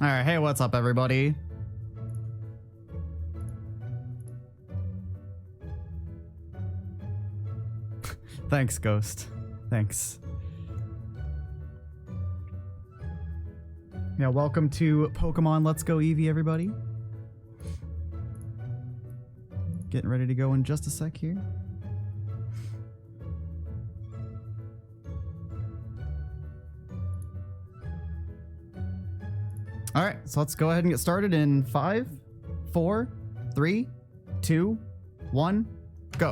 All right, hey, what's up, everybody? Thanks, Ghost. Thanks. Yeah, welcome to Pokemon Let's Go Eevee, everybody. Getting ready to go in just a sec here. All right, so let's go ahead and get started in 5, 4, 3, 2, 1, go.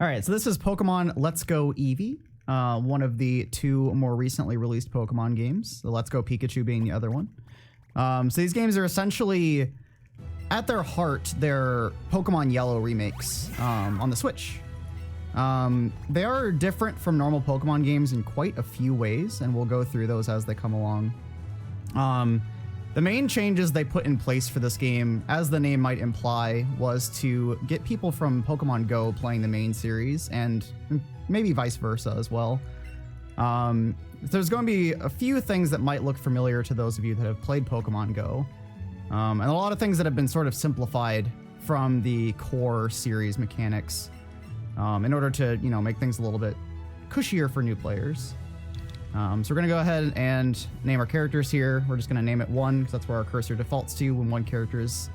All right, so this is Pokemon Let's Go Eevee, one of the 2 more recently released Pokemon games, the Let's Go Pikachu being the other one. So these games are essentially, at their heart, they're Pokemon Yellow remakes on the Switch. They are different from normal Pokemon games in quite a few ways, and we'll go through those as they come along. The main changes they put in place for this game, as the name might imply, was to get people from Pokemon Go playing the main series, and maybe vice versa as well. There's going to be a few things that might look familiar to those of you that have played Pokemon Go, and a lot of things that have been sort of simplified from the core series mechanics in order to, you know, make things a little bit cushier for new players. So we're going to go ahead and name our characters here. We're just going to name it 1 because that's where our cursor defaults to when one character is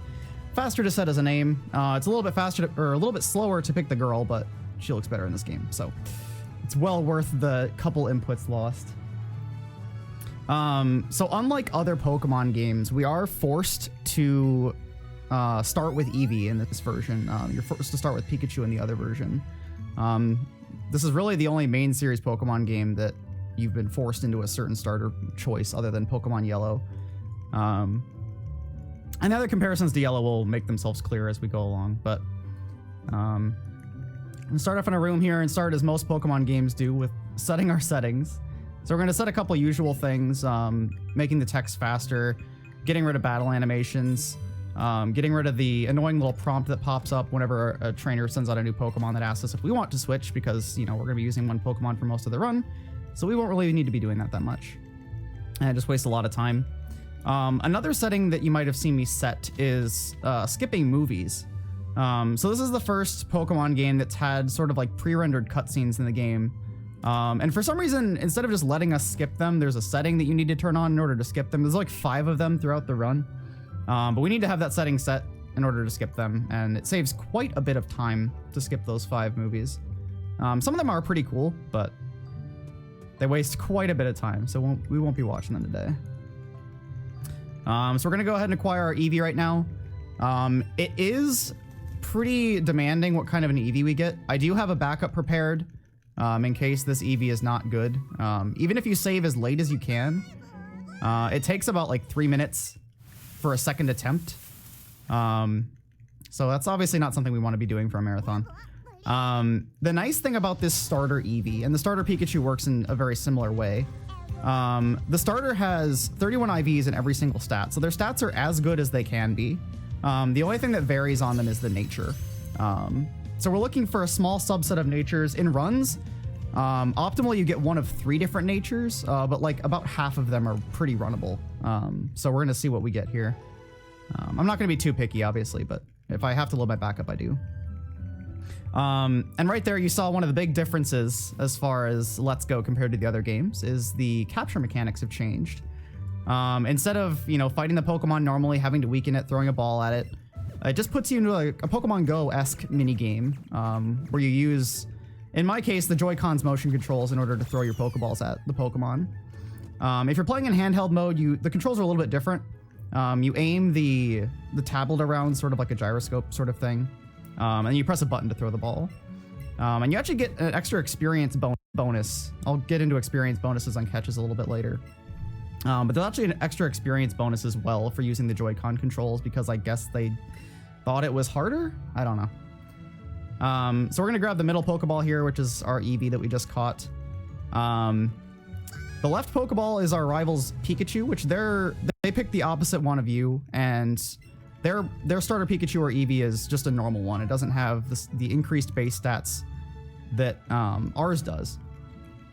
faster to set as a name. It's a little bit faster or a little bit slower to pick the girl, but she looks better in this game. So it's well worth the couple inputs lost. So unlike other Pokemon games, we are forced to start with Eevee in this version. You're forced to start with Pikachu in the other version. This is really the only main series Pokemon game that you've been forced into a certain starter choice other than Pokemon Yellow. And the other comparisons to Yellow will make themselves clear as we go along, but we'll start off in a room here and start as most Pokemon games do with setting our settings. So we're going to set a couple usual things, making the text faster, getting rid of battle animations, getting rid of the annoying little prompt that pops up whenever a trainer sends out a new Pokemon that asks us if we want to switch, because, you know, we're going to be using one Pokemon for most of the run. So we won't really need to be doing that much. And it just wastes a lot of time. Another setting that you might have seen me set is skipping movies. So this is the first Pokemon game that's had sort of like pre-rendered cutscenes in the game. And for some reason, instead of just letting us skip them, there's a setting that you need to turn on in order to skip them. There's like 5 of them throughout the run. But we need to have that setting set in order to skip them. And it saves quite a bit of time to skip those 5 movies. Some of them are pretty cool, but they waste quite a bit of time, so we won't be watching them today. So we're going to go ahead and acquire our Eevee right now. It is pretty demanding what kind of an Eevee we get. I do have a backup prepared in case this Eevee is not good. Even if you save as late as you can, it takes about like 3 minutes for a second attempt. So that's obviously not something we want to be doing for a marathon. The nice thing about this starter Eevee, and the starter Pikachu works in a very similar way. The starter has 31 IVs in every single stat, so their stats are as good as they can be. The only thing that varies on them is the nature. So we're looking for a small subset of natures in runs. Optimally, you get one of 3 different natures, but like about half of them are pretty runnable. So we're gonna see what we get here. I'm not gonna be too picky, obviously, but if I have to load my backup, I do. And right there, you saw one of the big differences as far as Let's Go compared to the other games is the capture mechanics have changed. Instead of, you know, fighting the Pokemon normally, having to weaken it, throwing a ball at it, it just puts you into a Pokemon Go-esque mini-game where you use, in my case, the Joy-Con's motion controls in order to throw your Pokeballs at the Pokemon. If you're playing in handheld mode, the controls are a little bit different. You aim the tablet around sort of like a gyroscope sort of thing. And you press a button to throw the ball. And you actually get an extra experience bonus. I'll get into experience bonuses on catches a little bit later. But there's actually an extra experience bonus as well for using the Joy-Con controls because I guess they thought it was harder? I don't know. So we're going to grab the middle Pokeball here, which is our Eevee that we just caught. The left Pokeball is our rival's Pikachu, which they picked the opposite one of you, and their starter Pikachu or Eevee is just a normal one. It doesn't have the increased base stats that ours does.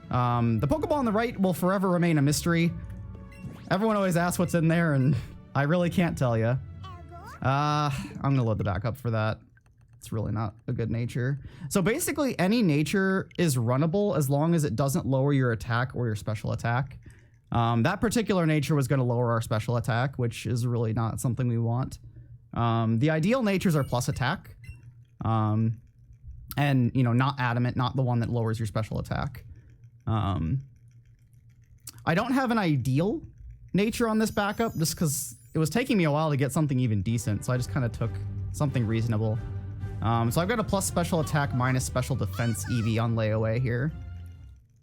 The Pokeball on the right will forever remain a mystery. Everyone always asks what's in there, and I really can't tell you. I'm gonna load the backup for that. It's really not a good nature. So basically, any nature is runnable as long as it doesn't lower your attack or your special attack. That particular nature was going to lower our special attack, which is really not something we want. The ideal natures are plus attack. And, you know, not adamant, not the one that lowers your special attack. I don't have an ideal nature on this backup just because it was taking me a while to get something even decent. So I just kind of took something reasonable. So I've got a plus special attack minus special defense Eevee on layaway here.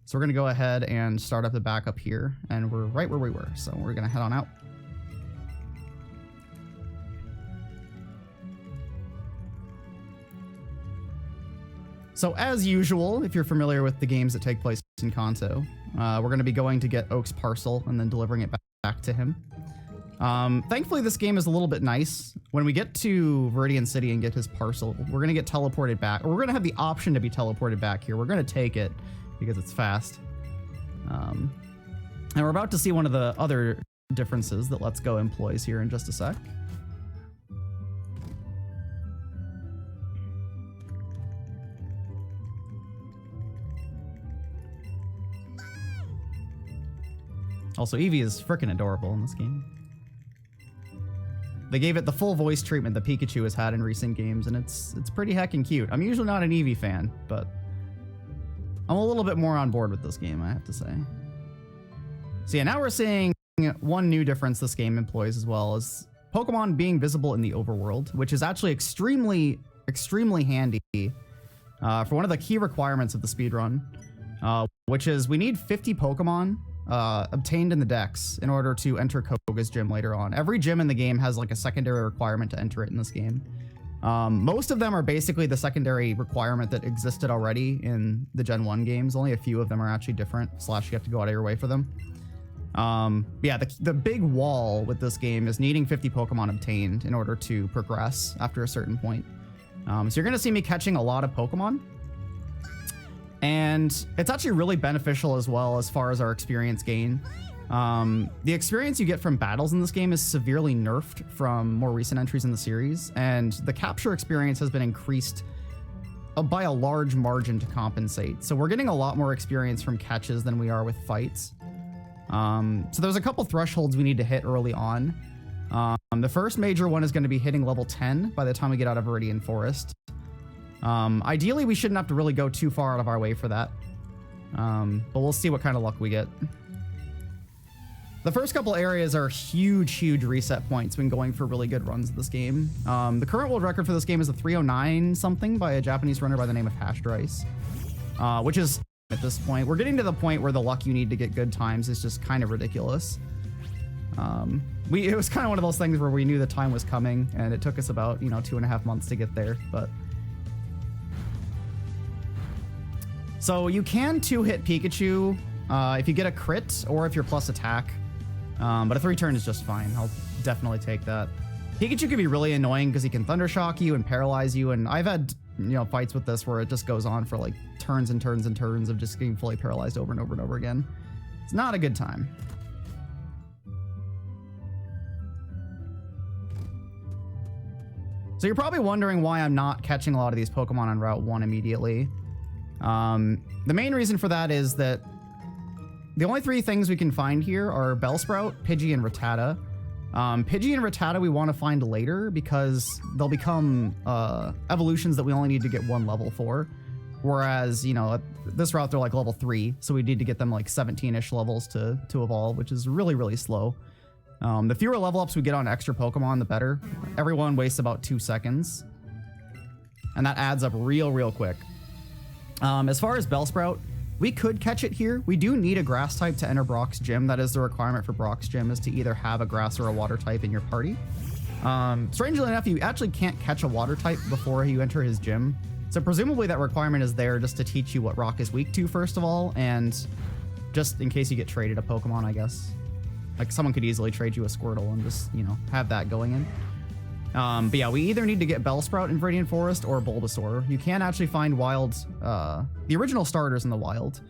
So we're going to go ahead and start up the backup here, and we're right where we were. So we're going to head on out. So as usual, if you're familiar with the games that take place in Kanto, we're going to be going to get Oak's parcel and then delivering it back to him. Thankfully, this game is a little bit nice. When we get to Viridian City and get his parcel, we're going to get teleported back. Or we're going to have the option to be teleported back here. We're going to take it because it's fast. And we're about to see one of the other differences that Let's Go employs here in just a sec. Also, Eevee is freaking adorable in this game. They gave it the full voice treatment that Pikachu has had in recent games, and it's pretty heckin' cute. I'm usually not an Eevee fan, but I'm a little bit more on board with this game, I have to say. So yeah, now we're seeing one new difference this game employs as well is Pokemon being visible in the overworld, which is actually extremely, extremely handy for one of the key requirements of the speedrun, which is we need 50 Pokemon obtained in the Dex in order to enter Koga's gym later on. Every gym in the game has like a secondary requirement to enter it in this game. Most of them are basically the secondary requirement that existed already in the Gen 1 games. Only a few of them are actually different, / you have to go out of your way for them. Yeah, the big wall with this game is needing 50 Pokemon obtained in order to progress after a certain point. So you're going to see me catching a lot of Pokemon. And it's actually really beneficial as well as far as our experience gain. The experience you get from battles in this game is severely nerfed from more recent entries in the series, and the capture experience has been increased by a large margin to compensate. So we're getting a lot more experience from catches than we are with fights. So there's a couple thresholds we need to hit early on. The first major one is going to be hitting level 10 by the time we get out of Viridian Forest. Ideally, we shouldn't have to really go too far out of our way for that. But we'll see what kind of luck we get. The first couple areas are huge, huge reset points when going for really good runs of this game. The current world record for this game is a 309 something by a Japanese runner by the name of Hashtrice, which is at this point. We're getting to the point where the luck you need to get good times is just kind of ridiculous. It was kind of one of those things where we knew the time was coming, and it took us about, 2.5 months to get there, but... So you can 2-hit Pikachu if you get a crit or if you're plus attack, but a 3-turn is just fine. I'll definitely take that. Pikachu can be really annoying because he can Thunder Shock you and paralyze you, and I've had fights with this where it just goes on for like turns and turns and turns of just getting fully paralyzed over and over and over again. It's not a good time. So you're probably wondering why I'm not catching a lot of these Pokemon on Route 1 immediately. The main reason for that is that the only 3 things we can find here are Bellsprout, Pidgey, and Rattata. Pidgey and Rattata we want to find later because they'll become evolutions that we only need to get 1 level for. Whereas, at this route they're like level 3, so we need to get them like 17-ish levels to evolve, which is really, really slow. The fewer level ups we get on extra Pokemon, the better. Everyone wastes about 2 seconds. And that adds up real, real quick. As far as Bellsprout, we could catch it here. We do need a grass type to enter Brock's gym. That is the requirement for Brock's gym, is to either have a grass or a water type in your party. Strangely enough, you actually can't catch a water type before you enter his gym. So presumably that requirement is there just to teach you what rock is weak to, first of all, and just in case you get traded a Pokemon, I guess. Like someone could easily trade you a Squirtle and just, have that going in. But yeah, we either need to get Bellsprout in Viridian Forest or Bulbasaur. You can actually find wild, the original starters in the wild.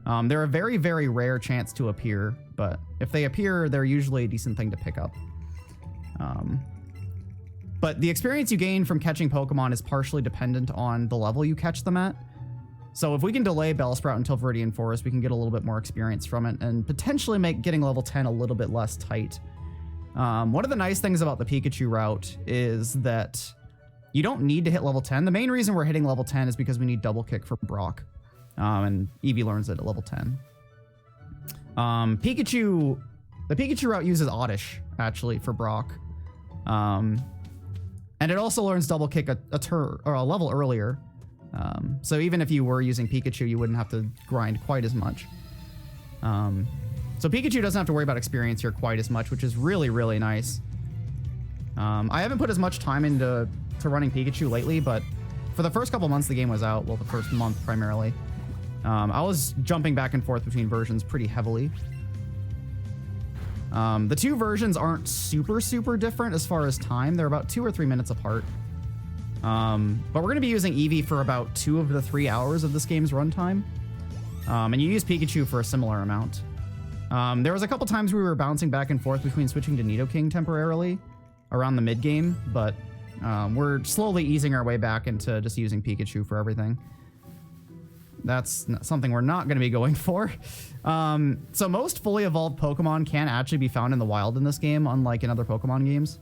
They're a very, very rare chance to appear, but if they appear, they're usually a decent thing to pick up. But the experience you gain from catching Pokemon is partially dependent on the level you catch them at. So if we can delay Bellsprout until Viridian Forest, we can get a little bit more experience from it and potentially make getting level 10 a little bit less tight. One of the nice things about the Pikachu route is that you don't need to hit level 10. The main reason we're hitting level 10 is because we need Double Kick for Brock. And Eevee learns it at level 10. The Pikachu route uses Oddish, actually, for Brock. And it also learns Double Kick a level earlier. So even if you were using Pikachu, you wouldn't have to grind quite as much. So Pikachu doesn't have to worry about experience here quite as much, which is really, really nice. I haven't put as much time into running Pikachu lately, but for the first couple months the game was out, well, the first month primarily, I was jumping back and forth between versions pretty heavily. The two versions aren't super, super different as far as time. They're about 2 or 3 minutes apart. But we're going to be using Eevee for about 2 of the 3 hours of this game's runtime. And you use Pikachu for a similar amount. There was a couple times we were bouncing back and forth between switching to Nidoking temporarily around the mid-game, but we're slowly easing our way back into just using Pikachu for everything. That's something we're not going to be going for. So most fully evolved Pokemon can actually be found in the wild in this game, unlike in other Pokemon games.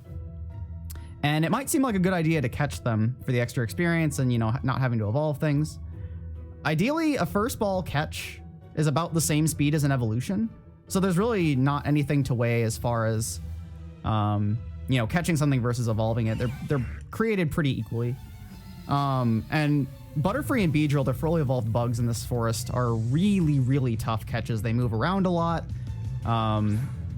And it might seem like a good idea to catch them for the extra experience and, you know, not having to evolve things. Ideally, a first ball catch is about the same speed as an evolution. So there's really not anything to weigh as far as, you know, catching something versus evolving it. They're created pretty equally. And Butterfree and Beedrill, the fully evolved bugs in this forest, are really, really tough catches. They move around a lot.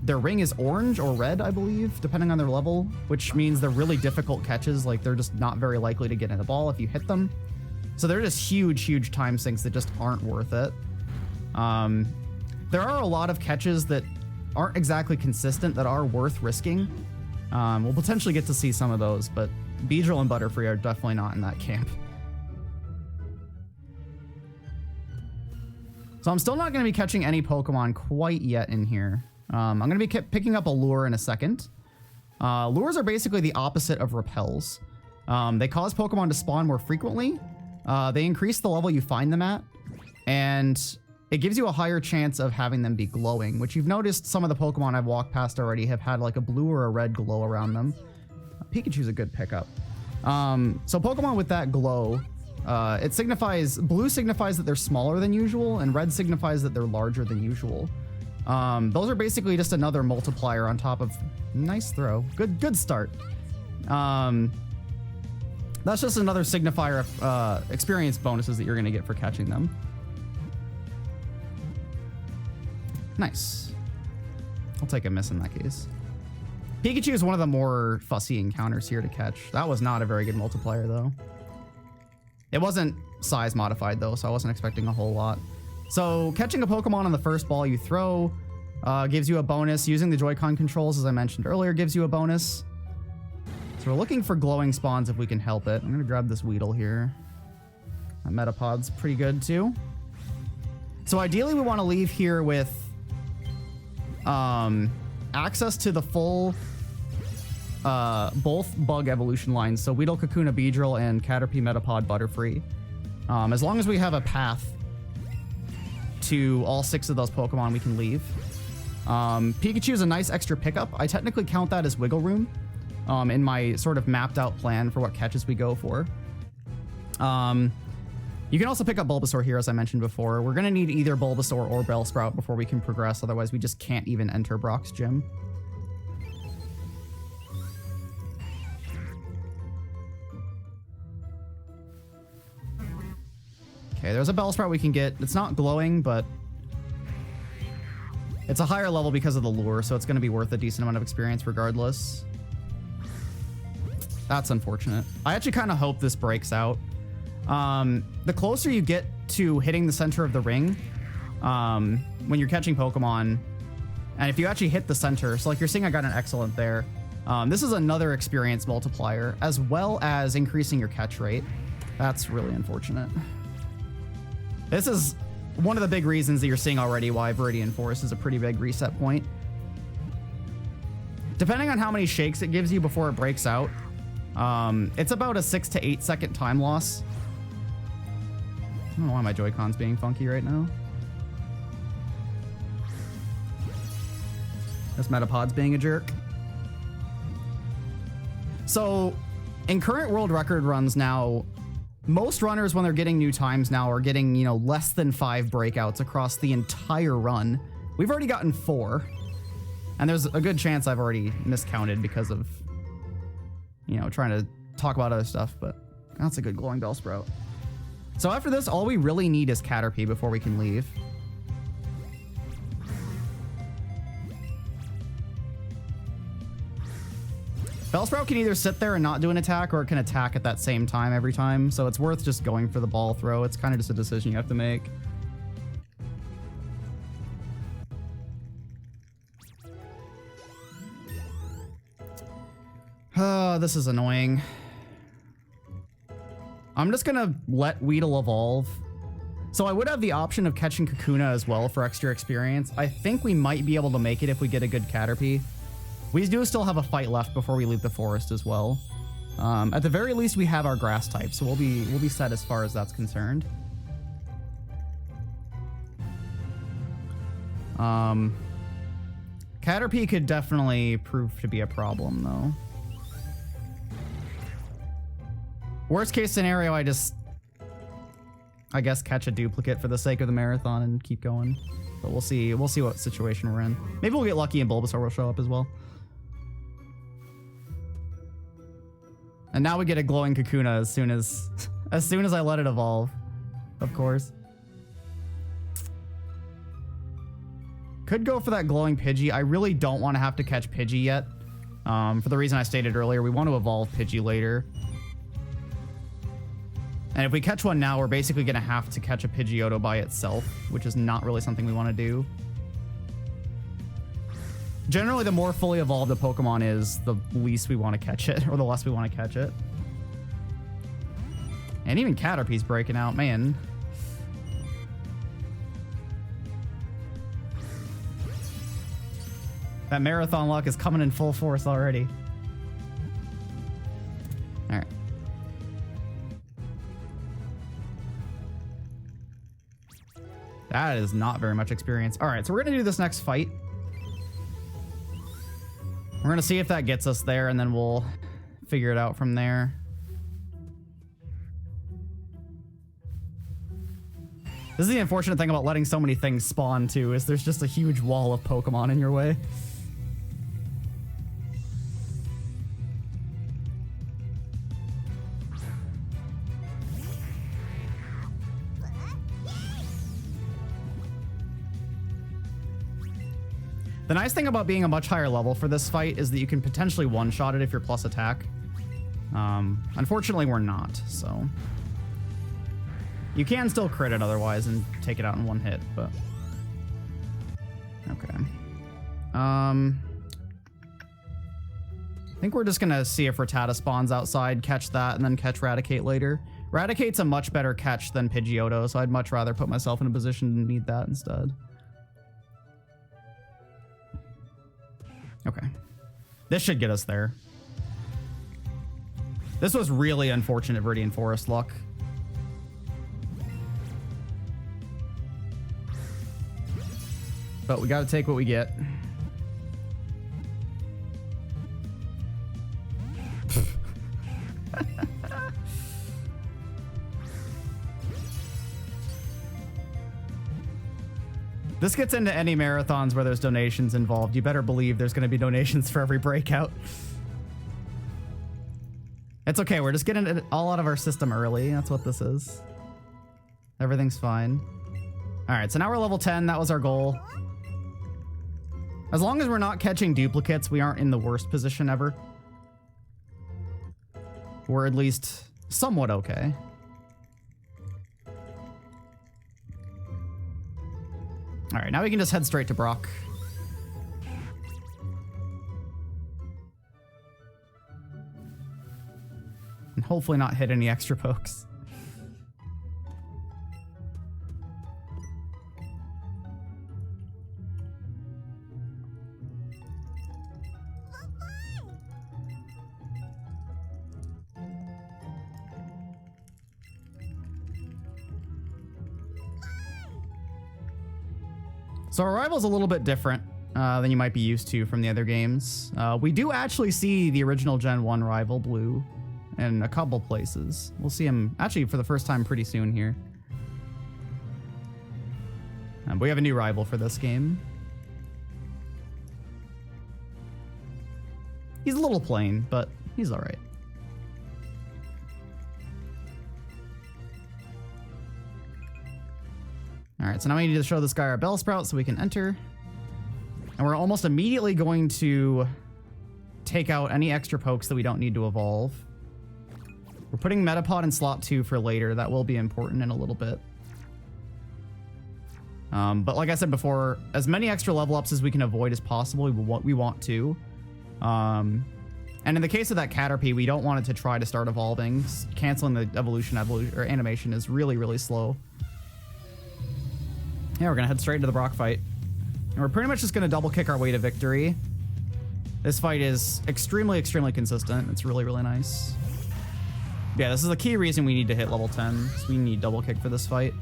Their ring is orange or red, I believe, depending on their level, which means they're really difficult catches. Like, they're just not very likely to get in a ball if you hit them. So they're just huge, huge time sinks that just aren't worth it. There are a lot of catches that aren't exactly consistent that are worth risking. We'll potentially get to see some of those, but Beedrill and Butterfree are definitely not in that camp. So I'm still not going to be catching any Pokemon quite yet in here. I'm going to be picking up a lure in a second. Lures are basically the opposite of repels. They cause Pokemon to spawn more frequently. They increase the level you find them at, and it gives you a higher chance of having them be glowing, which you've noticed some of the Pokemon I've walked past already have had like a blue or a red glow around them. Pikachu's a good pickup. So Pokemon with that glow, blue signifies that they're smaller than usual, and red signifies that they're larger than usual. Those are basically just another multiplier on top of... Nice throw. Good start. That's just another signifier of experience bonuses that you're going to get for catching them. Nice. I'll take a miss in that case. Pikachu is one of the more fussy encounters here to catch. That was not a very good multiplier, though. It wasn't size modified, though, so I wasn't expecting a whole lot. So catching a Pokemon on the first ball you throw gives you a bonus. Using the Joy-Con controls, as I mentioned earlier, gives you a bonus. So we're looking for glowing spawns if we can help it. I'm going to grab this Weedle here. That Metapod's pretty good, too. So ideally, we want to leave here with access to the full both bug evolution lines. So Weedle, Kakuna, Beedrill, and Caterpie, Metapod, Butterfree. As long as we have a path to all 6 of those Pokemon, we can leave. Pikachu is a nice extra pickup. I technically count that as wiggle room in my sort of mapped out plan for what catches we go for. You can also pick up Bulbasaur here, as I mentioned before. We're going to need either Bulbasaur or Bellsprout before we can progress. Otherwise, we just can't even enter Brock's gym. Okay, there's a Bellsprout we can get. It's not glowing, but it's a higher level because of the lure, so it's going to be worth a decent amount of experience regardless. That's unfortunate. I actually kind of hope this breaks out. The closer you get to hitting the center of the ring, when you're catching Pokemon, and if you actually hit the center, so like you're seeing I got an excellent there, this is another experience multiplier, as well as increasing your catch rate. That's really unfortunate. This is one of the big reasons that you're seeing already why Viridian Forest is a pretty big reset point. Depending on how many shakes it gives you before it breaks out, it's about a 6 to 8 second time loss. I don't know why my Joy-Con's being funky right now. This Metapod's being a jerk. So, in current world record runs now, most runners, when they're getting new times now, are getting, you know, less than 5 breakouts across the entire run. We've already gotten 4. And there's a good chance I've already miscounted because of, you know, trying to talk about other stuff, but that's a good glowing Bellsprout. So after this, all we really need is Caterpie before we can leave. Bellsprout can either sit there and not do an attack, or it can attack at that same time every time, so it's worth just going for the ball throw. It's kind of just a decision you have to make. This is annoying. I'm just gonna let Weedle evolve. So I would have the option of catching Kakuna as well for extra experience. I think we might be able to make it if we get a good Caterpie. We do still have a fight left before we leave the forest as well. At the very least, we have our grass type, so we'll be set as far as that's concerned. Caterpie could definitely prove to be a problem, though. Worst case scenario, I guess catch a duplicate for the sake of the marathon and keep going. But we'll see what situation we're in. Maybe we'll get lucky and Bulbasaur will show up as well. And now we get a glowing Kakuna as soon as I let it evolve, of course. Could go for that glowing Pidgey. I really don't want to have to catch Pidgey yet. For the reason I stated earlier, we want to evolve Pidgey later. And if we catch one now, we're basically going to have to catch a Pidgeotto by itself, which is not really something we want to do. Generally, the more fully evolved a Pokemon is, the least we want to catch it, or the less we want to catch it. And even Caterpie's breaking out, man. That marathon luck is coming in full force already. All right. That is not very much experience. All right, so we're going to do this next fight. We're going to see if that gets us there, and then we'll figure it out from there. This is the unfortunate thing about letting so many things spawn, too, is there's just a huge wall of Pokemon in your way. The nice thing about being a much higher level for this fight is that you can potentially one-shot it if you're plus attack. Unfortunately, we're not, so... You can still crit it otherwise and take it out in one hit, but... Okay. I think we're just gonna see if Rattata spawns outside, catch that, and then catch Raticate later. Raticate's a much better catch than Pidgeotto, so I'd much rather put myself in a position to need that instead. Okay. This should get us there. This was really unfortunate Viridian Forest luck. But we gotta take what we get. This gets into any marathons where there's donations involved. You better believe there's going to be donations for every breakout. It's okay. We're just getting it all out of our system early. That's what this is. Everything's fine. All right, so now we're level 10. That was our goal. As long as we're not catching duplicates, we aren't in the worst position ever. We're at least somewhat okay. All right, now we can just head straight to Brock. And hopefully not hit any extra pokes. So our rival's a little bit different than you might be used to from the other games. We do actually see the original Gen 1 rival, Blue, in a couple places. We'll see him actually for the first time pretty soon here. But we have a new rival for this game. He's a little plain, but he's all right. All right, so now we need to show this guy our Bellsprout so we can enter. And we're almost immediately going to take out any extra pokes that we don't need to evolve. We're putting Metapod in slot 2 for later. That will be important in a little bit. But like I said before, as many extra level ups as we can avoid as possible, we want to. And in the case of that Caterpie, we don't want it to try to start evolving. Canceling the evolution or animation is really, really slow. Yeah, we're gonna head straight into the Brock fight. And we're pretty much just gonna double kick our way to victory. This fight is extremely, extremely consistent. It's really, really nice. Yeah, this is the key reason we need to hit level 10. So we need double kick for this fight.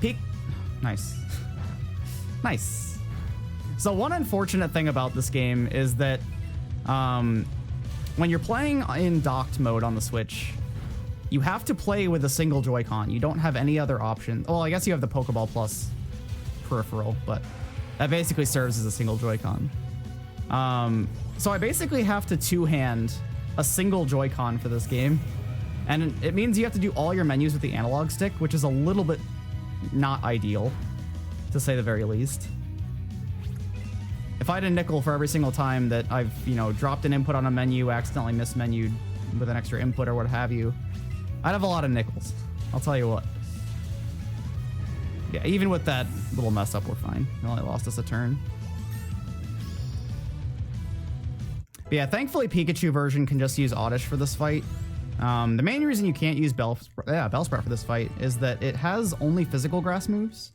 Peek. Nice. Nice. So one unfortunate thing about this game is that when you're playing in docked mode on the Switch, you have to play with a single Joy-Con. You don't have any other option. Well, I guess you have the Pokeball Plus peripheral, but that basically serves as a single Joy-Con. So I basically have to two-hand a single Joy-Con for this game. And it means you have to do all your menus with the analog stick, which is a little bit not ideal, to say the very least. If I had a nickel for every single time that I've, dropped an input on a menu, accidentally mismenued with an extra input or what have you, I'd have a lot of nickels. I'll tell you what. Yeah, even with that little mess up, we're fine. It only lost us a turn. But yeah, thankfully Pikachu version can just use Oddish for this fight. The main reason you can't use Bellsprout for this fight is that it has only physical grass moves.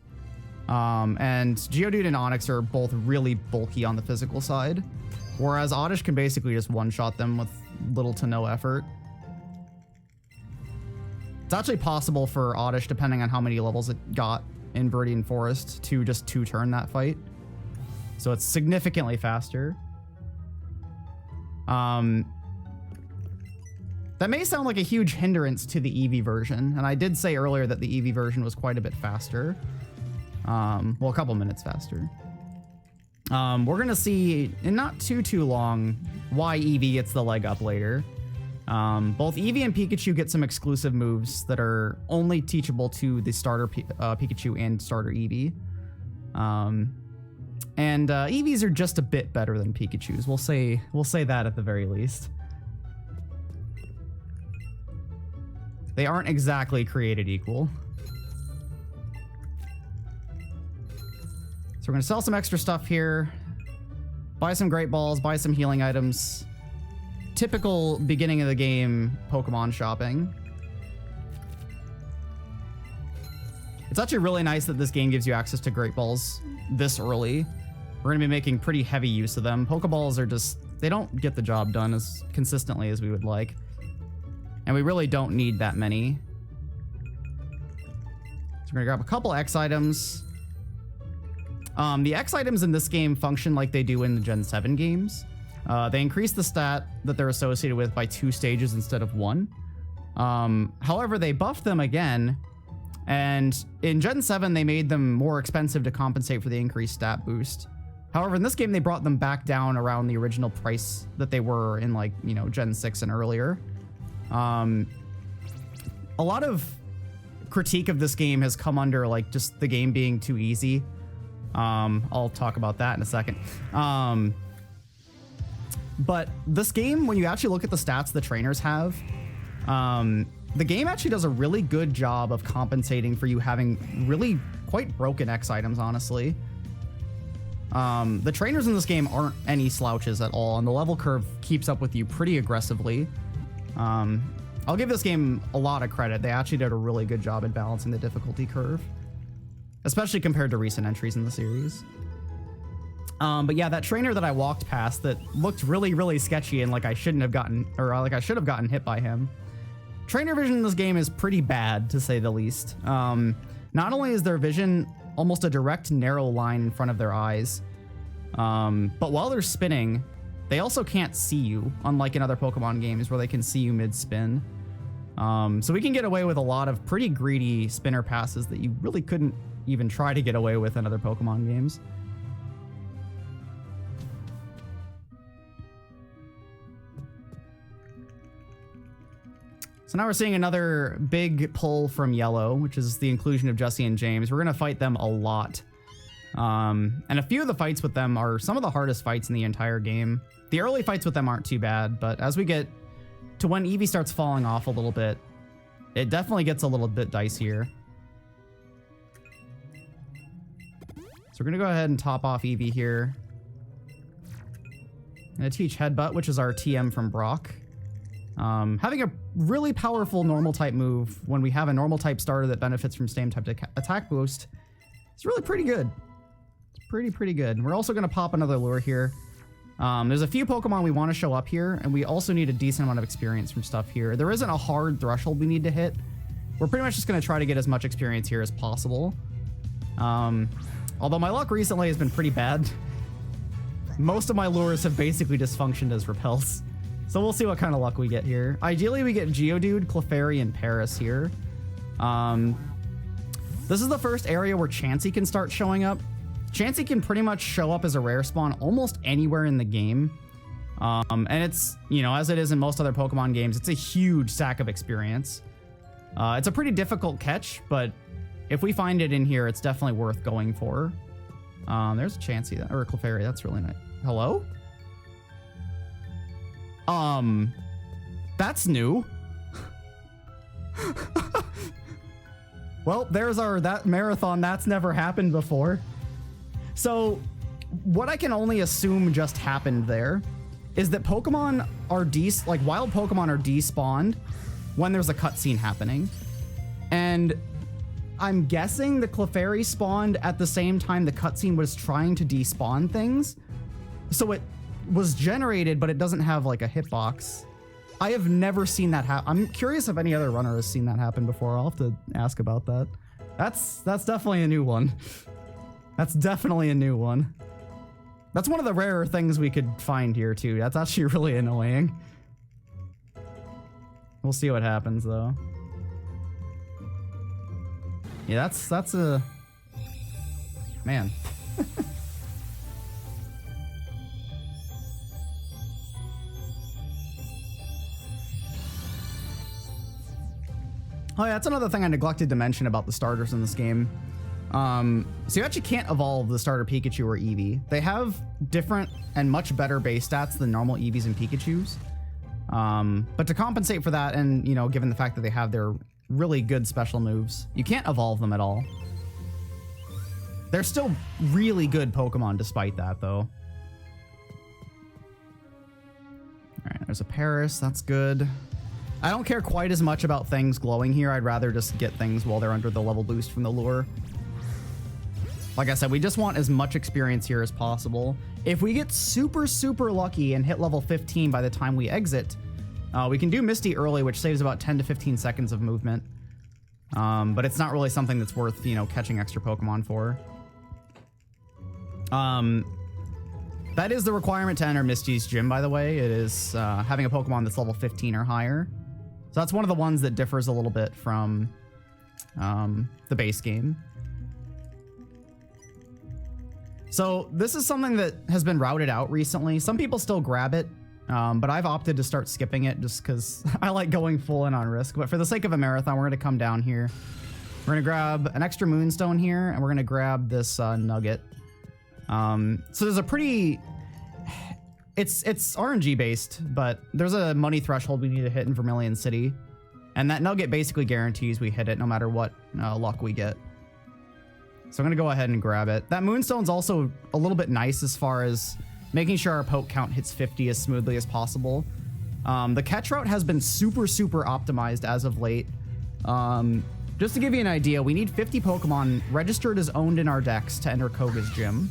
And Geodude and Onyx are both really bulky on the physical side, whereas Oddish can basically just one-shot them with little to no effort. It's actually possible for Oddish, depending on how many levels it got in Viridian Forest, to just two-turn that fight. So it's significantly faster. That may sound like a huge hindrance to the Eevee version, and I did say earlier that the Eevee version was quite a bit faster. Well, a couple minutes faster. We're gonna see in not too long why Eevee gets the leg up later. Both Eevee and Pikachu get some exclusive moves that are only teachable to the starter Pikachu and starter Eevee. And Eevees are just a bit better than Pikachus. We'll say that at the very least. They aren't exactly created equal. So we're gonna sell some extra stuff here, buy some Great Balls, buy some healing items. Typical beginning of the game Pokemon shopping. It's actually really nice that this game gives you access to Great Balls this early. We're gonna be making pretty heavy use of them. Pokeballs are just, they don't get the job done as consistently as we would like. And we really don't need that many. So we're gonna grab a couple X items. The X items in this game function like they do in the Gen 7 games. They increase the stat that they're associated with by 2 stages instead of 1. However, they buffed them again, and in Gen 7 they made them more expensive to compensate for the increased stat boost. However, in this game they brought them back down around the original price that they were in, like, Gen 6 and earlier. A lot of critique of this game has come under like just the game being too easy. I'll talk about that in a second. But this game, when you actually look at the stats the trainers have, the game actually does a really good job of compensating for you having really quite broken X items, honestly. The trainers in this game aren't any slouches at all, and the level curve keeps up with you pretty aggressively. I'll give this game a lot of credit. They actually did a really good job at balancing the difficulty curve, especially compared to recent entries in the series. But yeah, that trainer that I walked past that looked really, really sketchy and like I shouldn't have gotten, or like I should have gotten hit by him. Trainer vision in this game is pretty bad, to say the least. Not Not only is their vision almost a direct narrow line in front of their eyes, but while they're spinning, they also can't see you, unlike in other Pokemon games where they can see you mid-spin. So we can get away with a lot of pretty greedy spinner passes that you really couldn't even try to get away with in other Pokemon games. So now we're seeing another big pull from Yellow, which is the inclusion of Jessie and James. We're going to fight them a lot. And a few of the fights with them are some of the hardest fights in the entire game. The early fights with them aren't too bad, but as we get to when Eevee starts falling off a little bit, it definitely gets a little bit dicier. So we're going to go ahead and top off Eevee here. I'm going to teach Headbutt, which is our TM from Brock. Having a really powerful normal type move when we have a normal type starter that benefits from same type attack boost is really pretty good. It's pretty good. We're also going to pop another lure here. There's a few Pokemon we want to show up here, and we also need a decent amount of experience from stuff here. There isn't a hard threshold we need to hit. We're pretty much just going to try to get as much experience here as possible. Although my luck recently has been pretty bad. Most of my lures have basically just functioned as repels. So we'll see what kind of luck we get here. Ideally, we get Geodude, Clefairy, and Paris here. This is the first area where Chansey can start showing up. Chansey can pretty much show up as a rare spawn almost anywhere in the game. And it's, you know, as it is in most other Pokemon games, it's a huge stack of experience. It's a pretty difficult catch, but if we find it in here, it's definitely worth going for. There's a Chansey, or a Clefairy. That's really nice. Hello? That's new. Well, there's that marathon. That's never happened before. So what I can only assume just happened there is that Pokemon are wild Pokemon are despawned when there's a cutscene happening. And I'm guessing the Clefairy spawned at the same time the cutscene was trying to despawn things. So it was generated, but it doesn't have like a hitbox. I have never seen that happen. I'm curious if any other runner has seen that happen before. I'll have to ask about that. That's definitely a new one. That's definitely a new one. That's one of the rarer things we could find here too. That's actually really annoying. We'll see what happens though. Yeah, that's a... Man. Oh yeah, that's another thing I neglected to mention about the starters in this game. So you actually can't evolve the starter Pikachu or Eevee. They have different and much better base stats than normal Eevees and Pikachus. But to compensate for that, and you know, given the fact that they have their really good special moves, you can't evolve them at all. They're still really good Pokemon despite that, though. All right, there's a Paris. That's good. I don't care quite as much about things glowing here. I'd rather just get things while they're under the level boost from the lure. Like I said, we just want as much experience here as possible. If we get super, super lucky and hit level 15 by the time we exit, we can do Misty early, which saves about 10 to 15 seconds of movement. But it's not really something that's worth, you know, catching extra Pokemon for. That is the requirement to enter Misty's gym, by the way. It is having a Pokemon that's level 15 or higher. So that's one of the ones that differs a little bit from the base game. So this is something that has been routed out recently. Some people still grab it, but I've opted to start skipping it just because I like going full in on risk. But for the sake of a marathon, we're going to come down here. We're going to grab an extra Moonstone here, and we're going to grab this Nugget. So there's a pretty... It's RNG based, but there's a money threshold we need to hit in Vermilion City. And that Nugget basically guarantees we hit it no matter what luck we get. So I'm going to go ahead and grab it. That Moonstone's also a little bit nice as far as making sure our poke count hits 50 as smoothly as possible. The catch route has been super, super optimized as of late. Just to give you an idea, we need 50 Pokemon registered as owned in our decks to enter Koga's gym.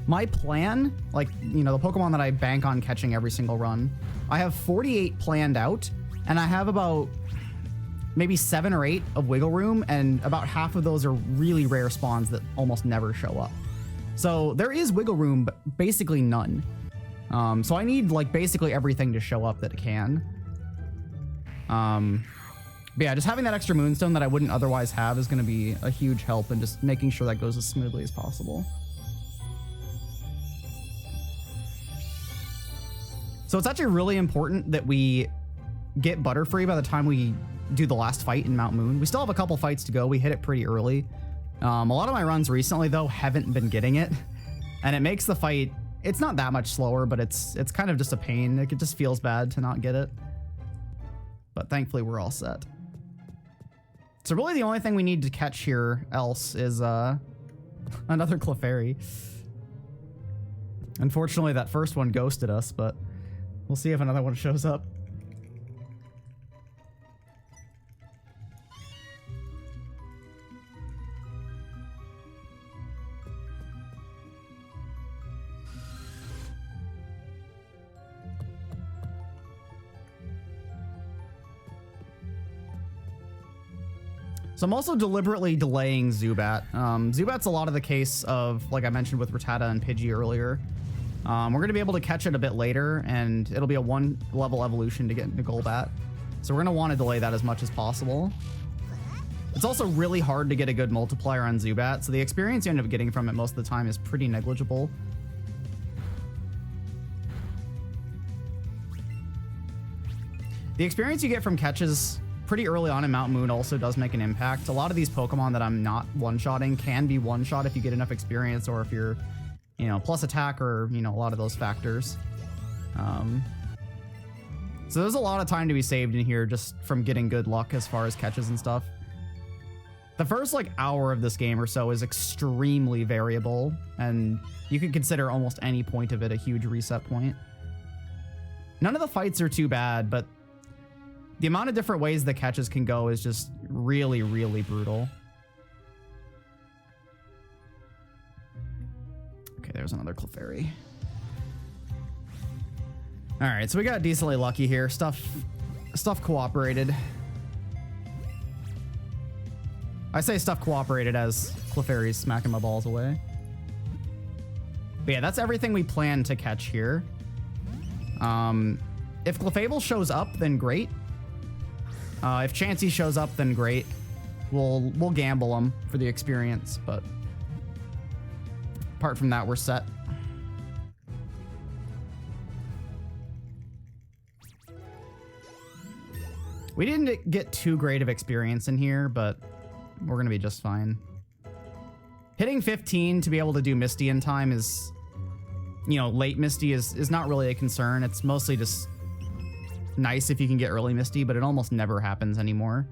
My plan, like, you know, the Pokemon that I bank on catching every single run, I have 48 planned out, and I have about maybe 7 or 8 of wiggle room, and about half of those are really rare spawns that almost never show up. So there is wiggle room, but basically none. So I need like basically everything to show up that it can. But yeah, just having that extra moonstone that I wouldn't otherwise have is going to be a huge help in just making sure that goes as smoothly as possible. So it's actually really important that we get Butterfree by the time we do the last fight in Mount Moon. We still have a couple fights to go. We hit it pretty early. A lot of my runs recently, though, haven't been getting it. And it makes the fight, it's not that much slower, but it's kind of just a pain. It just feels bad to not get it. But thankfully, we're all set. So really the only thing we need to catch here else is another Clefairy. Unfortunately, that first one ghosted us, but we'll see if another one shows up. So I'm also deliberately delaying Zubat. Zubat's a lot of the case of, like I mentioned with Rattata and Pidgey earlier. We're going to be able to catch it a bit later, and it'll be a 1-level evolution to get into Golbat. So we're going to want to delay that as much as possible. It's also really hard to get a good multiplier on Zubat, so the experience you end up getting from it most of the time is pretty negligible. The experience you get from catches pretty early on in Mount Moon also does make an impact. A lot of these Pokemon that I'm not one-shotting can be one-shot if you get enough experience, or if you're, you know, plus attack, or, you know, a lot of those factors. So there's a lot of time to be saved in here just from getting good luck as far as catches and stuff. The first like hour of this game or so is extremely variable, and you could consider almost any point of it a huge reset point. None of the fights are too bad, but the amount of different ways the catches can go is just really, really brutal. Okay, there's another Clefairy. All right, so we got decently lucky here. Stuff cooperated. I say stuff cooperated as Clefairy's smacking my balls away. But yeah, that's everything we plan to catch here. If Clefable shows up, then great. If Chansey shows up, then great. We'll gamble him for the experience, but apart from that, we're set. We didn't get too great of experience in here, but we're gonna be just fine. Hitting 15 to be able to do Misty in time is, you know, late Misty is not really a concern. It's mostly just nice if you can get early Misty, but it almost never happens anymore.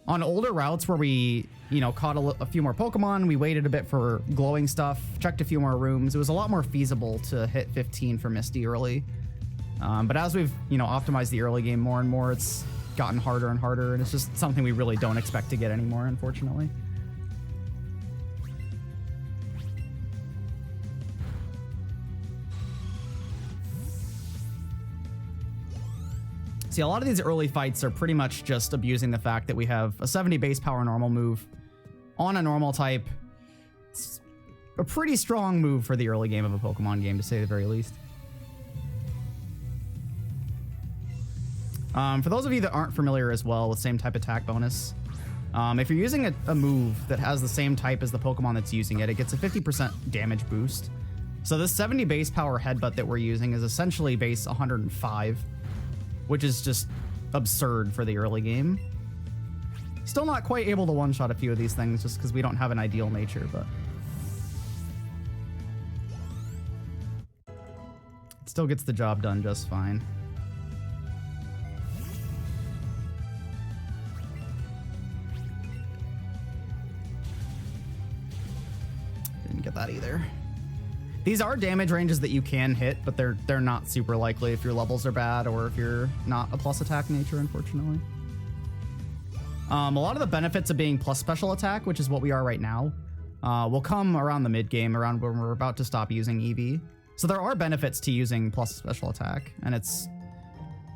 On older routes where we, you know, caught a few more Pokemon, we waited a bit for glowing stuff, checked a few more rooms, it was a lot more feasible to hit 15 for Misty early. But as we've, you know, optimized the early game more and more, it's gotten harder and harder, and it's just something we really don't expect to get anymore, unfortunately. See, a lot of these early fights are pretty much just abusing the fact that we have a 70 base power normal move on a normal type. It's a pretty strong move for the early game of a Pokemon game, to say the very least. For those of you that aren't familiar as well with same type attack bonus, if you're using a move that has the same type as the Pokemon that's using it, it gets a 50% damage boost. So this 70 base power headbutt that we're using is essentially base 105, which is just absurd for the early game. Still not quite able to one-shot a few of these things just because we don't have an ideal nature, but it still gets the job done just fine. Didn't get that either. These are damage ranges that you can hit, but they're not super likely if your levels are bad or if you're not a plus attack nature, unfortunately. A lot of the benefits of being plus special attack, which is what we are right now, will come around the mid game, around when we're about to stop using Eevee. So there are benefits to using plus special attack, and it's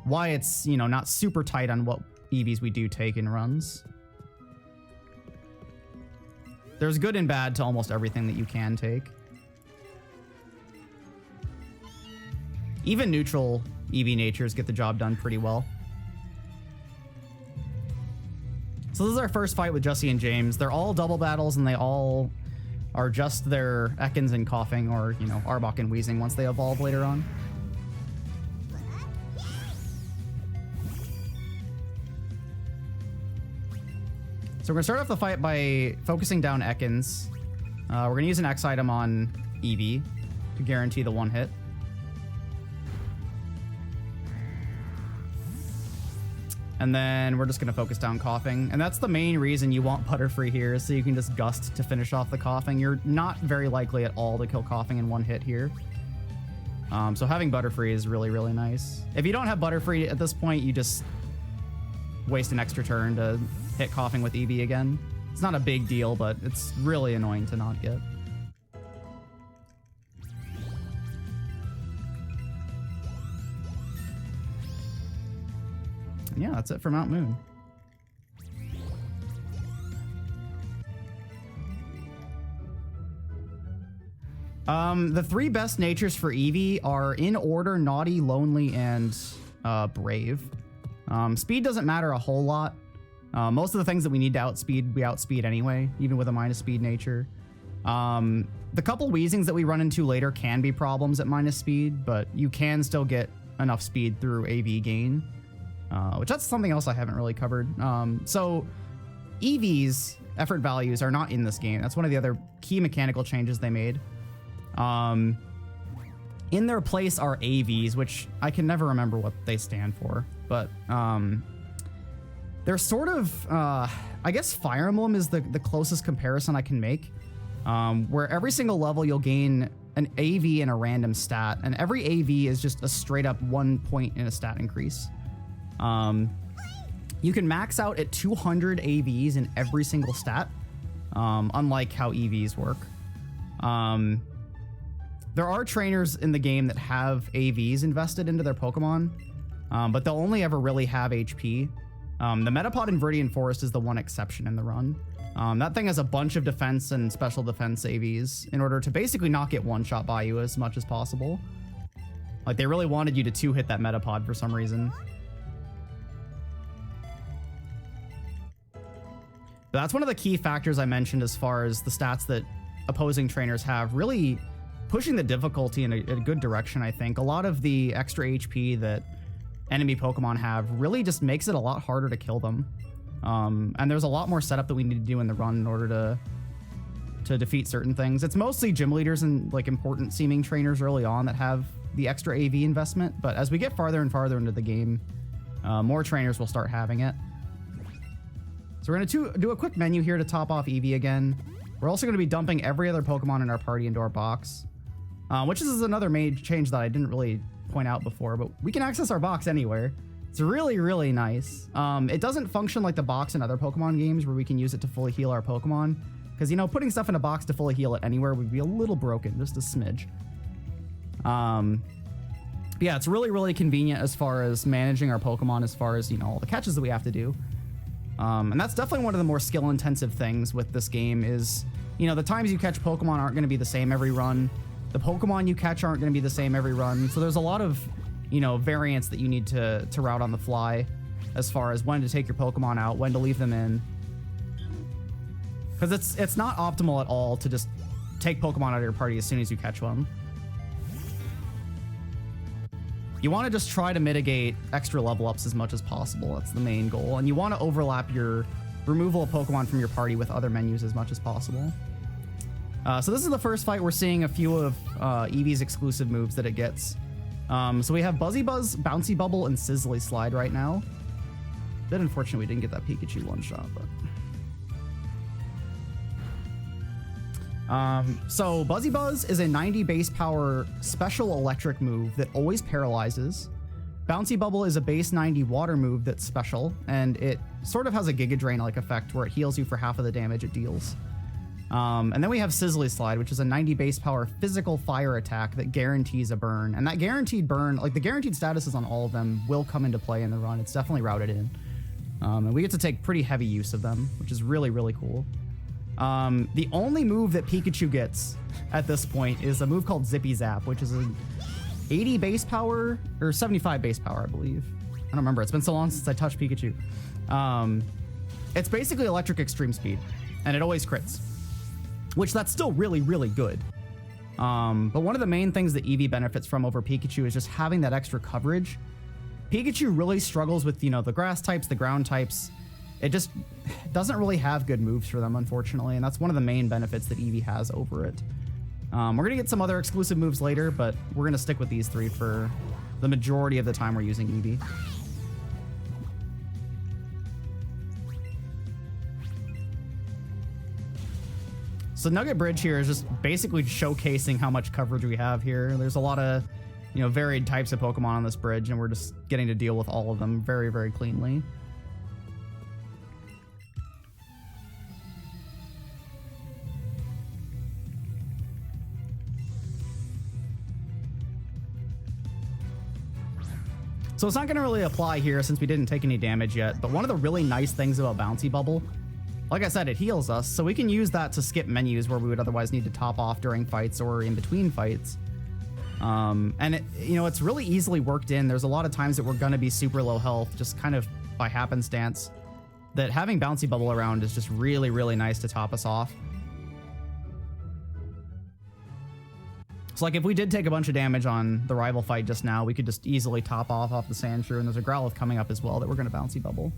why it's, you know, not super tight on what Eevees we do take in runs. There's good and bad to almost everything that you can take. Even neutral Eevee natures get the job done pretty well. So this is our first fight with Jessie and James. They're all double battles, and they all are just their Ekans and Coughing, or, you know, Arbok and Wheezing once they evolve later on. So we're going to start off the fight by focusing down Ekans. We're going to use an X item on Eevee to guarantee the one hit. And then we're just going to focus down Coughing. And that's the main reason you want Butterfree here, so you can just Gust to finish off the Coughing. You're not very likely at all to kill Coughing in one hit here. So having Butterfree is really, really nice. If you don't have Butterfree at this point, you just waste an extra turn to hit Coughing with Eevee again. It's not a big deal, but it's really annoying to not get. Yeah, that's it for Mount Moon. The three best natures for Eevee are in order: Naughty, Lonely, and Brave. Speed doesn't matter a whole lot. Most of the things that we need to outspeed, we outspeed anyway, even with a minus speed nature. The couple Wheezings that we run into later can be problems at minus speed, but you can still get enough speed through AV gain. Which that's something else I haven't really covered. So Eevee's effort values are not in this game. That's one of the other key mechanical changes they made. In their place are AVs, which I can never remember what they stand for, but they're sort of, I guess Fire Emblem is the closest comparison I can make, where every single level you'll gain an AV and a random stat, and every AV is just a straight up 1 point in a stat increase. You can max out at 200 AVs in every single stat, unlike how EVs work. There are trainers in the game that have AVs invested into their Pokemon, but they'll only ever really have HP. The Metapod in Viridian Forest is the one exception in the run. That thing has a bunch of defense and special defense AVs in order to basically not get one-shot by you as much as possible. Like, they really wanted you to two-hit that Metapod for some reason. But that's one of the key factors I mentioned as far as the stats that opposing trainers have, really pushing the difficulty in a good direction, I think. A lot of the extra HP that enemy Pokemon have really just makes it a lot harder to kill them. And there's a lot more setup that we need to do in the run in order to defeat certain things. It's mostly gym leaders and like important seeming trainers early on that have the extra AV investment, but as we get farther and farther into the game, more trainers will start having it. So we're going to do a quick menu here to top off Eevee again. We're also going to be dumping every other Pokemon in our party into our box, which is another major change that I didn't really point out before, but we can access our box anywhere. It's really, really nice. It doesn't function like the box in other Pokemon games where we can use it to fully heal our Pokemon, because, you know, putting stuff in a box to fully heal it anywhere would be a little broken, just a smidge. Yeah, it's really, really convenient as far as managing our Pokemon, as far as, you know, all the catches that we have to do. And that's definitely one of the more skill-intensive things with this game is, you know, the times you catch Pokemon aren't going to be the same every run. The Pokemon you catch aren't going to be the same every run. So there's a lot of, you know, variants that you need to route on the fly as far as when to take your Pokemon out, when to leave them in. Because it's not optimal at all to just take Pokemon out of your party as soon as you catch one. You want to just try to mitigate extra level ups as much as possible. That's the main goal. And you want to overlap your removal of Pokemon from your party with other menus as much as possible. So this is the first fight. We're seeing a few of Eevee's exclusive moves that it gets. So we have Buzzy Buzz, Bouncy Bubble, and Sizzly Slide right now. Bit unfortunate we didn't get that Pikachu one-shot, but... So Buzzy Buzz is a 90 base power special electric move that always paralyzes. Bouncy Bubble is a base 90 water move that's special, and it sort of has a Giga Drain-like effect where it heals you for half of the damage it deals. And then we have Sizzly Slide, which is a 90 base power physical fire attack that guarantees a burn. And that guaranteed burn, like the guaranteed statuses on all of them, will come into play in the run. It's definitely routed in. And we get to take pretty heavy use of them, which is really, really cool. The only move that Pikachu gets at this point is a move called Zippy Zap, which is an 80 base power, or 75 base power, I believe. I don't remember. It's been so long since I touched Pikachu. It's basically electric extreme speed, and it always crits, which that's still really, really good. But one of the main things that Eevee benefits from over Pikachu is just having that extra coverage. Pikachu really struggles with, you know, the grass types, the ground types. It just doesn't really have good moves for them, unfortunately, and that's one of the main benefits that Eevee has over it. We're going to get some other exclusive moves later, but we're going to stick with these three for the majority of the time we're using Eevee. So Nugget Bridge here is just basically showcasing how much coverage we have here. There's a lot of, you know, varied types of Pokemon on this bridge, and we're just getting to deal with all of them very, very cleanly. So it's not going to really apply here since we didn't take any damage yet, but one of the really nice things about Bouncy Bubble, like I said, it heals us, so we can use that to skip menus where we would otherwise need to top off during fights or in between fights. And it, you know, it's really easily worked in. There's a lot of times that we're going to be super low health, just kind of by happenstance, that having Bouncy Bubble around is just really, really nice to top us off. So like if we did take a bunch of damage on the rival fight just now, we could just easily top off the Sandshrew, and there's a Growlithe coming up as well that we're going to Bouncy Bubble.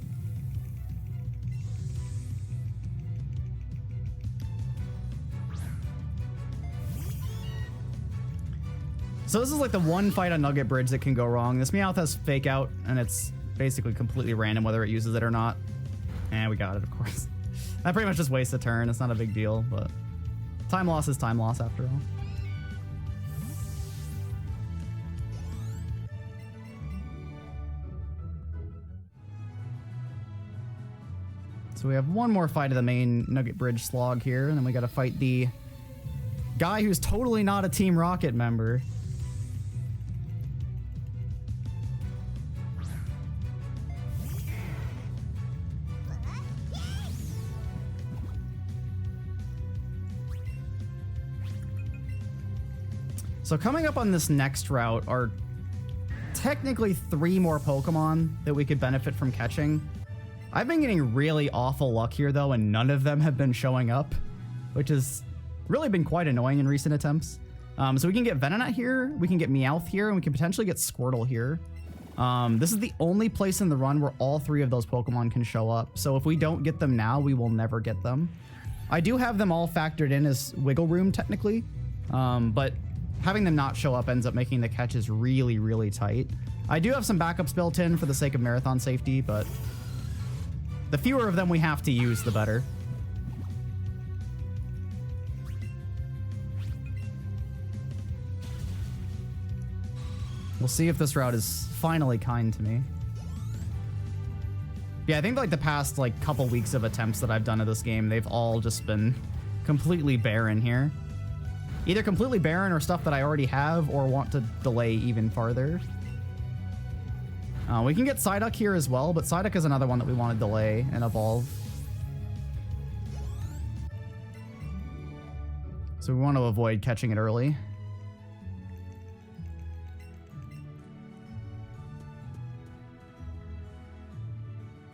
So this is like the one fight on Nugget Bridge that can go wrong. This Meowth has Fake Out, and it's basically completely random whether it uses it or not. And we got it, of course. That pretty much just wastes a turn. It's not a big deal, but time loss is time loss after all. So we have one more fight of the main Nugget Bridge slog here, and then we got to fight the guy who's totally not a Team Rocket member. So coming up on this next route are technically 3 more Pokemon that we could benefit from catching. I've been getting really awful luck here, though, and none of them have been showing up, which has really been quite annoying in recent attempts. So we can get Venonat here, we can get Meowth here, and we can potentially get Squirtle here. This is the only place in the run where all 3 of those Pokemon can show up. So if we don't get them now, we will never get them. I do have them all factored in as wiggle room, technically, but having them not show up ends up making the catches really, really tight. I do have some backups built in for the sake of marathon safety, but the fewer of them we have to use, the better. We'll see if this route is finally kind to me. Yeah, I think like the past like couple weeks of attempts that I've done at this game, they've all just been completely barren here. Either completely barren or stuff that I already have or want to delay even farther. We can get Psyduck here as well, but Psyduck is another one that we want to delay and evolve. So we want to avoid catching it early.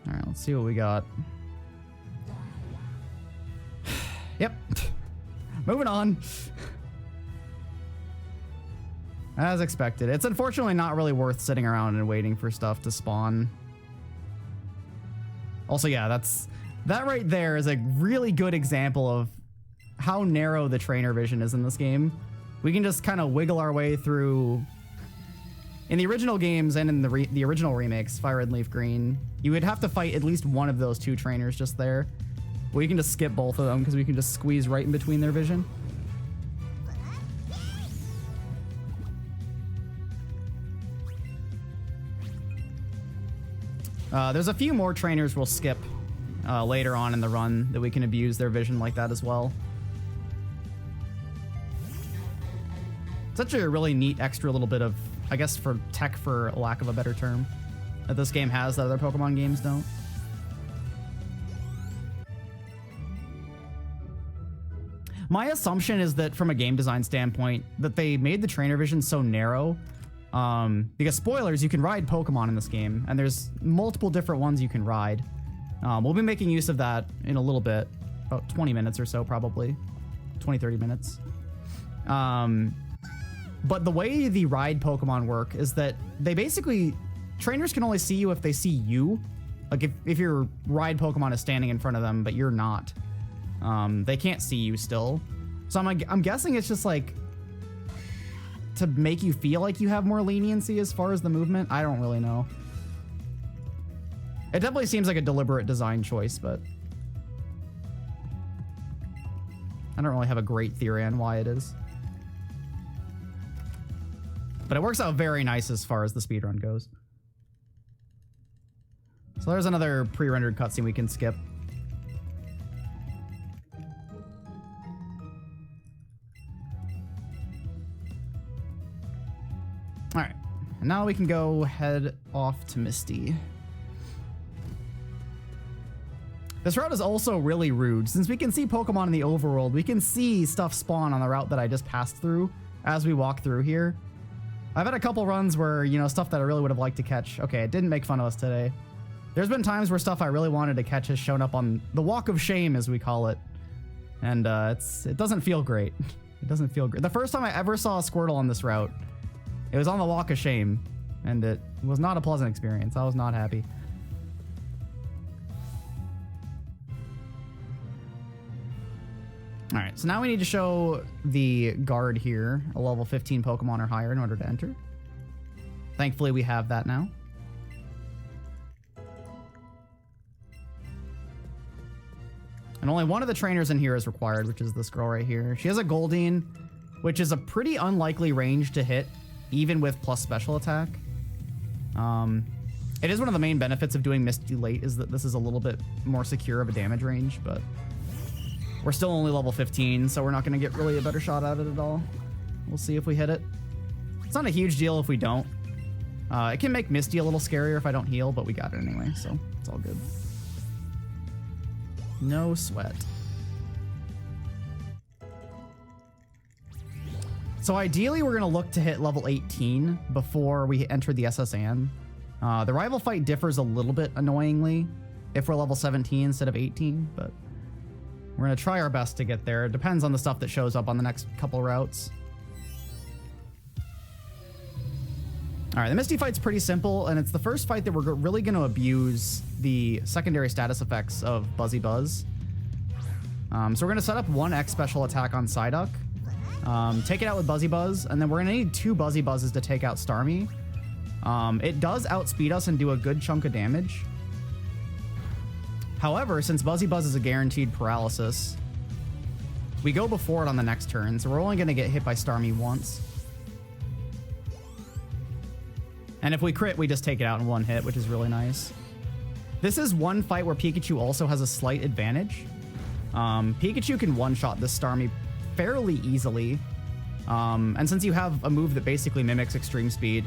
All right, let's see what we got. Yep. Moving on. As expected. It's unfortunately not really worth sitting around and waiting for stuff to spawn. Also, yeah, that right there is a really good example of how narrow the trainer vision is in this game. We can just kind of wiggle our way through. In the original games and in the original remakes, Fire Red and Leaf Green, you would have to fight at least one of those 2 trainers just there. We can just skip both of them because we can just squeeze right in between their vision. There's a few more trainers we'll skip later on in the run that we can abuse their vision like that as well. Such a really neat extra little bit of, I guess, for tech, for lack of a better term, that this game has that other Pokemon games don't. My assumption is that from a game design standpoint, that they made the trainer vision so narrow. Because spoilers, you can ride Pokemon in this game, and there's multiple different ones you can ride. We'll be making use of that in a little bit, about 20 minutes or so, probably 20, 30 minutes. But the way the ride Pokemon work is that they basically, trainers can only see you if they see you. Like if your ride Pokemon is standing in front of them, but you're not, they can't see you still. So I'm guessing it's just like to make you feel like you have more leniency as far as the movement. I don't really know. It definitely seems like a deliberate design choice, but I don't really have a great theory on why it is. But it works out very nice as far as the speedrun goes. So there's another pre-rendered cutscene we can skip. All right, and now we can go head off to Misty. This route is also really rude. Since we can see Pokemon in the overworld, we can see stuff spawn on the route that I just passed through as we walk through here. I've had a couple runs where, you know, stuff that I really would have liked to catch. Okay, it didn't make fun of us today. There's been times where stuff I really wanted to catch has shown up on the Walk of Shame, as we call it. And it doesn't feel great. It doesn't feel great. The first time I ever saw a Squirtle on this route, it was on the Walk of Shame, and it was not a pleasant experience. I was not happy. All right, so now we need to show the guard here a level 15 Pokemon or higher in order to enter. Thankfully, we have that now. And only one of the trainers in here is required, which is this girl right here. She has a Goldeen, which is a pretty unlikely range to hit, even with plus special attack. It is one of the main benefits of doing Misty late, is that this is a little bit more secure of a damage range, but we're still only level 15, so we're not going to get really a better shot at it at all. We'll see if we hit it. It's not a huge deal if we don't. It can make Misty a little scarier if I don't heal, but we got it anyway, so it's all good. No sweat. So ideally, we're going to look to hit level 18 before we enter the SSN. The rival fight differs a little bit, annoyingly, if we're level 17 instead of 18, but we're going to try our best to get there. It depends on the stuff that shows up on the next couple routes. All right, the Misty fight's pretty simple, and it's the first fight that we're really going to abuse the secondary status effects of Buzzy Buzz. So we're going to set up one X special attack on Psyduck, take it out with Buzzy Buzz, and then we're going to need two Buzzy Buzzes to take out Starmie. It does outspeed us and do a good chunk of damage. However, since Buzzy Buzz is a guaranteed paralysis, we go before it on the next turn, so we're only going to get hit by Starmie once. And if we crit, we just take it out in one hit, which is really nice. This is one fight where Pikachu also has a slight advantage. Pikachu can one-shot this Starmie fairly easily. And since you have a move that basically mimics Extreme Speed,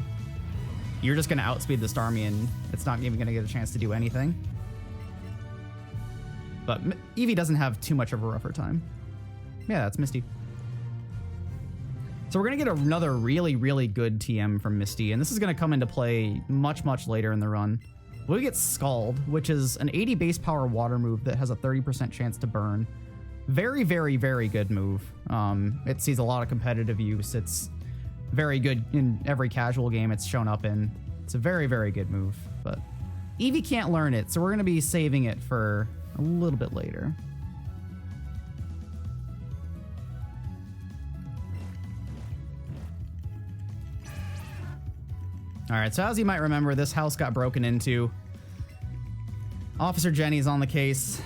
you're just going to outspeed the Starmie and it's not even going to get a chance to do anything. But Eevee doesn't have too much of a rougher time. Yeah, that's Misty. So we're going to get another really, really good TM from Misty, and this is going to come into play much, much later in the run. We get Scald, which is an 80 base power water move that has a 30% chance to burn. Very, very, very good move. It sees a lot of competitive use. It's very good in every casual game it's shown up in. It's a very, very good move, but Eevee can't learn it, so we're going to be saving it for a little bit later. All right, so as you might remember, this house got broken into. Officer Jenny's on the case,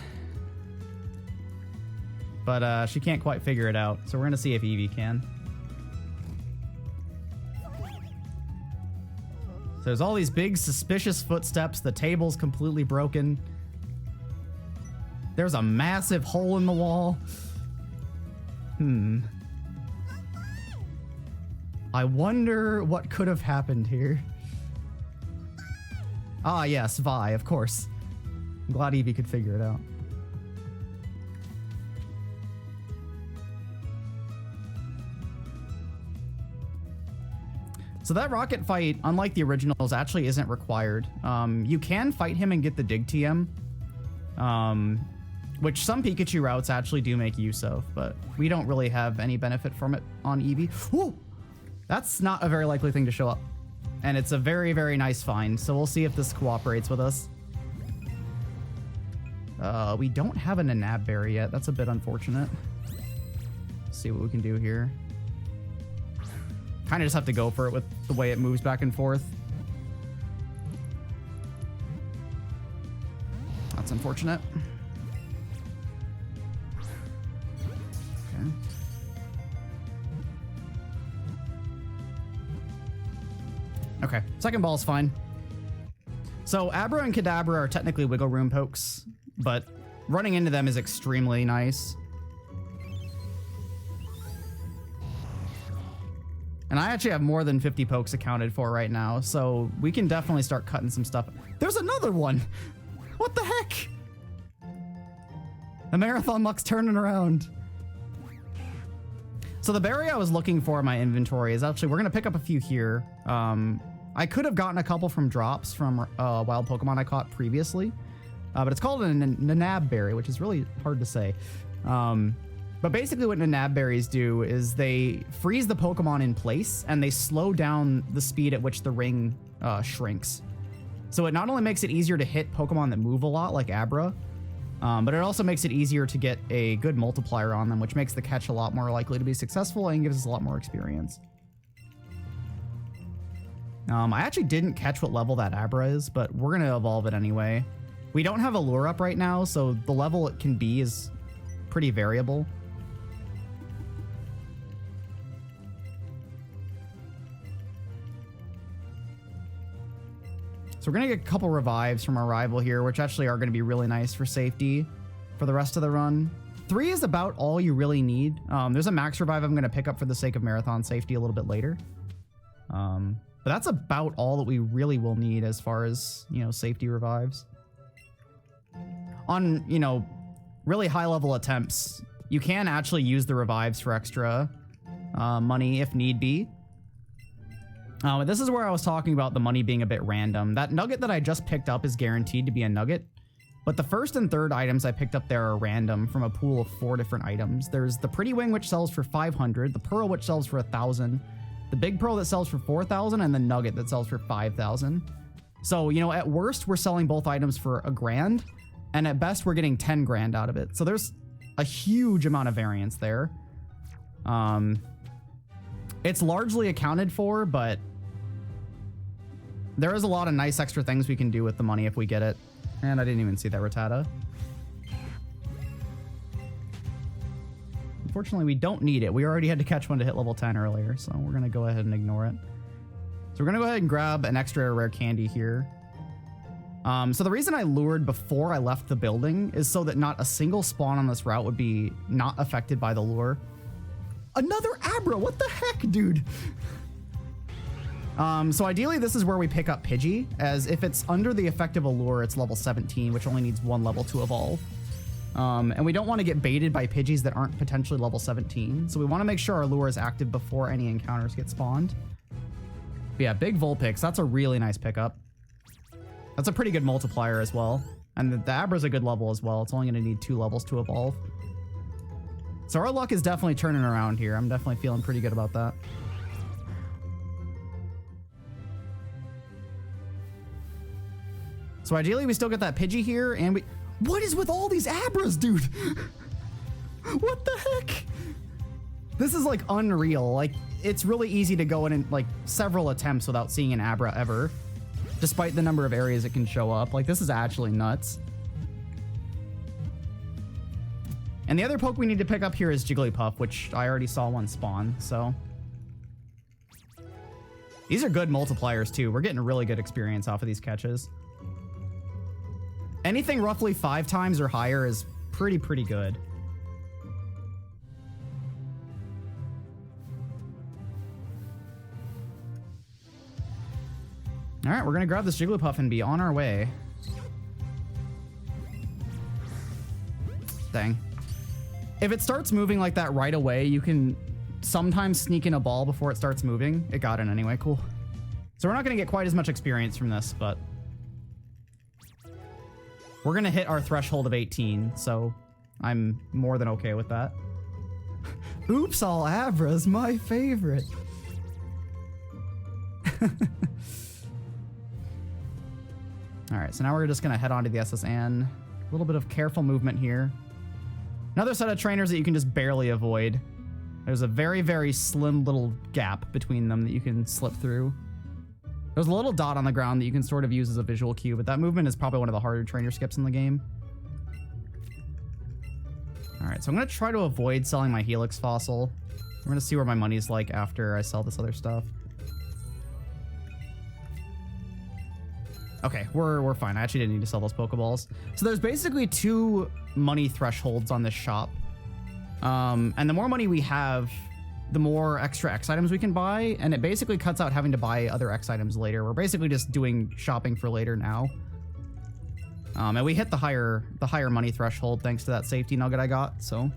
but she can't quite figure it out, so we're gonna see if Eevee can. So there's all these big suspicious footsteps. The table's completely broken. There's a massive hole in the wall. I wonder what could have happened here. Ah, yes, Vi, of course. I'm glad Eevee could figure it out. So that rocket fight, unlike the originals, actually isn't required. You can fight him and get the Dig TM, which some Pikachu routes actually do make use of, but we don't really have any benefit from it on Eevee. Ooh, that's not a very likely thing to show up. And it's a very, very nice find, so we'll see if this cooperates with us. We don't have a Nanab Berry yet. That's a bit unfortunate. Let's see what we can do here. Kind of just have to go for it with the way it moves back and forth. That's unfortunate. Okay. Okay, second ball's fine. So Abra and Kadabra are technically wiggle room pokes, but running into them is extremely nice. And I actually have more than 50 pokes accounted for right now, so we can definitely start cutting some stuff. There's another one! What the heck? The Marathon Luck's turning around. So the berry I was looking for in my inventory is actually, we're gonna pick up a few here. I could have gotten a couple from drops from wild Pokemon I caught previously, but it's called a Nanab Berry, which is really hard to say. But basically what Nanab Berries do is they freeze the Pokemon in place and they slow down the speed at which the ring shrinks. So it not only makes it easier to hit Pokemon that move a lot, like Abra, but it also makes it easier to get a good multiplier on them, which makes the catch a lot more likely to be successful and gives us a lot more experience. I actually didn't catch what level that Abra is, but we're going to evolve it anyway. We don't have a lure up right now, so the level it can be is pretty variable. So we're going to get a couple revives from our rival here, which actually are going to be really nice for safety for the rest of the run. 3 is about all you really need. There's a max revive I'm going to pick up for the sake of marathon safety a little bit later. But that's about all that we really will need as far as, you know, safety revives. On, you know, really high level attempts, you can actually use the revives for extra money if need be. This is where I was talking about the money being a bit random. That nugget that I just picked up is guaranteed to be a nugget, but the first and third items I picked up there are random from a pool of 4 different items. There's the Pretty Wing, which sells for 500, the Pearl, which sells for 1,000, the Big Pearl that sells for 4,000, and the Nugget that sells for 5,000. So, you know, at worst, we're selling both items for $1,000, and at best, we're getting 10 grand out of it. So there's a huge amount of variance there. It's largely accounted for, but there is a lot of nice extra things we can do with the money if we get it. And I didn't even see that Rattata. Unfortunately, we don't need it. We already had to catch one to hit level 10 earlier, so we're going to go ahead and ignore it. So we're going to go ahead and grab an extra rare candy here. So the reason I lured before I left the building is so that not a single spawn on this route would be not affected by the lure. Another Abra! What the heck, dude? So ideally, this is where we pick up Pidgey, as if it's under the effect of a lure, it's level 17, which only needs 1 level to evolve. And we don't want to get baited by Pidgeys that aren't potentially level 17, so we want to make sure our lure is active before any encounters get spawned. But yeah, big Vulpix, that's a really nice pickup. That's a pretty good multiplier as well. And the Abra's a good level as well. It's only going to need 2 levels to evolve. So our luck is definitely turning around here. I'm definitely feeling pretty good about that. So ideally, we still get that Pidgey here, and we... What is with all these Abras, dude? What the heck? This is, like, unreal. Like, it's really easy to go in like, several attempts without seeing an Abra ever, despite the number of areas it can show up. Like, this is actually nuts. And the other poke we need to pick up here is Jigglypuff, which I already saw one spawn, so... These are good multipliers, too. We're getting really good experience off of these catches. Anything roughly 5 times or higher is pretty good. All right, we're gonna grab this Jigglypuff and be on our way. Dang. If it starts moving like that right away, you can sometimes sneak in a ball before it starts moving. It got in anyway, cool. So we're not going to get quite as much experience from this, but we're going to hit our threshold of 18, so I'm more than okay with that. Oops, all Abra's my favorite. All right, so now we're just going to head on to the SSN. A little bit of careful movement here. Another set of trainers that you can just barely avoid. There's a very, very slim little gap between them that you can slip through. There's a little dot on the ground that you can sort of use as a visual cue, but that movement is probably one of the harder trainer skips in the game. All right, so I'm going to try to avoid selling my Helix fossil. We're going to see where my money's like after I sell this other stuff. Okay, we're fine. I actually didn't need to sell those Pokeballs. So there's basically 2 money thresholds on this shop. And the more money we have, the more extra X items we can buy, and it basically cuts out having to buy other X items later. We're basically just doing shopping for later now. And we hit the higher money threshold thanks to that safety nugget I got, so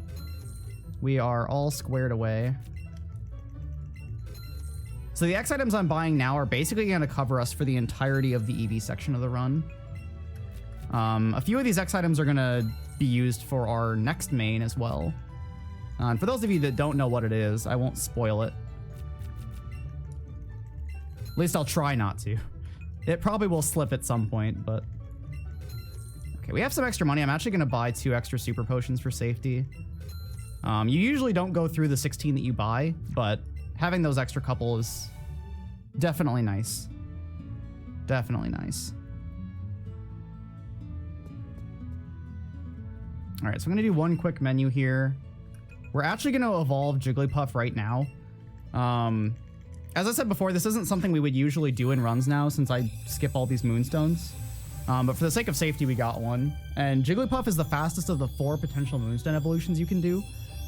we are all squared away. So the X items I'm buying now are basically going to cover us for the entirety of the Eevee section of the run. A few of these X items are going to be used for our next main as well. And for those of you that don't know what it is, I won't spoil it. At least I'll try not to. It probably will slip at some point, but... Okay, we have some extra money. I'm actually going to buy 2 extra super potions for safety. You usually don't go through the 16 that you buy, but having those extra couple is definitely nice. Definitely nice. All right, so I'm going to do one quick menu here. We're actually going to evolve Jigglypuff right now. As I said before, this isn't something we would usually do in runs now since I skip all these Moonstones. But for the sake of safety, we got one. And Jigglypuff is the fastest of the 4 potential Moonstone evolutions you can do.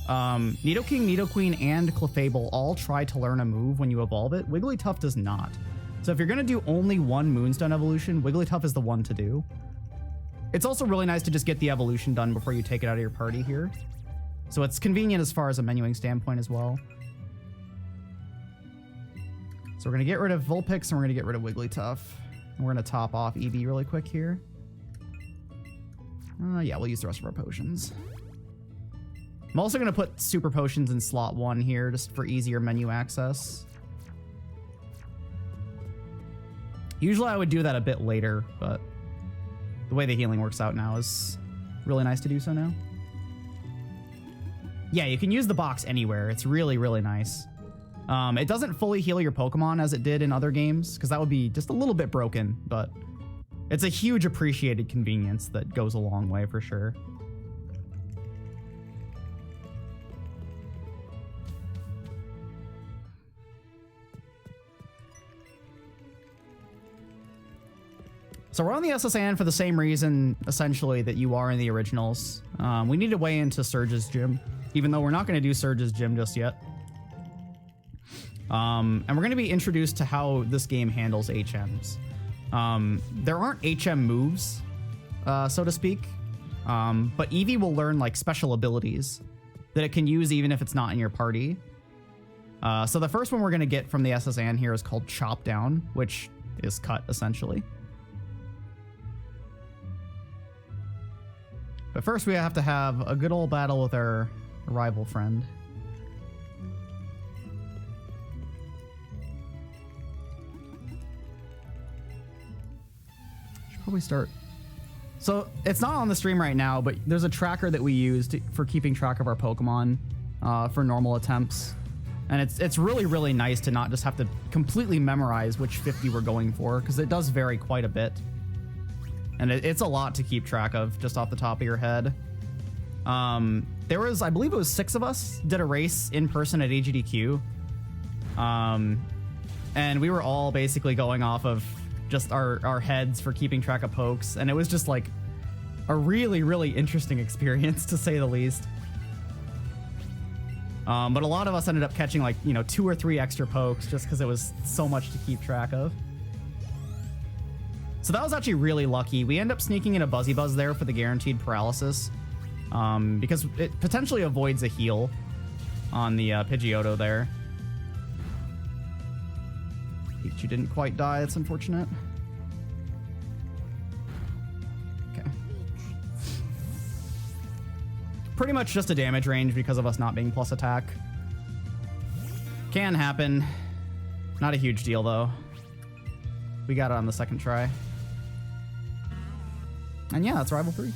Nidoking, Nidoqueen, and Clefable all try to learn a move when you evolve it. Wigglytuff does not. So if you're going to do only one Moonstone evolution, Wigglytuff is the one to do. It's also really nice to just get the evolution done before you take it out of your party here. So it's convenient as far as a menuing standpoint as well. So we're going to get rid of Vulpix and we're going to get rid of Wigglytuff. And we're going to top off Eevee really quick here. Yeah, we'll use the rest of our potions. I'm also going to put super potions in slot 1 here just for easier menu access. Usually I would do that a bit later, but the way the healing works out now is really nice to do so now. Yeah, you can use the box anywhere. It's really, really nice. It doesn't fully heal your Pokemon as it did in other games, because that would be just a little bit broken, but it's a huge appreciated convenience that goes a long way for sure. So we're on the SSN for the same reason, essentially, that you are in the originals. We need to weigh into Surge's gym, even though we're not going to do Surge's gym just yet. And we're going to be introduced to how this game handles HMs. There aren't HM moves, so to speak, but Eevee will learn like special abilities that it can use even if it's not in your party. So the first one we're going to get from the SSN here is called Chop Down, which is cut, essentially. But first we have to have a good old battle with our rival friend. Should probably start. So it's not on the stream right now, but there's a tracker that we use for keeping track of our Pokemon for normal attempts. And it's really, really nice to not just have to completely memorize which 50 we're going for, because it does vary quite a bit. And it's a lot to keep track of just off the top of your head. There was, I believe it was 6 of us did a race in person at AGDQ. And we were all basically going off of just our heads for keeping track of pokes. And it was just like a really, really interesting experience, to say the least. But a lot of us ended up catching like, 2 or 3 extra pokes just because it was so much to keep track of. So that was actually really lucky. We end up sneaking in a Buzzy Buzz there for the guaranteed paralysis, because it potentially avoids a heal on the Pidgeotto there. Pikachu didn't quite die. It's unfortunate. Okay. Pretty much just a damage range because of us not being plus attack. Can happen. Not a huge deal, though. We got it on the second try. And yeah, that's Rival 3.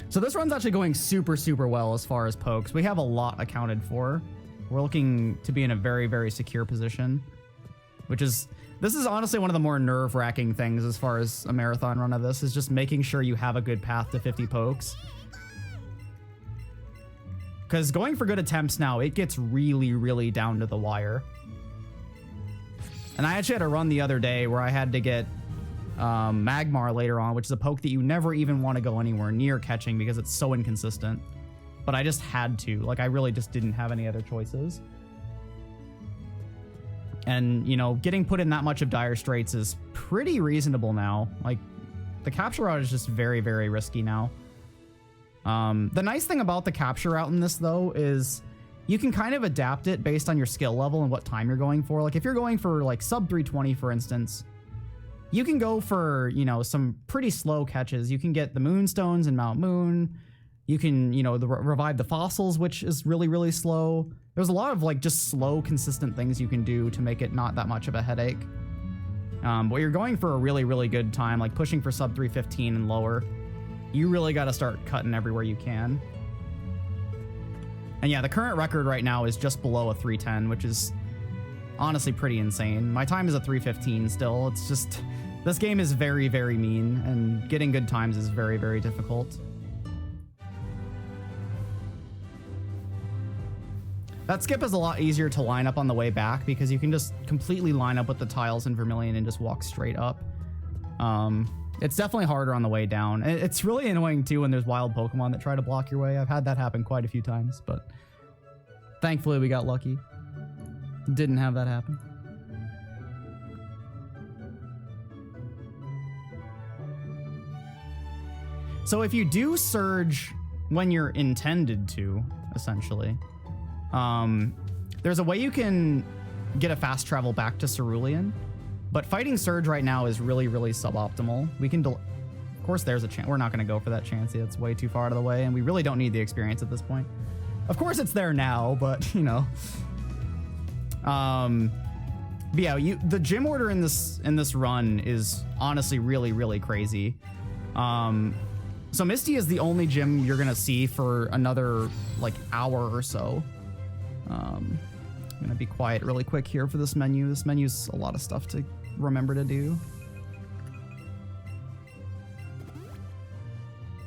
So this run's actually going super, super well as far as pokes. We have a lot accounted for. We're looking to be in a very, very secure position, which is... This is honestly one of the more nerve-wracking things as far as a marathon run of this, is just making sure you have a good path to 50 pokes. Because going for good attempts now, it gets really, really down to the wire. And I actually had a run the other day where I had to get Magmar later on, which is a poke that you never even want to go anywhere near catching because it's so inconsistent. But I just had to. Like, I really just didn't have any other choices. And, you know, getting put in that much of dire straits is pretty reasonable now. Like, the capture route is just very, very risky now. The nice thing about the capture route in this, though, is you can kind of adapt it based on your skill level and what time you're going for. Like, if you're going for, like, sub 320, for instance, you can go for, you know, some pretty slow catches. You can get the Moonstones in Mount Moon. You can, you know, revive the fossils, which is really, really slow. There's a lot of, like, just slow, consistent things you can do to make it not that much of a headache. But you're going for a really, really good time, like pushing for sub 315 and lower. You really got to start cutting everywhere you can. And yeah, the current record right now is just below a 310, which is honestly pretty insane. My time is a 315 still. It's just, this game is very, very mean, and getting good times is very, very difficult. That skip is a lot easier to line up on the way back because you can just completely line up with the tiles in Vermilion and just walk straight up. It's definitely harder on the way down. It's really annoying too when there's wild Pokemon that try to block your way. I've had that happen quite a few times, but thankfully we got lucky. Didn't have that happen. So if you do surge when you're intended to, essentially, there's a way you can get a fast travel back to Cerulean, but fighting Surge right now is really, really suboptimal. We can, of course, there's a chance. We're not going to go for that Chansey. It's way too far out of the way, and we really don't need the experience at this point. Of course, it's there now, but you know. But yeah, the gym order in this run is honestly really, really crazy. So Misty is the only gym you're gonna see for another like hour or so. I'm gonna be quiet really quick here for this menu. This menu's a lot of stuff to remember to do.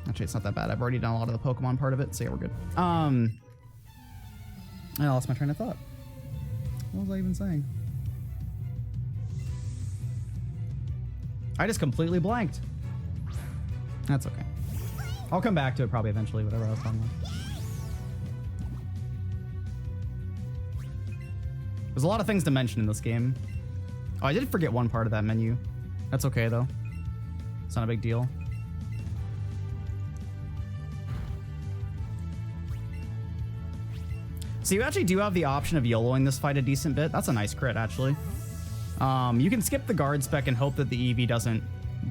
Actually, it's not that bad. I've already done a lot of the Pokemon part of it, so yeah, we're good. I lost my train of thought. What was I even saying? I just completely blanked. That's okay. I'll come back to it probably eventually, whatever I was talking about. There's a lot of things to mention in this game. Oh, I did forget one part of that menu. That's okay, though. It's not a big deal. So you actually do have the option of YOLOing this fight a decent bit. That's a nice crit, actually. You can skip the guard spec and hope that the Eevee doesn't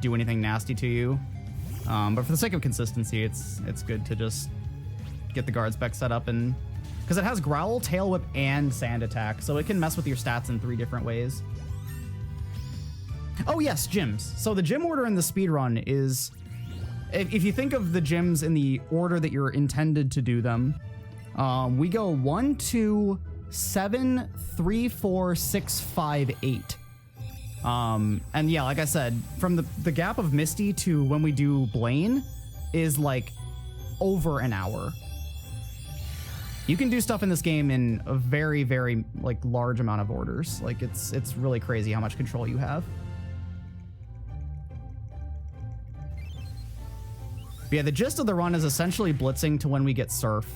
do anything nasty to you. But for the sake of consistency, it's good to just get the guard spec set up, and because it has Growl, Tail Whip, and Sand Attack, so it can mess with your stats in 3 different ways. Oh yes, gyms. So the gym order in the speedrun is, if you think of the gyms in the order that you're intended to do them, we go 1, 2, 7, 3, 4, 6, 5, 8. And yeah, like I said, from the gap of Misty to when we do Blaine is like over an hour. You can do stuff in this game in a very, very like large amount of orders. Like it's really crazy how much control you have. But yeah, the gist of the run is essentially blitzing to when we get Surf.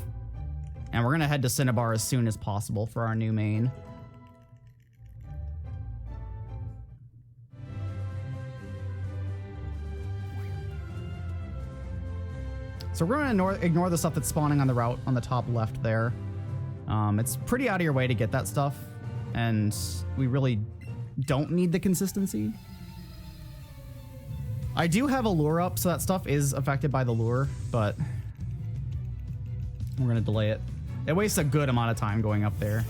And we're gonna head to Cinnabar as soon as possible for our new main. So we're going to ignore the stuff that's spawning on the route on the top left there. It's pretty out of your way to get that stuff, and we really don't need the consistency. I do have a lure up, so that stuff is affected by the lure, but we're going to delay it. It wastes a good amount of time going up there.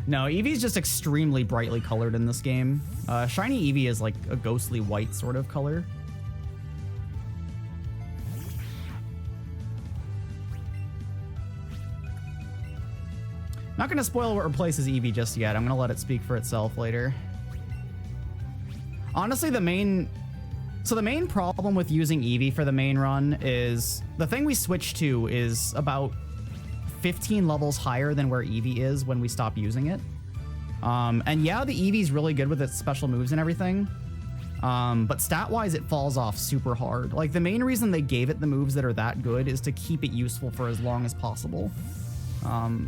No, Eevee's just extremely brightly colored in this game. Shiny Eevee is like a ghostly white sort of color. Not going to spoil what replaces Eevee just yet. I'm going to let it speak for itself later. Honestly, the main problem with using Eevee for the main run is the thing we switch to is about 15 levels higher than where Eevee is when we stop using it. And yeah, the Eevee's really good with its special moves and everything. But stat-wise, it falls off super hard. Like, the main reason they gave it the moves that are that good is to keep it useful for as long as possible.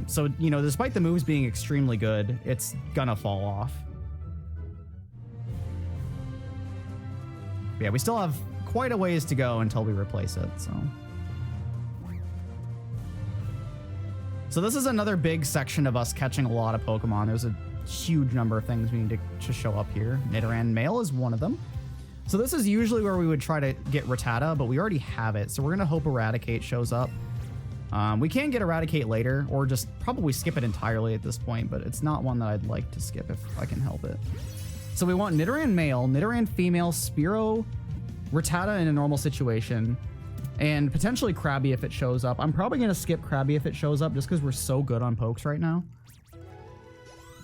So, you know, despite the moves being extremely good, it's gonna fall off. But yeah, we still have quite a ways to go until we replace it, so... So this is another big section of us catching a lot of Pokemon. There's a huge number of things we need to show up here. Nidoran male is one of them. So this is usually where we would try to get Rattata, but we already have it. So we're going to hope Eradicate shows up. We can get Eradicate later, or just probably skip it entirely at this point, but it's not one that I'd like to skip if I can help it. So we want Nidoran male, Nidoran female, Spearow, Rattata in a normal situation, and potentially Krabby if it shows up. I'm probably going to skip Krabby if it shows up just because we're so good on pokes right now.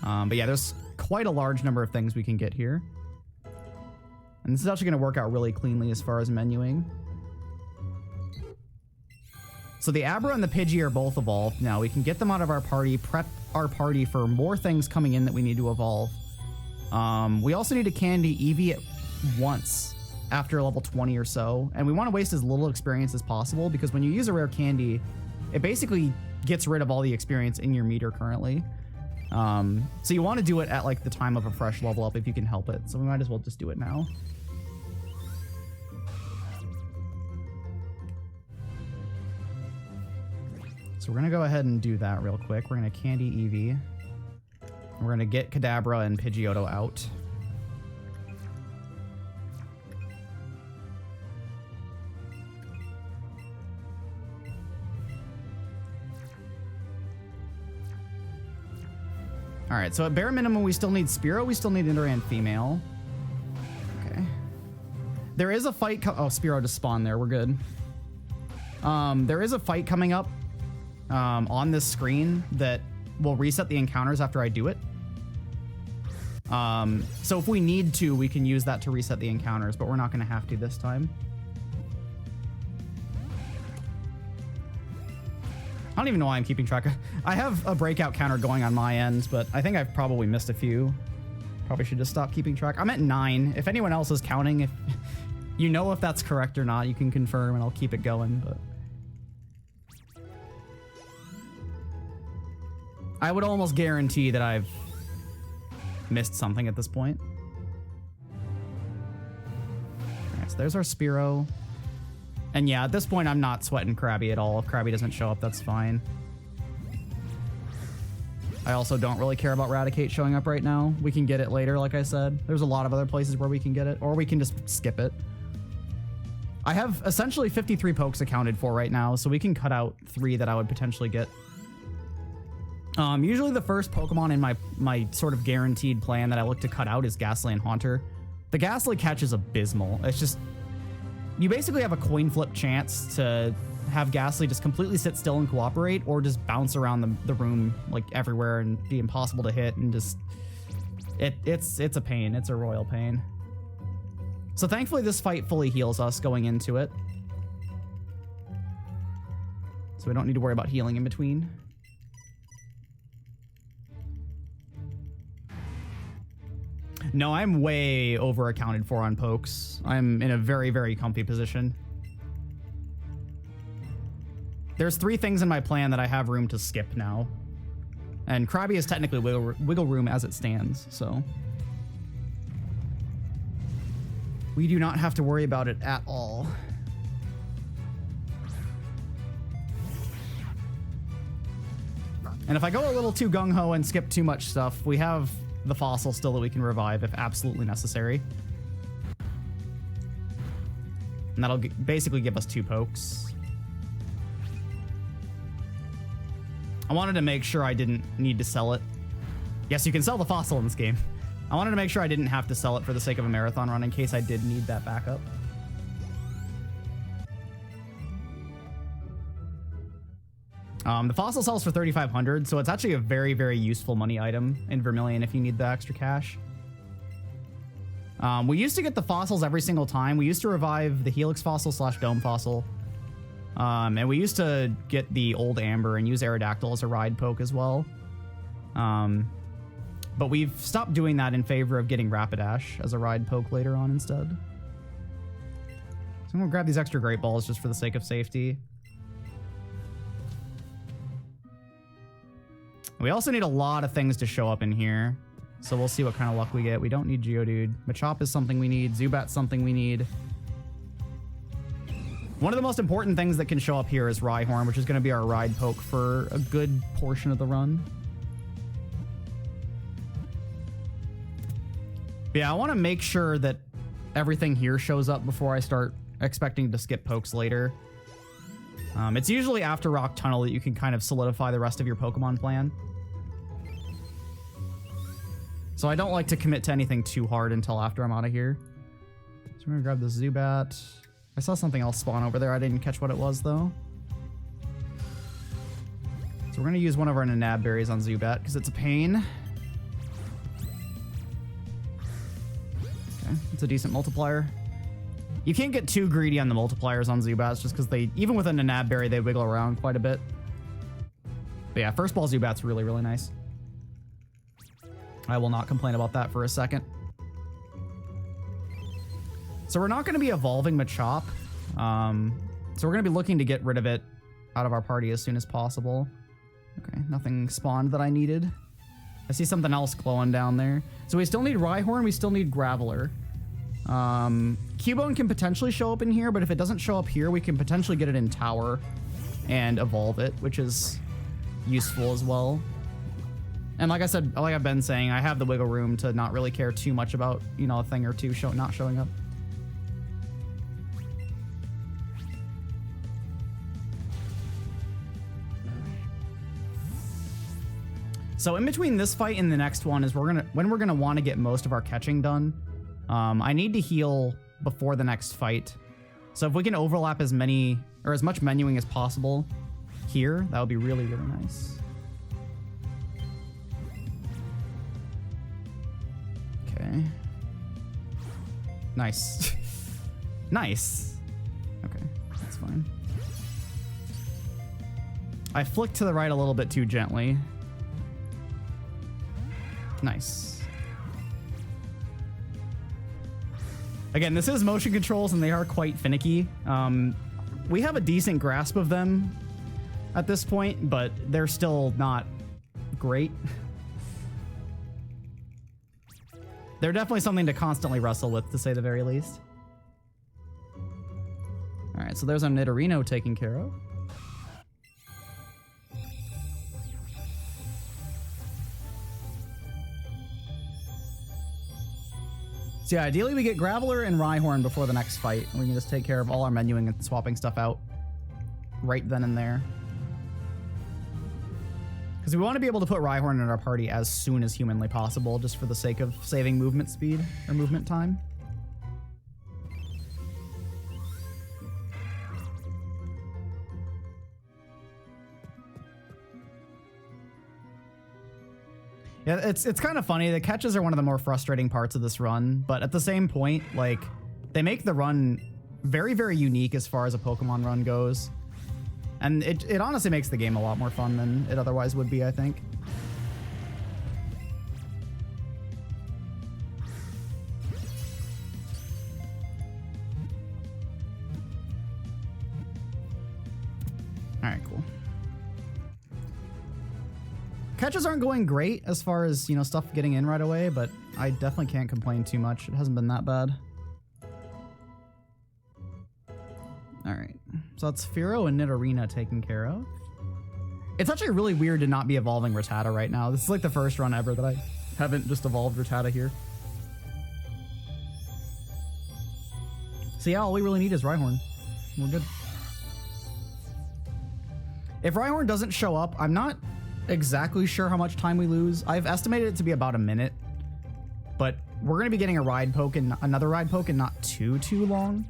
But yeah, there's quite a large number of things we can get here. And this is actually going to work out really cleanly as far as menuing. So the Abra and the Pidgey are both evolved now. We can get them out of our party, prep our party for more things coming in that we need to evolve. We also need to candy Eevee at once after level 20 or so, and we want to waste as little experience as possible because when you use a rare candy, it basically gets rid of all the experience in your meter currently. So you want to do it at like the time of a fresh level up if you can help it, so we might as well just do it now. So we're gonna go ahead and do that real quick. We're gonna candy Eevee. We're gonna get Kadabra and Pidgeotto out. All right, so at bare minimum, we still need Spearow. We still need Nidoran female. Okay. There is a fight. Oh, Spearow just spawned there. We're good. There is a fight coming up on this screen that will reset the encounters after I do it. So if we need to, we can use that to reset the encounters, but we're not going to have to this time. I don't even know why I'm keeping track of. I have a breakout counter going on my end, but I think I've probably missed a few. Probably should just stop keeping track. I'm at 9. If anyone else is counting, if you know if that's correct or not, you can confirm and I'll keep it going, but I would almost guarantee that I've missed something at this point. All right, so there's our Spearow. And yeah, at this point, I'm not sweating Krabby at all. If Krabby doesn't show up, that's fine. I also don't really care about Raticate showing up right now. We can get it later, like I said. There's a lot of other places where we can get it, or we can just skip it. I have essentially 53 pokes accounted for right now, so we can cut out 3 that I would potentially get. Usually the first Pokemon in my sort of guaranteed plan that I look to cut out is Ghastly and Haunter. The Ghastly catch is abysmal. It's just... You basically have a coin flip chance to have Ghastly just completely sit still and cooperate, or just bounce around the room like everywhere and be impossible to hit, and just... It's a pain. It's a royal pain. So thankfully this fight fully heals us going into it. So we don't need to worry about healing in between. No, I'm way over accounted for on pokes. I'm in a very, very comfy position. There's 3 things in my plan that I have room to skip now. And Krabby is technically wiggle room as it stands, so we do not have to worry about it at all. And if I go a little too gung-ho and skip too much stuff, we have the fossil still that we can revive if absolutely necessary. And that'll basically give us 2 pokes. I wanted to make sure I didn't need to sell it. Yes, you can sell the fossil in this game. I wanted to make sure I didn't have to sell it for the sake of a marathon run in case I did need that backup. The fossil sells for 3,500, so it's actually a very, very useful money item in Vermilion if you need the extra cash. We used to get the fossils every single time. We used to revive the Helix fossil / Dome fossil. And we used to get the old Amber and use Aerodactyl as a ride poke as well. But we've stopped doing that in favor of getting Rapidash as a ride poke later on instead. So I'm gonna grab these extra Great Balls just for the sake of safety. We also need a lot of things to show up in here. So we'll see what kind of luck we get. We don't need Geodude. Machop is something we need. Zubat's something we need. One of the most important things that can show up here is Rhyhorn, which is going to be our ride poke for a good portion of the run. But yeah, I want to make sure that everything here shows up before I start expecting to skip pokes later. It's usually after Rock Tunnel that you can kind of solidify the rest of your Pokemon plan. So I don't like to commit to anything too hard until after I'm out of here. So I'm gonna grab the Zubat. I saw something else spawn over there. I didn't catch what it was though. So we're gonna use one of our Nanab berries on Zubat because it's a pain. Okay, it's a decent multiplier. You can't get too greedy on the multipliers on Zubats just because they, even with a Nanab berry, they wiggle around quite a bit. But yeah, first ball Zubat's really, really nice. I will not complain about that for a second. So we're not going to be evolving Machop. So we're going to be looking to get rid of it out of our party as soon as possible. Okay, nothing spawned that I needed. I see something else glowing down there. So we still need Rhyhorn, we still need Graveler. Cubone can potentially show up in here, but if it doesn't show up here, we can potentially get it in Tower and evolve it, which is useful as well. And like I said, like I've been saying, I have the wiggle room to not really care too much about, you know, a thing or two not showing up. So in between this fight and the next one is when we're gonna want to get most of our catching done. I need to heal before the next fight. So if we can overlap as many or as much menuing as possible here, that would be really, really nice. Okay. Nice. Nice. Okay, that's fine. I flicked to the right a little bit too gently. Nice. Again, this is motion controls and they are quite finicky. We have a decent grasp of them at this point, but they're still not great. They're definitely something to constantly wrestle with, to say the very least. All right, so there's our Nidorino taken care of. So yeah, ideally we get Graveler and Rhyhorn before the next fight, and we can just take care of all our menuing and swapping stuff out right then and there. Because we want to be able to put Rhyhorn in our party as soon as humanly possible, just for the sake of saving movement speed or movement time. Yeah, it's kind of funny. The catches are one of the more frustrating parts of this run, but at the same point, like, they make the run very, very unique as far as a Pokemon run goes. And it honestly makes the game a lot more fun than it otherwise would be, I think. All right, cool. Catches aren't going great as far as, you know, stuff getting in right away, but I definitely can't complain too much. It hasn't been that bad. Alright, so that's Fearow and Nidorina taken care of. It's actually really weird to not be evolving Rattata right now. This is like the first run ever that I haven't just evolved Rattata here. So yeah, all we really need is Rhyhorn. We're good. If Rhyhorn doesn't show up, I'm not exactly sure how much time we lose. I've estimated it to be about a minute, but we're going to be getting a ride poke and another ride poke in not too long.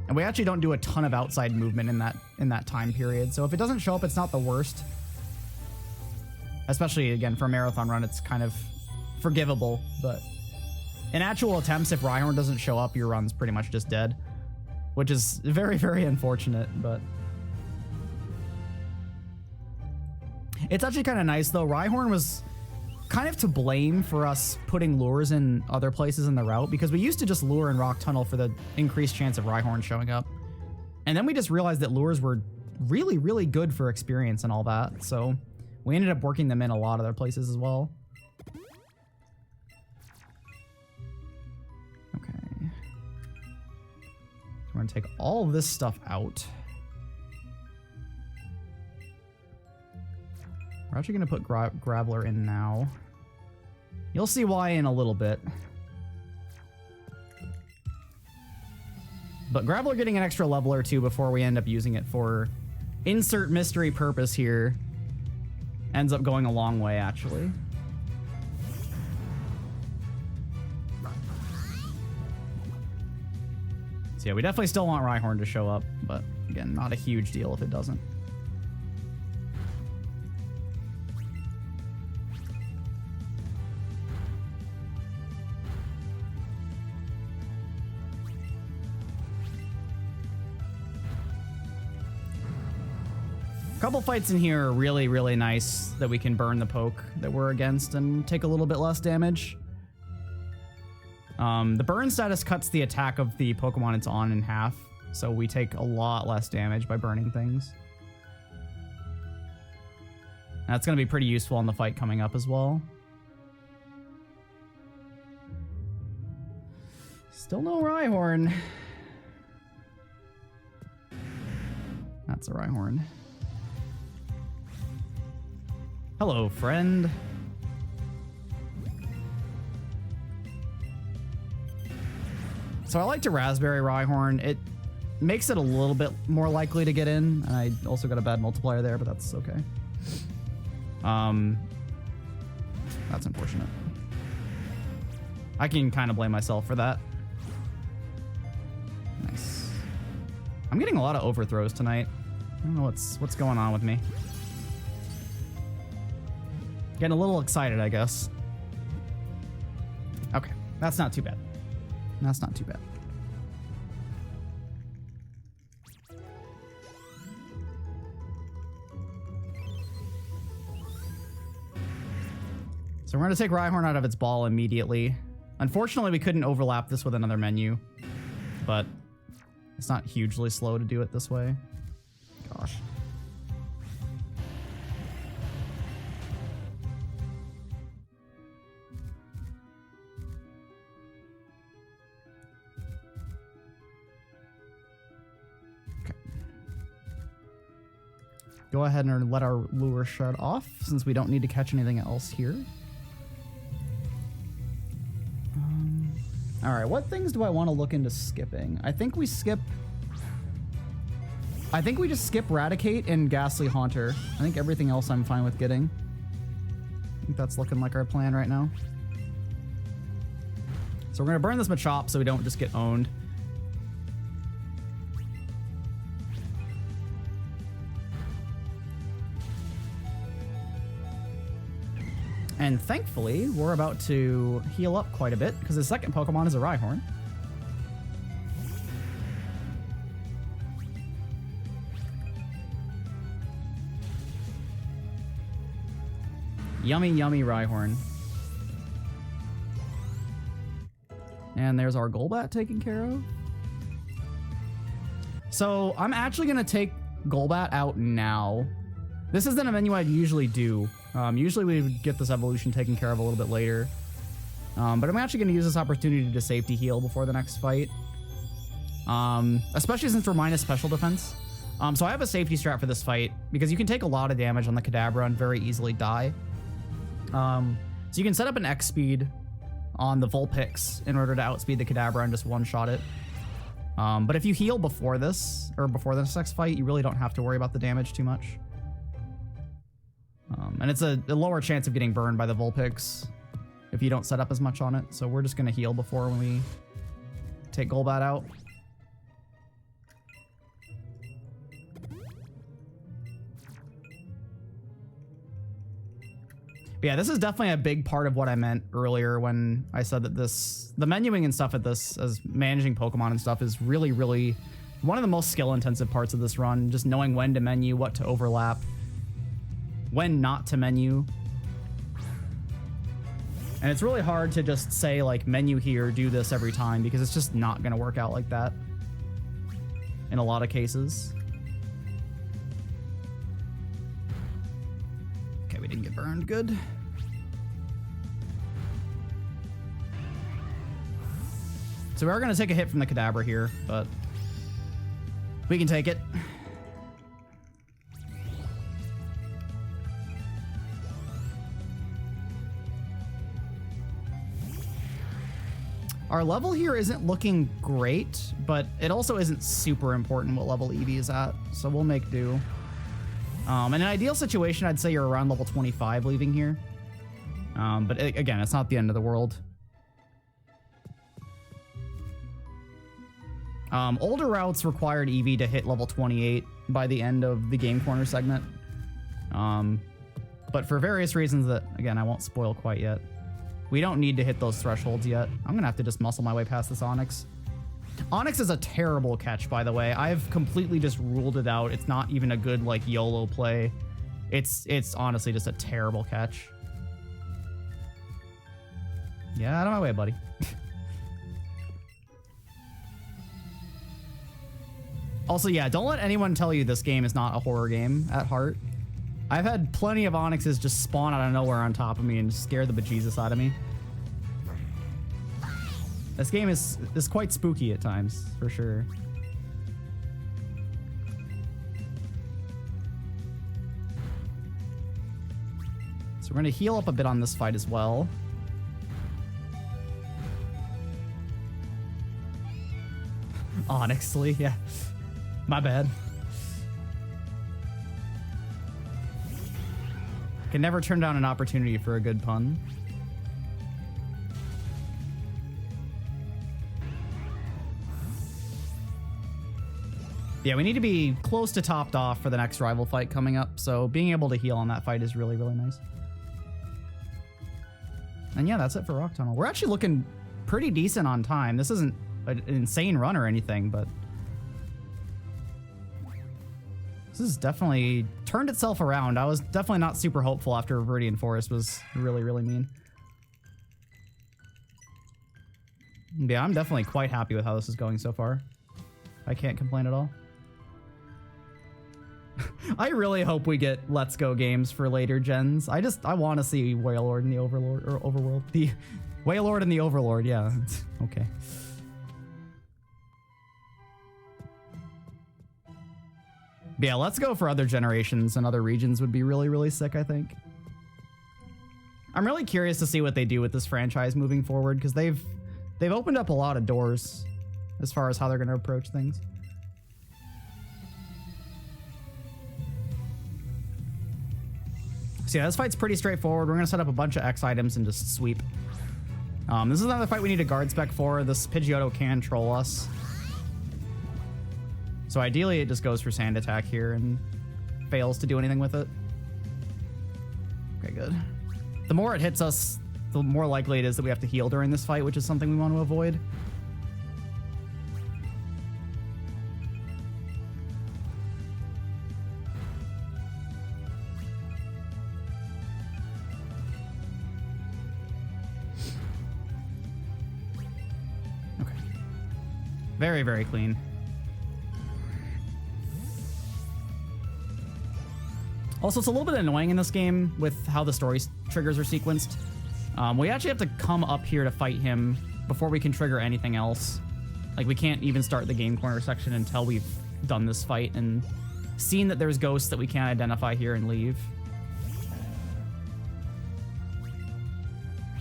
And we actually don't do a ton of outside movement in that time period. So if it doesn't show up, it's not the worst. Especially again for a marathon run, it's kind of forgivable, but in actual attempts, if Rhyhorn doesn't show up, your run's pretty much just dead, which is very, very unfortunate, but it's actually kind of nice though. Rhyhorn was kind of to blame for us putting lures in other places in the route, because we used to just lure in Rock Tunnel for the increased chance of Rhyhorn showing up. And then we just realized that lures were really, really good for experience and all that. So we ended up working them in a lot of other places as well. Okay. We're gonna take all of this stuff out. We're actually gonna put Graveler in now. You'll see why in a little bit. But Graveler getting an extra level or two before we end up using it for insert mystery purpose here ends up going a long way, actually. So yeah, we definitely still want Rhyhorn to show up, but again, not a huge deal if it doesn't. Couple fights in here are really, really nice that we can burn the poke that we're against and take a little bit less damage. The burn status cuts the attack of the Pokemon it's on in half, so we take a lot less damage by burning things. That's going to be pretty useful in the fight coming up as well. Still no Rhyhorn. That's a Rhyhorn. Hello, friend. So I like to Raspberry Rhyhorn. It makes it a little bit more likely to get in. And I also got a bad multiplier there, but that's okay. That's unfortunate. I can kind of blame myself for that. Nice. I'm getting a lot of overthrows tonight. I don't know what's going on with me. Getting a little excited, I guess. Okay, that's not too bad. That's not too bad. So we're going to take Rhyhorn out of its ball immediately. Unfortunately, we couldn't overlap this with another menu, but it's not hugely slow to do it this way. Gosh. Go ahead and let our lure shut off since we don't need to catch anything else here. All right, what things do I want to look into skipping? I think we just skip Raticate and Ghastly Haunter. I think everything else I'm fine with getting. I think that's looking like our plan right now. So we're gonna burn this Machop so we don't just get owned. And thankfully, we're about to heal up quite a bit because the second Pokemon is a Rhyhorn. Yummy, yummy Rhyhorn. And there's our Golbat taken care of. So I'm actually going to take Golbat out now This isn't a menu I'd usually do. Usually we would get this evolution taken care of a little bit later. But I'm actually going to use this opportunity to safety heal before the next fight. Especially since we're minus special defense. So I have a safety strat for this fight because you can take a lot of damage on the Kadabra and very easily die. So you can set up an X speed on the Vulpix in order to outspeed the Kadabra and just one-shot it. But if you heal before this, or before this next fight, you really don't have to worry about the damage too much. And it's a lower chance of getting burned by the Vulpix if you don't set up as much on it. So we're just going to heal before when we take Golbat out. But yeah, this is definitely a big part of what I meant earlier when I said that the menuing and stuff at this, as managing Pokemon and stuff, is really, really one of the most skill-intensive parts of this run. Just knowing when to menu, what to overlap, when not to menu. And it's really hard to just say, like, menu here, do this every time, because it's just not going to work out like that in a lot of cases. Okay, we didn't get burned. Good. So we are going to take a hit from the Kadabra here, but we can take it. Our level here isn't looking great, but it also isn't super important what level Eevee is at, so we'll make do. In an ideal situation, I'd say you're around level 25 leaving here. But again, it's not the end of the world. Older routes required Eevee to hit level 28 by the end of the Game Corner segment. But for various reasons that, again, I won't spoil quite yet, we don't need to hit those thresholds yet. I'm gonna have to just muscle my way past this Onyx. Onyx is a terrible catch, by the way. I've completely just ruled it out. It's not even a good, like, YOLO play. It's honestly just a terrible catch. Yeah, out of my way, buddy. Also, yeah, don't let anyone tell you this game is not a horror game at heart. I've had plenty of Onyxes just spawn out of nowhere on top of me and scare the bejesus out of me. This game is quite spooky at times, for sure. So we're going to heal up a bit on this fight as well. Honestly, yeah. My bad. Can never turn down an opportunity for a good pun. Yeah, we need to be close to topped off for the next rival fight coming up, so being able to heal on that fight is really, really nice. And yeah, that's it for Rock Tunnel. We're actually looking pretty decent on time. This isn't an insane run or anything, but this has definitely turned itself around. I was definitely not super hopeful after Viridian Forest was really, really mean. Yeah, I'm definitely quite happy with how this is going so far. I can't complain at all. I really hope we get Let's Go games for later gens. I want to see Wailord and the Overlord, or Overworld. The Wailord and the Overlord, yeah. Okay. But yeah, Let's Go for other generations and other regions would be really, really sick, I think. I'm really curious to see what they do with this franchise moving forward, because they've opened up a lot of doors as far as how they're going to approach things. So yeah, this fight's pretty straightforward. We're going to set up a bunch of X items and just sweep. This is another fight we need a guard spec for. This Pidgeotto can troll us. So ideally it just goes for Sand Attack here and fails to do anything with it. Okay, good. The more it hits us, the more likely it is that we have to heal during this fight, which is something we want to avoid. Okay. Very, very clean. Also, it's a little bit annoying in this game with how the story triggers are sequenced. We actually have to come up here to fight him before we can trigger anything else. Like, we can't even start the game corner section until we've done this fight and seen that there's ghosts that we can't identify here and leave.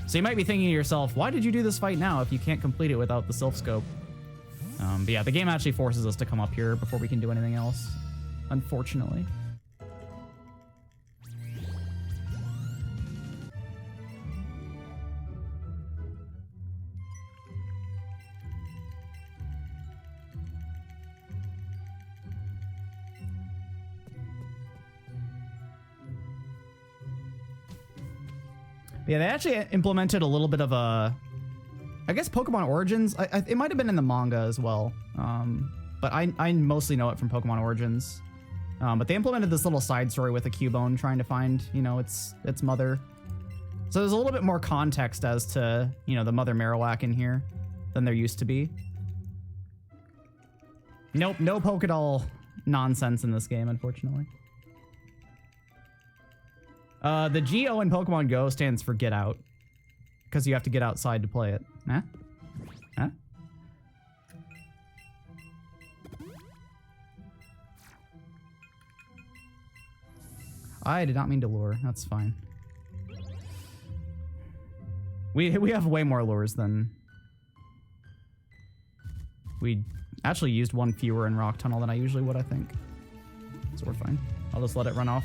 So you might be thinking to yourself, why did you do this fight now if you can't complete it without the Sylph Scope? But yeah, the game actually forces us to come up here before we can do anything else, unfortunately. Yeah, they actually implemented a little bit of a, I guess, Pokemon Origins. It might have been in the manga as well, but I mostly know it from Pokemon Origins. But they implemented this little side story with a Cubone trying to find, you know, its mother. So there's a little bit more context as to, you know, the Mother Marowak in here than there used to be. Nope, no Pokédoll nonsense in this game, unfortunately. The G-O in Pokemon Go stands for get out, because you have to get outside to play it. Huh? Huh? I did not mean to lure. That's fine. We have way more lures than... We actually used one fewer in Rock Tunnel than I usually would, I think. So we're fine. I'll just let it run off.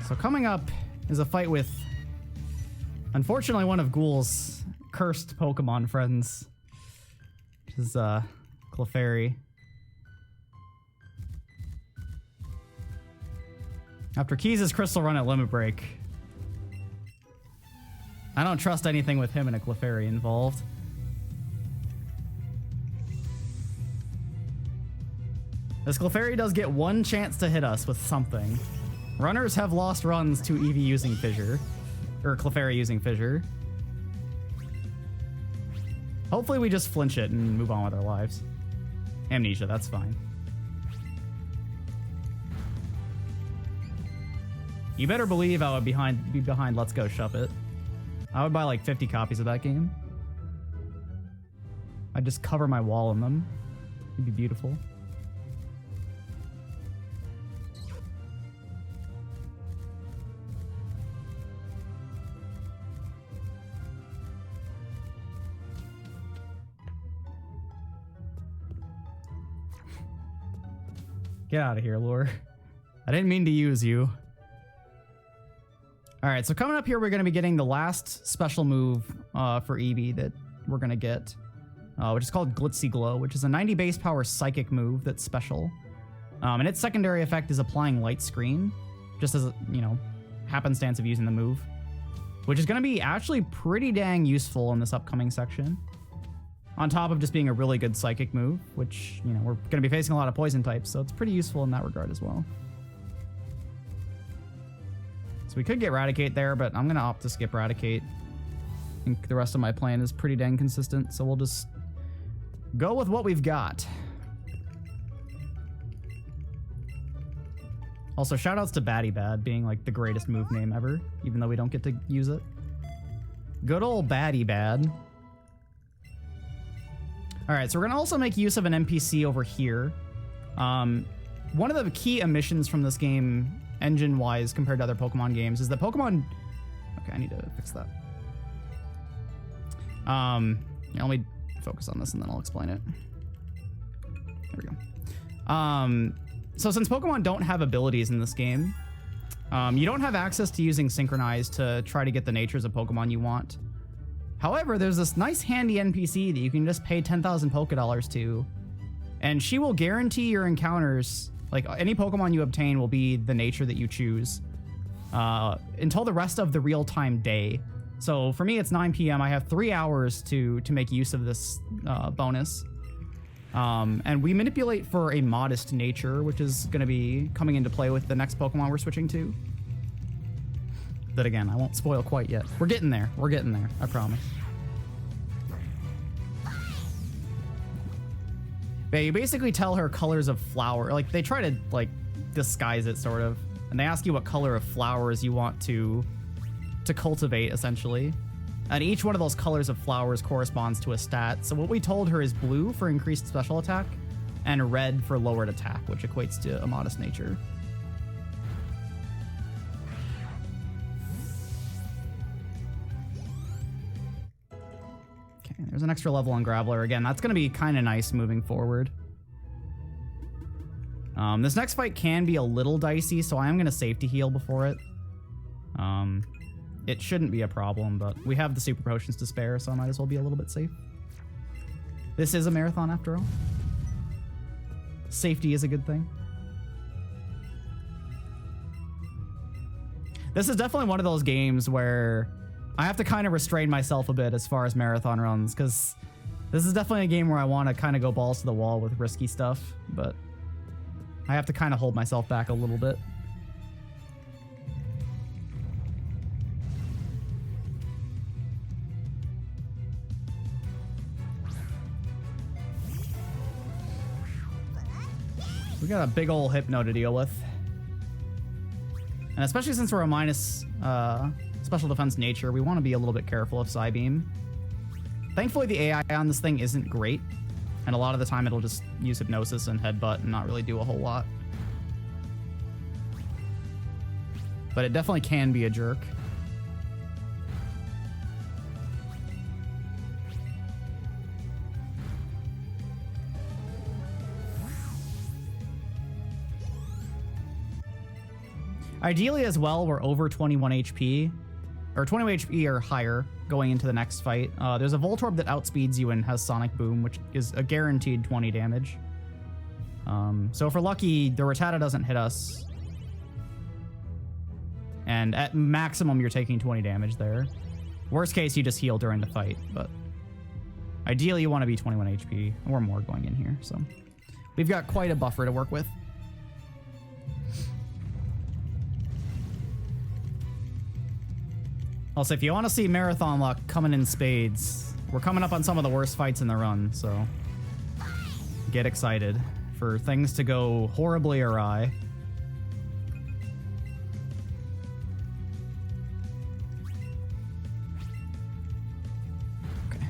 So coming up is a fight with, unfortunately, one of Ghoul's cursed Pokemon friends, which is Clefairy. After Keys' Crystal Run at Limit Break, I don't trust anything with him and a Clefairy involved. This Clefairy does get one chance to hit us with something. Runners have lost runs to Eevee using Fissure, or Clefairy using Fissure. Hopefully we just flinch it and move on with our lives. Amnesia, that's fine. You better believe I would be behind Let's Go Shove It. I would buy like 50 copies of that game. I'd just cover my wall in them. It'd be beautiful. Get out of here, Lure. I didn't mean to use you. All right, so coming up here, we're going to be getting the last special move for Eevee that we're going to get, which is called Glitzy Glow, which is a 90 base power psychic move that's special. And its secondary effect is applying light screen, just as a, you know, happenstance of using the move, which is going to be actually pretty dang useful in this upcoming section. On top of just being a really good psychic move, which, you know, we're going to be facing a lot of poison types, so it's pretty useful in that regard as well. So we could get Raticate there, but I'm going to opt to skip Raticate. I think the rest of my plan is pretty dang consistent, so we'll just go with what we've got. Also, shoutouts to Batty Bad being like the greatest move name ever, even though we don't get to use it. Good old Batty Bad. All right, so we're gonna also make use of an NPC over here. One of the key omissions from this game, engine-wise, compared to other Pokemon games, is that Pokemon... Okay, I need to fix that. Yeah, let me focus on this and then I'll explain it. There we go. So since Pokemon don't have abilities in this game, you don't have access to using Synchronize to try to get the natures of Pokemon you want. However, there's this nice handy NPC that you can just pay 10,000 Pokédollars to, and she will guarantee your encounters, like any Pokemon you obtain will be the nature that you choose, until the rest of the real-time day. So for me, it's 9 p.m. I have 3 hours to make use of this bonus. And we manipulate for a modest nature, which is going to be coming into play with the next Pokemon we're switching to. That again, I won't spoil quite yet. We're getting there. We're getting there. I promise. Yeah, you basically tell her colors of flower. Like, they try to, like, disguise it, sort of. And they ask you what color of flowers you want to cultivate, essentially. And each one of those colors of flowers corresponds to a stat. So what we told her is blue for increased special attack and red for lowered attack, which equates to a modest nature. Okay, there's an extra level on Graveler. Again, that's going to be kind of nice moving forward. This next fight can be a little dicey, so I am going to safety heal before it. It shouldn't be a problem, but we have the super potions to spare, so I might as well be a little bit safe. This is a marathon after all. Safety is a good thing. This is definitely one of those games where I have to kind of restrain myself a bit as far as marathon runs, because this is definitely a game where I want to kind of go balls to the wall with risky stuff, but I have to kind of hold myself back a little bit. We got a big old Hypno to deal with. And especially since we're a minus special defense nature, we want to be a little bit careful of Psybeam. Thankfully, the AI on this thing isn't great. And a lot of the time, it'll just use Hypnosis and Headbutt and not really do a whole lot. But it definitely can be a jerk. Ideally as well, we're over 21 HP, or 21 HP or higher going into the next fight. There's a Voltorb that outspeeds you and has Sonic Boom, which is a guaranteed 20 damage. So if we're lucky, the Rattata doesn't hit us. And at maximum, you're taking 20 damage there. Worst case, you just heal during the fight, but ideally you want to be 21 HP or more going in here. So we've got quite a buffer to work with. Also, if you want to see marathon luck coming in spades, we're coming up on some of the worst fights in the run, so get excited for things to go horribly awry. Okay.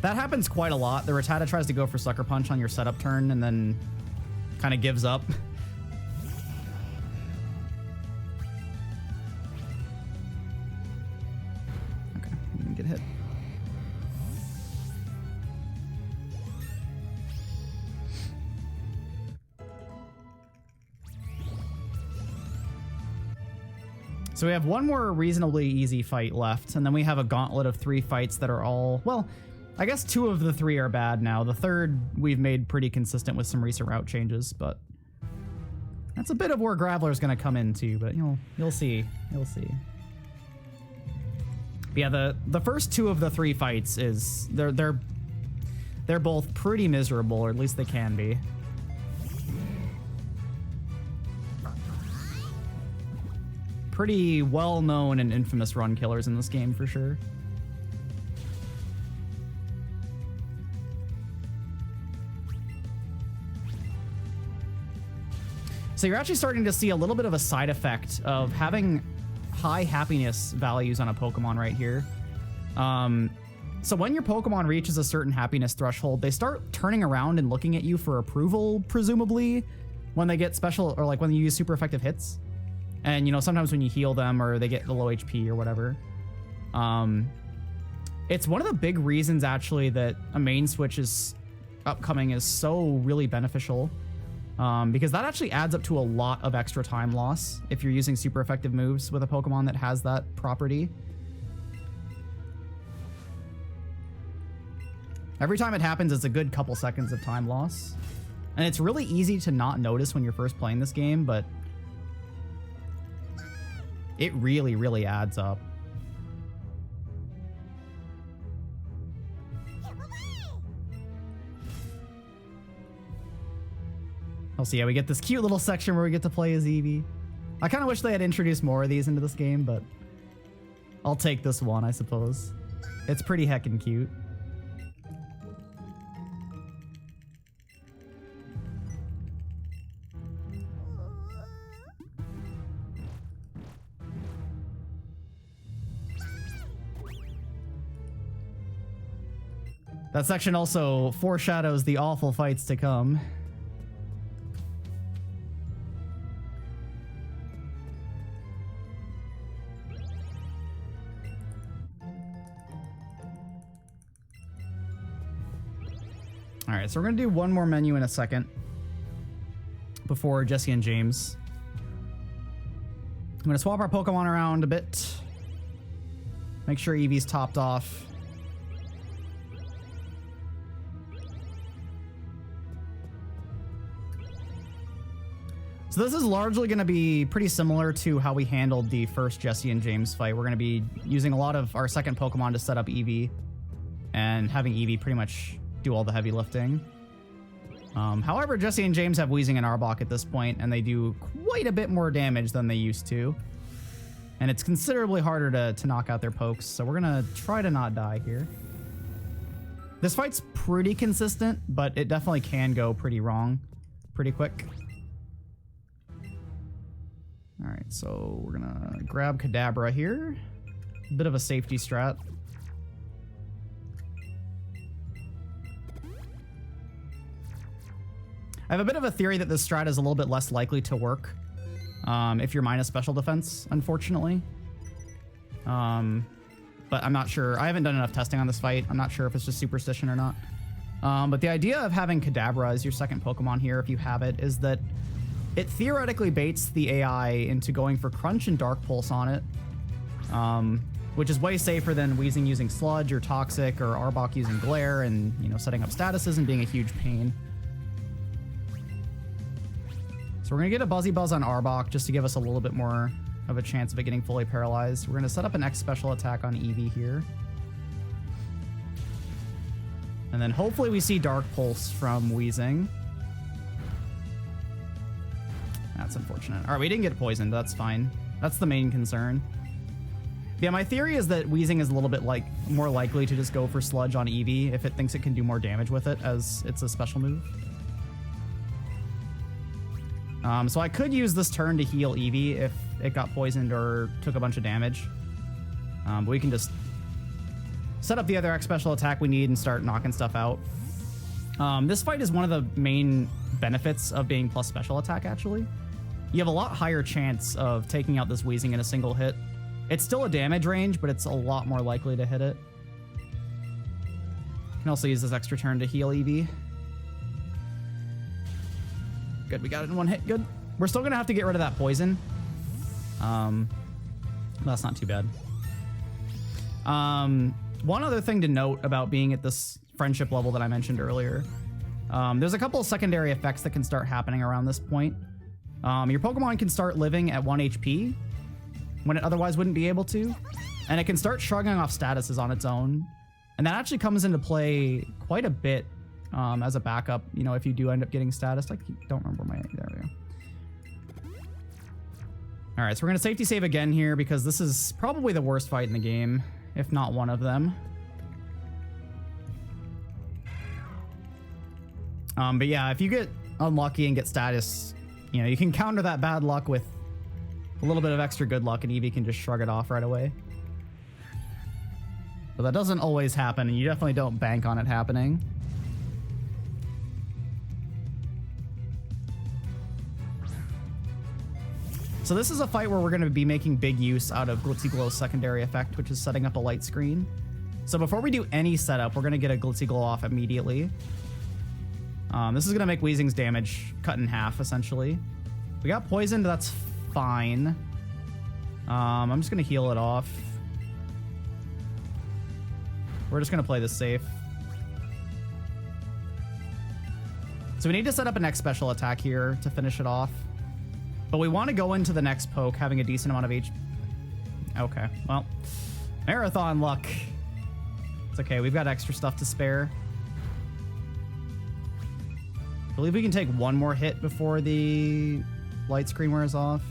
That happens quite a lot. The Rattata tries to go for Sucker Punch on your setup turn and then kind of gives up. Get hit. So we have one more reasonably easy fight left, and then we have a gauntlet of 3 fights that are all, well, I guess 2 of the 3 are bad now. The third we've made pretty consistent with some recent route changes, but that's a bit of where Graveler's going to come into, but you'll see. You'll see. Yeah, the first 2 of the 3 fights is they're both pretty miserable, or at least they can be. Pretty well-known and infamous run killers in this game for sure. So you're actually starting to see a little bit of a side effect of having high happiness values on a Pokemon right here. So when your Pokemon reaches a certain happiness threshold, they start turning around and looking at you for approval, presumably, when they get special, or like when you use super effective hits. And, you know, sometimes when you heal them or they get the low HP or whatever. It's one of the big reasons, actually, that a main switch is upcoming is so really beneficial. Because that actually adds up to a lot of extra time loss if you're using super effective moves with a Pokemon that has that property. Every time it happens, it's a good couple seconds of time loss. And it's really easy to not notice when you're first playing this game, but it really, really adds up. Oh, so yeah, we get this cute little section where we get to play as Eevee. I kind of wish they had introduced more of these into this game, but I'll take this one, I suppose. It's pretty heckin' cute. That section also foreshadows the awful fights to come. All right, so we're gonna do one more menu in a second before Jessie and James. I'm gonna swap our Pokemon around a bit. Make sure Eevee's topped off. So this is largely going to be pretty similar to how we handled the first Jessie and James fight. We're going to be using a lot of our second Pokemon to set up Eevee and having Eevee pretty much do all the heavy lifting. However, Jessie and James have Weezing and Arbok at this point, and they do quite a bit more damage than they used to. And it's considerably harder to knock out their pokes, so we're going to try to not die here. This fight's pretty consistent, but it definitely can go pretty wrong pretty quick. All right, so we're gonna grab Kadabra here. A bit of a safety strat. I have a bit of a theory that this strat is a little bit less likely to work if you're minus special defense, unfortunately. But I'm not sure. I haven't done enough testing on this fight. I'm not sure if it's just superstition or not. But the idea of having Kadabra as your second Pokemon here, if you have it, is that it theoretically baits the AI into going for Crunch and Dark Pulse on it, which is way safer than Weezing using Sludge or Toxic or Arbok using Glare and, you know, setting up statuses and being a huge pain. So we're going to get a Buzzy Buzz on Arbok just to give us a little bit more of a chance of it getting fully paralyzed. We're going to set up an X special attack on Eevee here. And then hopefully we see Dark Pulse from Weezing. That's unfortunate. All right, we didn't get poisoned. That's fine. That's the main concern. Yeah, my theory is that Weezing is a little bit more likely to just go for Sludge on Eevee if it thinks it can do more damage with it, as it's a special move. So I could use this turn to heal Eevee if it got poisoned or took a bunch of damage. But we can just set up the other X special attack we need and start knocking stuff out. This fight is one of the main benefits of being plus special attack, actually. You have a lot higher chance of taking out this Weezing in a single hit. It's still a damage range, but it's a lot more likely to hit it. You can also use this extra turn to heal Eevee. Good, we got it in one hit. Good. We're still going to have to get rid of that poison. That's not too bad. One other thing to note about being at this friendship level that I mentioned earlier. There's a couple of secondary effects that can start happening around this point. Your Pokemon can start living at 1 HP when it otherwise wouldn't be able to. And it can start shrugging off statuses on its own. And that actually comes into play quite a bit as a backup, you know, if you do end up getting status. I don't remember there we go. All right, so we're going to safety save again here because this is probably the worst fight in the game, if not one of them. But yeah, if you get unlucky and get status, you know, you can counter that bad luck with a little bit of extra good luck and Eevee can just shrug it off right away. But that doesn't always happen, and you definitely don't bank on it happening. So this is a fight where we're going to be making big use out of Glitzy Glow's secondary effect, which is setting up a light screen. So before we do any setup, we're going to get a Glitzy Glow off immediately. This is going to make Weezing's damage cut in half, essentially. We got poisoned, that's fine. I'm just going to heal it off. We're just going to play this safe. So we need to set up an X special attack here to finish it off. But we want to go into the next poke having a decent amount of HP. Okay, well, marathon luck. It's okay, we've got extra stuff to spare. I believe we can take one more hit before the light screen wears off.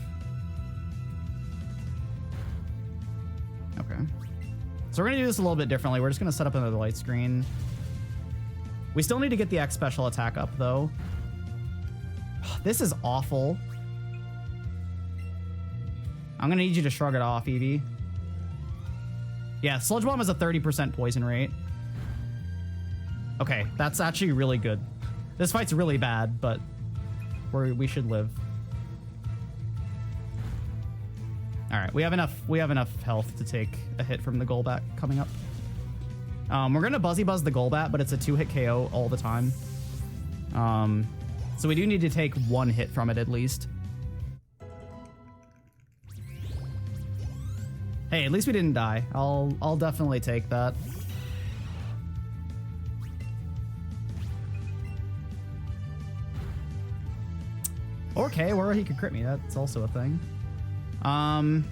So we're gonna do this a little bit differently. We're just gonna set up another light screen. We still need to get the X special attack up though. This is awful. I'm gonna need you to shrug it off, Eevee. Yeah, Sludge Bomb has a 30% poison rate. Okay, that's actually really good. This fight's really bad, but we should live. All right, we have enough health to take a hit from the Golbat coming up. We're gonna Buzzy Buzz the Golbat, but it's a 2-hit KO all the time. So we do need to take 1 hit from it at least. Hey, at least we didn't die. I'll definitely take that. Okay, or he could crit me. That's also a thing. Part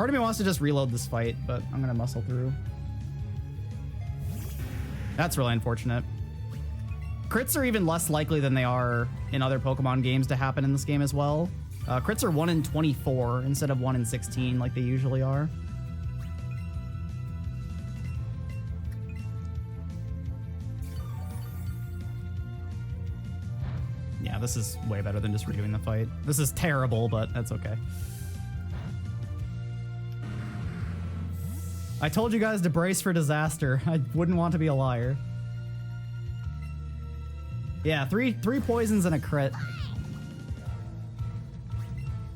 of me wants to just reload this fight, but I'm gonna muscle through. That's really unfortunate. Crits are even less likely than they are in other Pokemon games to happen in this game as well. Crits are 1 in 24 instead of 1 in 16 like they usually are. Yeah, this is way better than just redoing the fight. This is terrible, but that's okay. I told you guys to brace for disaster. I wouldn't want to be a liar. Yeah, three poisons and a crit.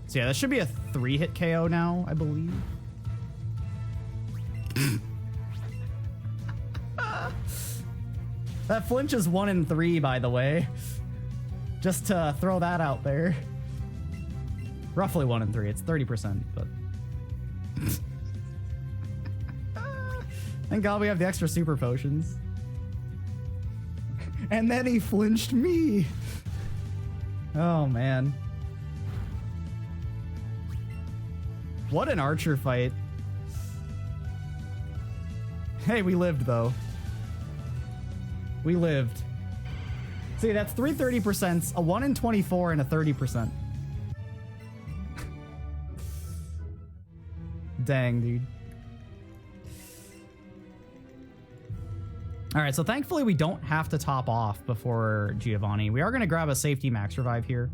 So yeah, that should be a 3-hit KO now, I believe. That flinch is 1 in 3, by the way. Just to throw that out there. Roughly 1 in 3. It's 30%, but... Thank God we have the extra super potions. And then he flinched me. Oh, man. What an archer fight. Hey, we lived, though. We lived. See, that's 3 30%, a 1 in 24, and a 30%. Dang, dude. All right, so thankfully we don't have to top off before Giovanni. We are going to grab a safety max revive here.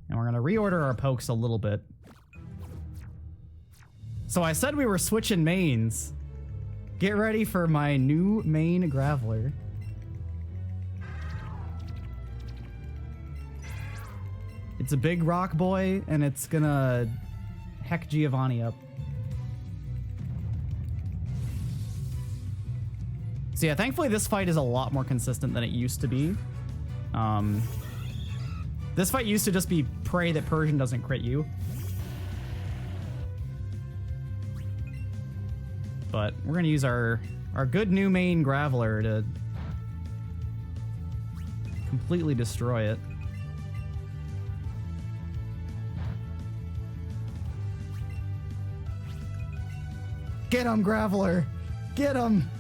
And we're going to reorder our pokes a little bit. So I said we were switching mains. Get ready for my new main Graveler. It's a big rock boy, and it's gonna heck Giovanni up. So yeah, thankfully this fight is a lot more consistent than it used to be. This fight used to just be pray that Persian doesn't crit you. But we're gonna use our good new main Graveler to completely destroy it. Get him, Graveler! Get him!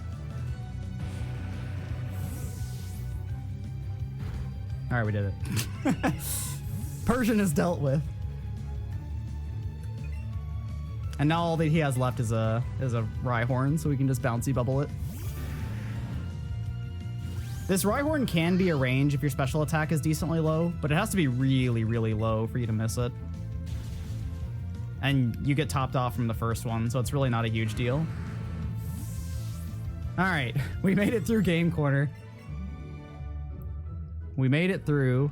Alright, we did it. Persian is dealt with. And now all that he has left is a Rhyhorn, so we can just bouncy bubble it. This Rhyhorn can be a range if your special attack is decently low, but it has to be really, really low for you to miss it. And you get topped off from the first one, so it's really not a huge deal. Alright, we made it through Game Corner. We made it through.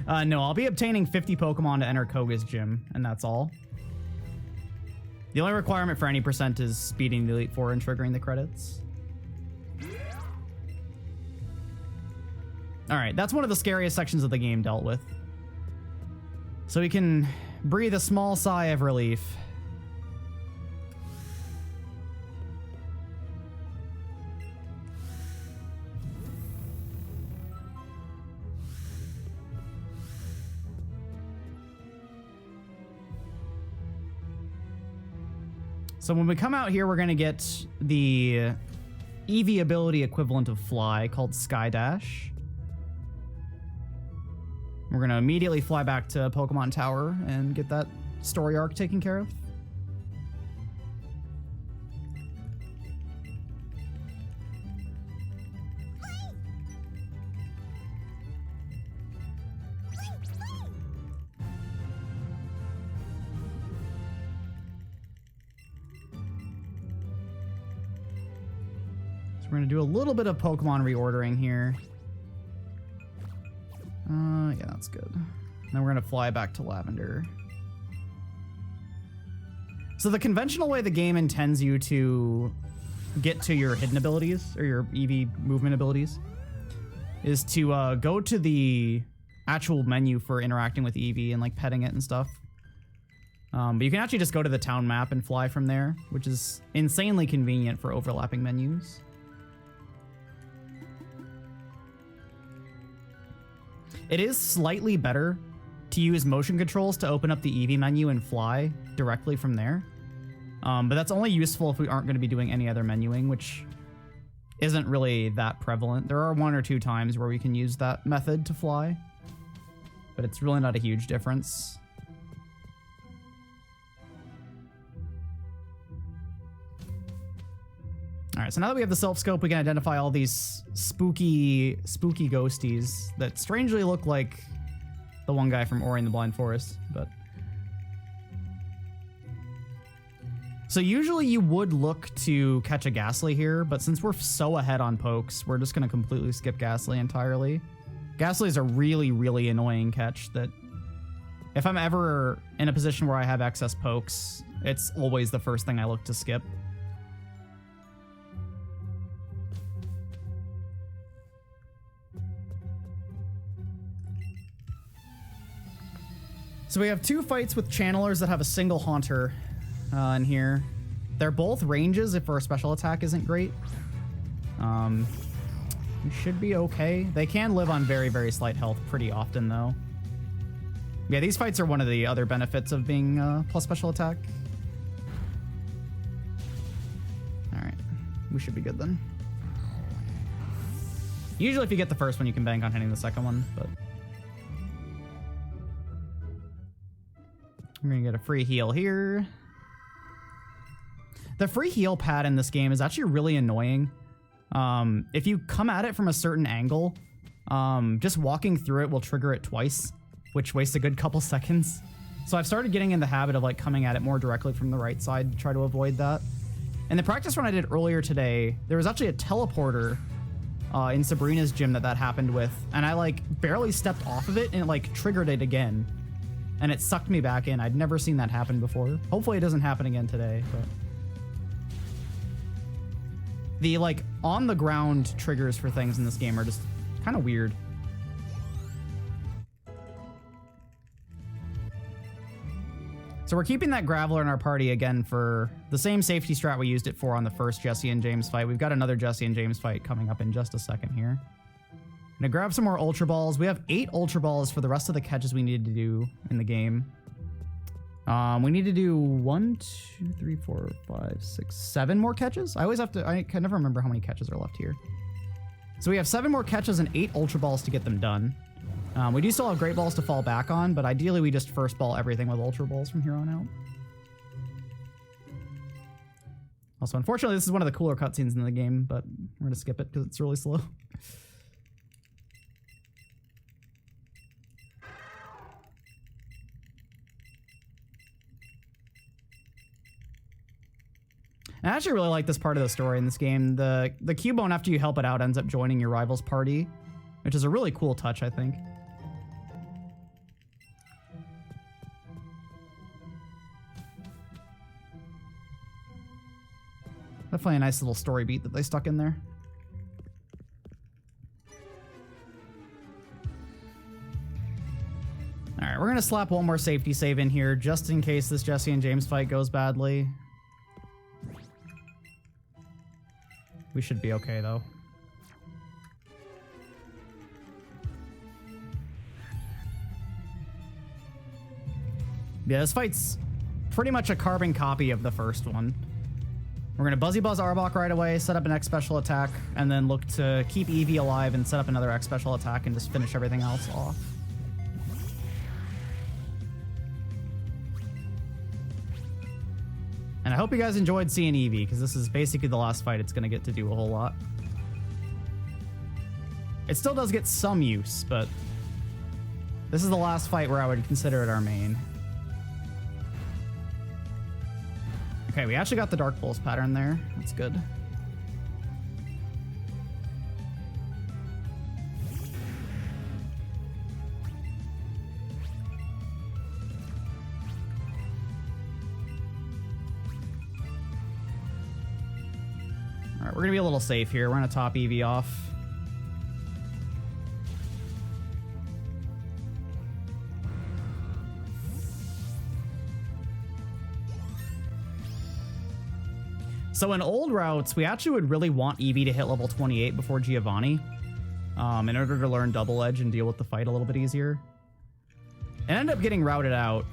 No, I'll be obtaining 50 Pokemon to enter Koga's gym, and that's all. The only requirement for any percent is speeding the Elite Four and triggering the credits. Alright, that's one of the scariest sections of the game dealt with. So we can breathe a small sigh of relief. So when we come out here, we're going to get the Eevee ability equivalent of fly called Sky Dash. We're going to immediately fly back to Pokemon Tower and get that story arc taken care of. We're going to do a little bit of Pokemon reordering here. Yeah, that's good. Then we're going to fly back to Lavender. So the conventional way the game intends you to get to your hidden abilities, or your Eevee movement abilities, is to go to the actual menu for interacting with Eevee and like petting it and stuff. But you can actually just go to the town map and fly from there, which is insanely convenient for overlapping menus. It is slightly better to use motion controls to open up the Eevee menu and fly directly from there. But that's only useful if we aren't going to be doing any other menuing, which isn't really that prevalent. There are 1 or 2 times where we can use that method to fly, but it's really not a huge difference. All right, so now that we have the self scope, we can identify all these spooky ghosties that strangely look like the one guy from Ori and the Blind Forest, but... So usually you would look to catch a Ghastly here, but since we're so ahead on pokes, we're just going to completely skip Ghastly entirely. Ghastly is a really, really annoying catch that if I'm ever in a position where I have excess pokes, it's always the first thing I look to skip. So we have 2 fights with channelers that have a single Haunter in here. They're both ranges if our special attack isn't great. We should be okay. They can live on very, very slight health pretty often, though. Yeah, these fights are one of the other benefits of being plus special attack. All right, we should be good then. Usually if you get the first one, you can bank on hitting the second one, but... We're gonna get a free heal here. The free heal pad in this game is actually really annoying. If you come at it from a certain angle, just walking through it will trigger it twice, which wastes a good couple seconds. So I've started getting in the habit of like coming at it more directly from the right side to try to avoid that. In the practice run I did earlier today, there was actually a teleporter in Sabrina's gym that happened with, and I like barely stepped off of it and it like triggered it again. And it sucked me back in. I'd never seen that happen before. Hopefully it doesn't happen again today, but... The, like, on-the-ground triggers for things in this game are just kind of weird. So we're keeping that Graveler in our party again for the same safety strat we used it for on the first Jessie and James fight. We've got another Jessie and James fight coming up in just a second here. Gonna grab some more Ultra Balls. We have 8 Ultra Balls for the rest of the catches we needed to do in the game. We need to do 1, 2, 3, 4, 5, 6, 7 more catches. I can never remember how many catches are left here. So we have 7 more catches and 8 Ultra Balls to get them done. We do still have Great Balls to fall back on, but ideally we just first ball everything with Ultra Balls from here on out. Also, unfortunately, this is one of the cooler cutscenes in the game, but we're gonna skip it because it's really slow. I actually really like this part of the story in this game. The Cubone, after you help it out, ends up joining your rival's party, which is a really cool touch, I think. Definitely a nice little story beat that they stuck in there. All right, we're gonna slap one more safety save in here just in case this Jessie and James fight goes badly. We should be okay, though. Yeah, this fight's pretty much a carbon copy of the first one. We're going to Buzzy Buzz Arbok right away, set up an X special attack, and then look to keep Eevee alive and set up another X special attack and just finish everything else off. And I hope you guys enjoyed seeing Eevee, because this is basically the last fight it's going to get to do a whole lot. It still does get some use, but this is the last fight where I would consider it our main. Okay, we actually got the Dark Pulse pattern there. That's good. All right, we're gonna be a little safe here. We're gonna top Eevee off. So in old routes, we actually would really want Eevee to hit level 28 before Giovanni in order to learn Double Edge and deal with the fight a little bit easier. And end up getting routed out.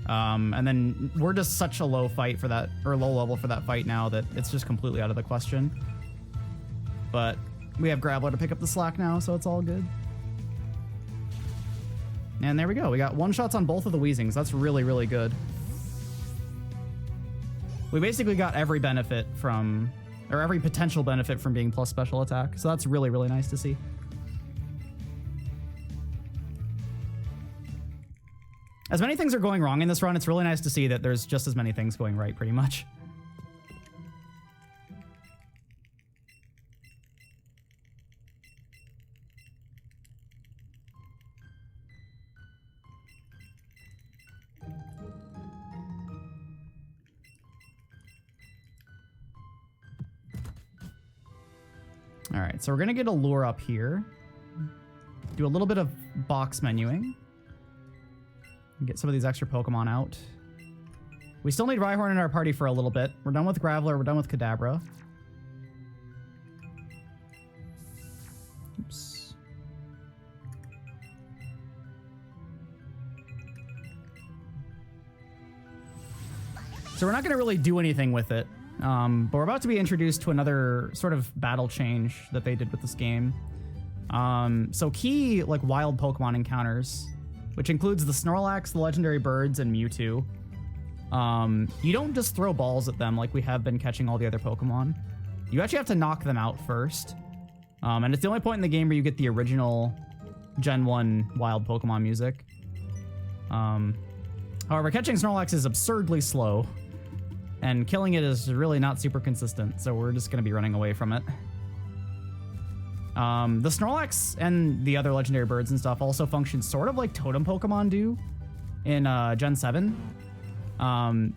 And then we're just such a low fight for that, or low level for that fight now, that it's just completely out of the question. But we have Graveler to pick up the slack now, so it's all good. And there we go. We got one-shots on both of the Weezings. That's really, really good. We basically got every benefit from, or every potential benefit from being plus special attack. So that's really, really nice to see. As many things are going wrong in this run, it's really nice to see that there's just as many things going right, pretty much. All right, so we're gonna get a lure up here. Do a little bit of box menuing. Get some of these extra Pokemon out. We still need Rhyhorn in our party for a little bit. We're done with Graveler, we're done with Kadabra. Oops. So we're not gonna really do anything with it. But we're about to be introduced to another sort of battle change that they did with this game. So key, like, wild Pokemon encounters, which includes the Snorlax, the legendary birds, and Mewtwo. You don't just throw balls at them like we have been catching all the other Pokemon. You actually have to knock them out first. And it's the only point in the game where you get the original Gen 1 wild Pokemon music. However, catching Snorlax is absurdly slow. And killing it is really not super consistent, so we're just going to be running away from it. The Snorlax and the other legendary birds and stuff also function sort of like totem Pokemon do in Gen 7.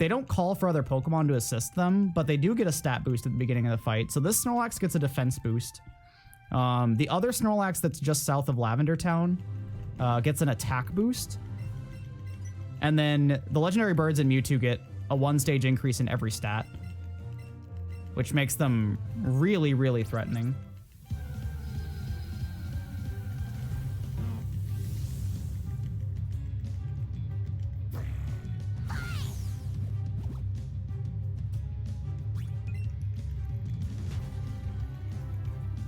They don't call for other Pokemon to assist them, but they do get a stat boost at the beginning of the fight. So this Snorlax gets a defense boost. The other Snorlax that's just south of Lavender Town gets an attack boost. And then the legendary birds and Mewtwo get a one-stage increase in every stat, which makes them really, really threatening.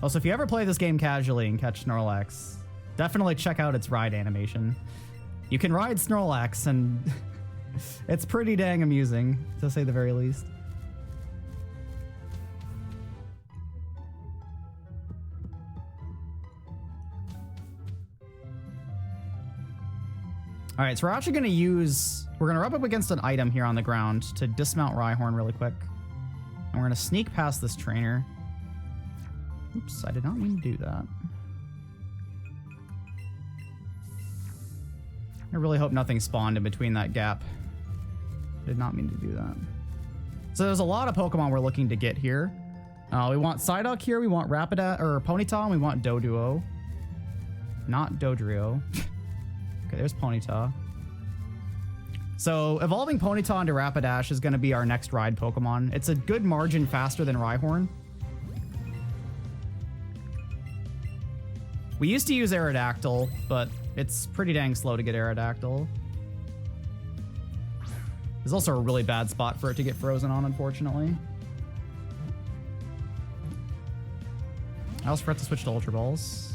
Also, if you ever play this game casually and catch Snorlax, definitely check out its ride animation. You can ride Snorlax, and it's pretty dang amusing, to say the very least. All right, so we're actually going to we're going to rub up against an item here on the ground to dismount Rhyhorn really quick. And we're going to sneak past this trainer. Oops, I did not mean to do that. I really hope nothing spawned in between that gap. Did not mean to do that. So there's a lot of Pokemon we're looking to get here. We want Psyduck here, we want Rapidash, or Ponyta, and we want Doduo. Not Dodrio. Okay, there's Ponyta. So evolving Ponyta into Rapidash is going to be our next ride Pokemon. It's a good margin faster than Rhyhorn. We used to use Aerodactyl, but it's pretty dang slow to get Aerodactyl. There's also a really bad spot for it to get frozen on, unfortunately. I also forgot to switch to Ultra Balls.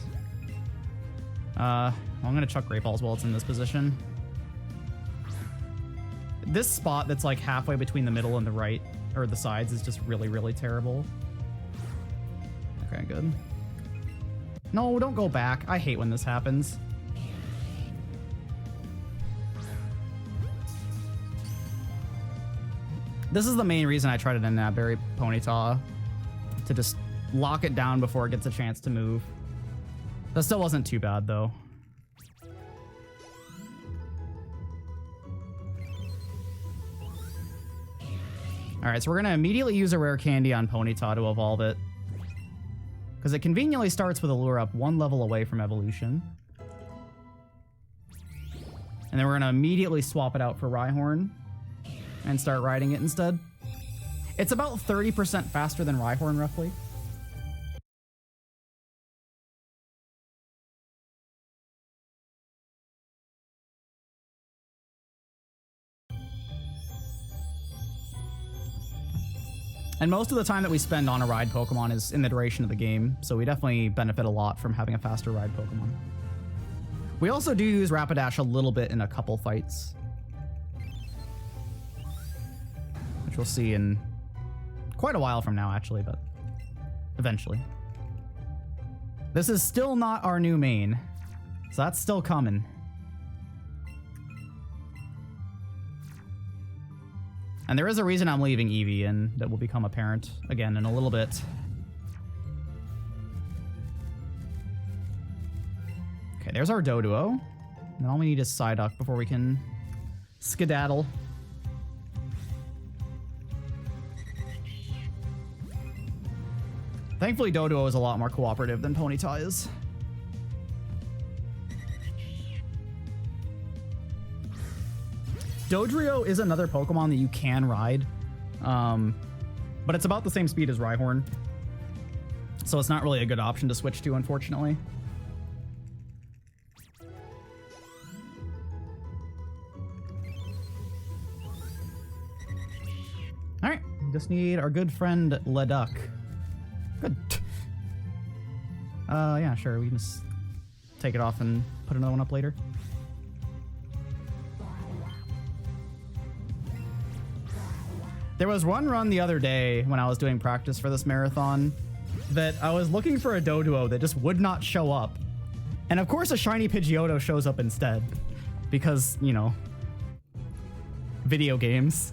Well, I'm gonna chuck Great Balls while it's in this position. This spot that's like halfway between the middle and the right, or the sides, is just really, really terrible. Okay, good. No, don't go back. I hate when this happens. This is the main reason I tried it in Berry Ponyta, to just lock it down before it gets a chance to move. That still wasn't too bad, though. Alright, so we're going to immediately use a rare candy on Ponyta to evolve it. Because it conveniently starts with a lure up one level away from evolution. And then we're going to immediately swap it out for Rhyhorn and start riding it instead. It's about 30% faster than Rhyhorn, roughly. And most of the time that we spend on a ride Pokemon is in the duration of the game, so we definitely benefit a lot from having a faster ride Pokemon. We also do use Rapidash a little bit in a couple fights, which we'll see in quite a while from now, actually, but eventually. This is still not our new main, so that's still coming. And there is a reason I'm leaving Eevee, and that will become apparent again in a little bit. Okay, there's our Doduo. And all we need is Psyduck before we can skedaddle. Thankfully, Doduo is a lot more cooperative than Ponyta is. Dodrio is another Pokemon that you can ride, but it's about the same speed as Rhyhorn, so it's not really a good option to switch to, unfortunately. All right, just need our good friend Leduc. Good. Yeah, sure, we can just take it off and put another one up later. There was one run the other day when I was doing practice for this marathon that I was looking for a Doduo that just would not show up. And of course a shiny Pidgeotto shows up instead. Because, you know, video games.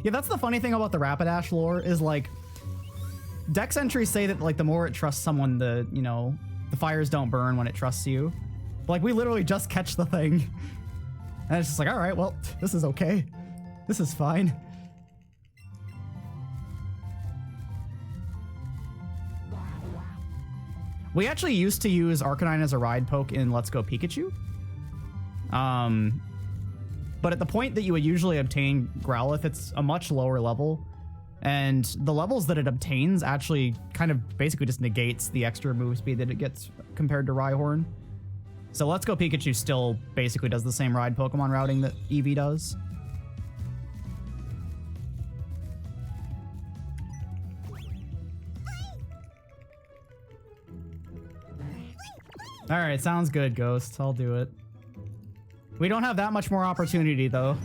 Yeah, that's the funny thing about the Rapidash lore is, like, Dex entries say that, like, the more it trusts someone, the, you know, the fires don't burn when it trusts you. Like, we literally just catch the thing. And it's just like, all right, well, this is okay. This is fine. We actually used to use Arcanine as a ride poke in Let's Go Pikachu. But at the point that you would usually obtain Growlithe, it's a much lower level. And the levels that it obtains actually kind of basically just negates the extra move speed that it gets compared to Rhyhorn. So Let's Go Pikachu still basically does the same ride Pokemon routing that Eevee does. All right, sounds good, Ghost. I'll do it. We don't have that much more opportunity, though.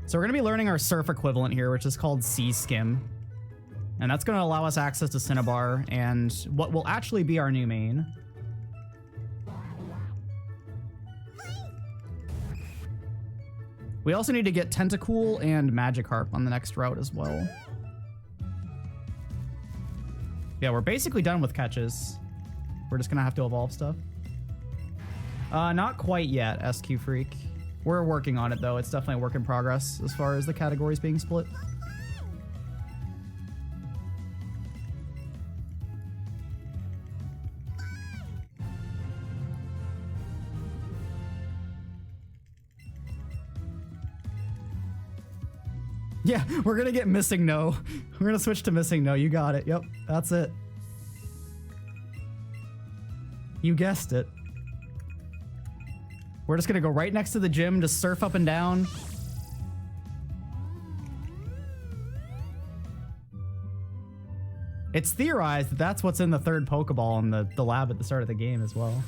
So we're going to be learning our Surf equivalent here, which is called Sea Skim. And that's going to allow us access to Cinnabar and what will actually be our new main. We also need to get Tentacool and Magikarp on the next route as well. Yeah, we're basically done with catches. We're just going to have to evolve stuff. Not quite yet, SQ Freak. We're working on it, though. It's definitely a work in progress as far as the categories being split. Yeah, we're gonna get Missing No. We're gonna switch to Missing No. You got it. Yep, that's it. You guessed it. We're just gonna go right next to the gym, just surf up and down. It's theorized that that's what's in the third Pokeball in the lab at the start of the game as well.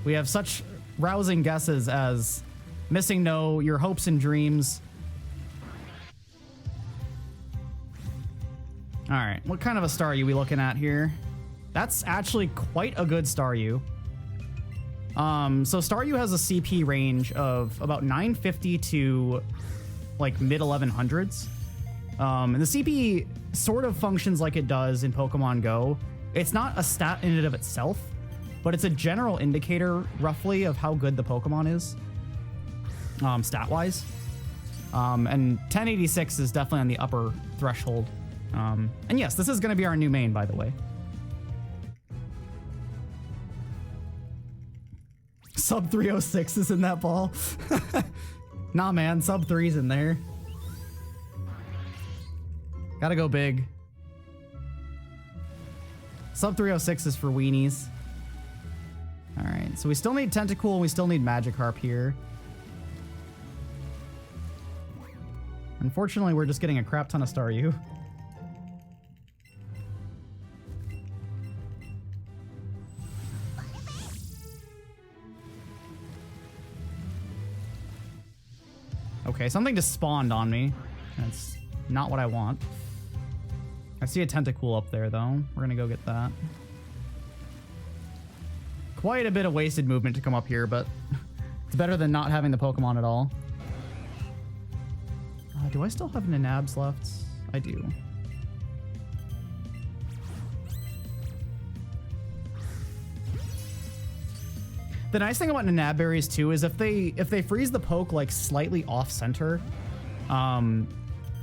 We have such rousing guesses as Missing No, Your Hopes and Dreams. All right, what kind of a Staryu we looking at here? That's actually quite a good Staryu. So Staryu has a CP range of about 950 to like mid 1100s. And the CP sort of functions like it does in Pokemon Go. It's not a stat in and of itself, but it's a general indicator roughly of how good the Pokemon is, stat-wise. And 1086 is definitely on the upper threshold. And yes, this is going to be our new main, by the way. Sub 306 is in that ball. Nah, man, sub 3's in there. Gotta go big. Sub 306 is for weenies. All right, so we still need Tentacool and we still need Magikarp here. Unfortunately, we're just getting a crap ton of Staryu. Okay, something just spawned on me. That's not what I want. I see a Tentacool up there, though. We're gonna go get that. Quite a bit of wasted movement to come up here, but it's better than not having the Pokemon at all. Do I still have Nanabs left? I do. The nice thing about Nanab berries too is if they freeze the poke like slightly off center,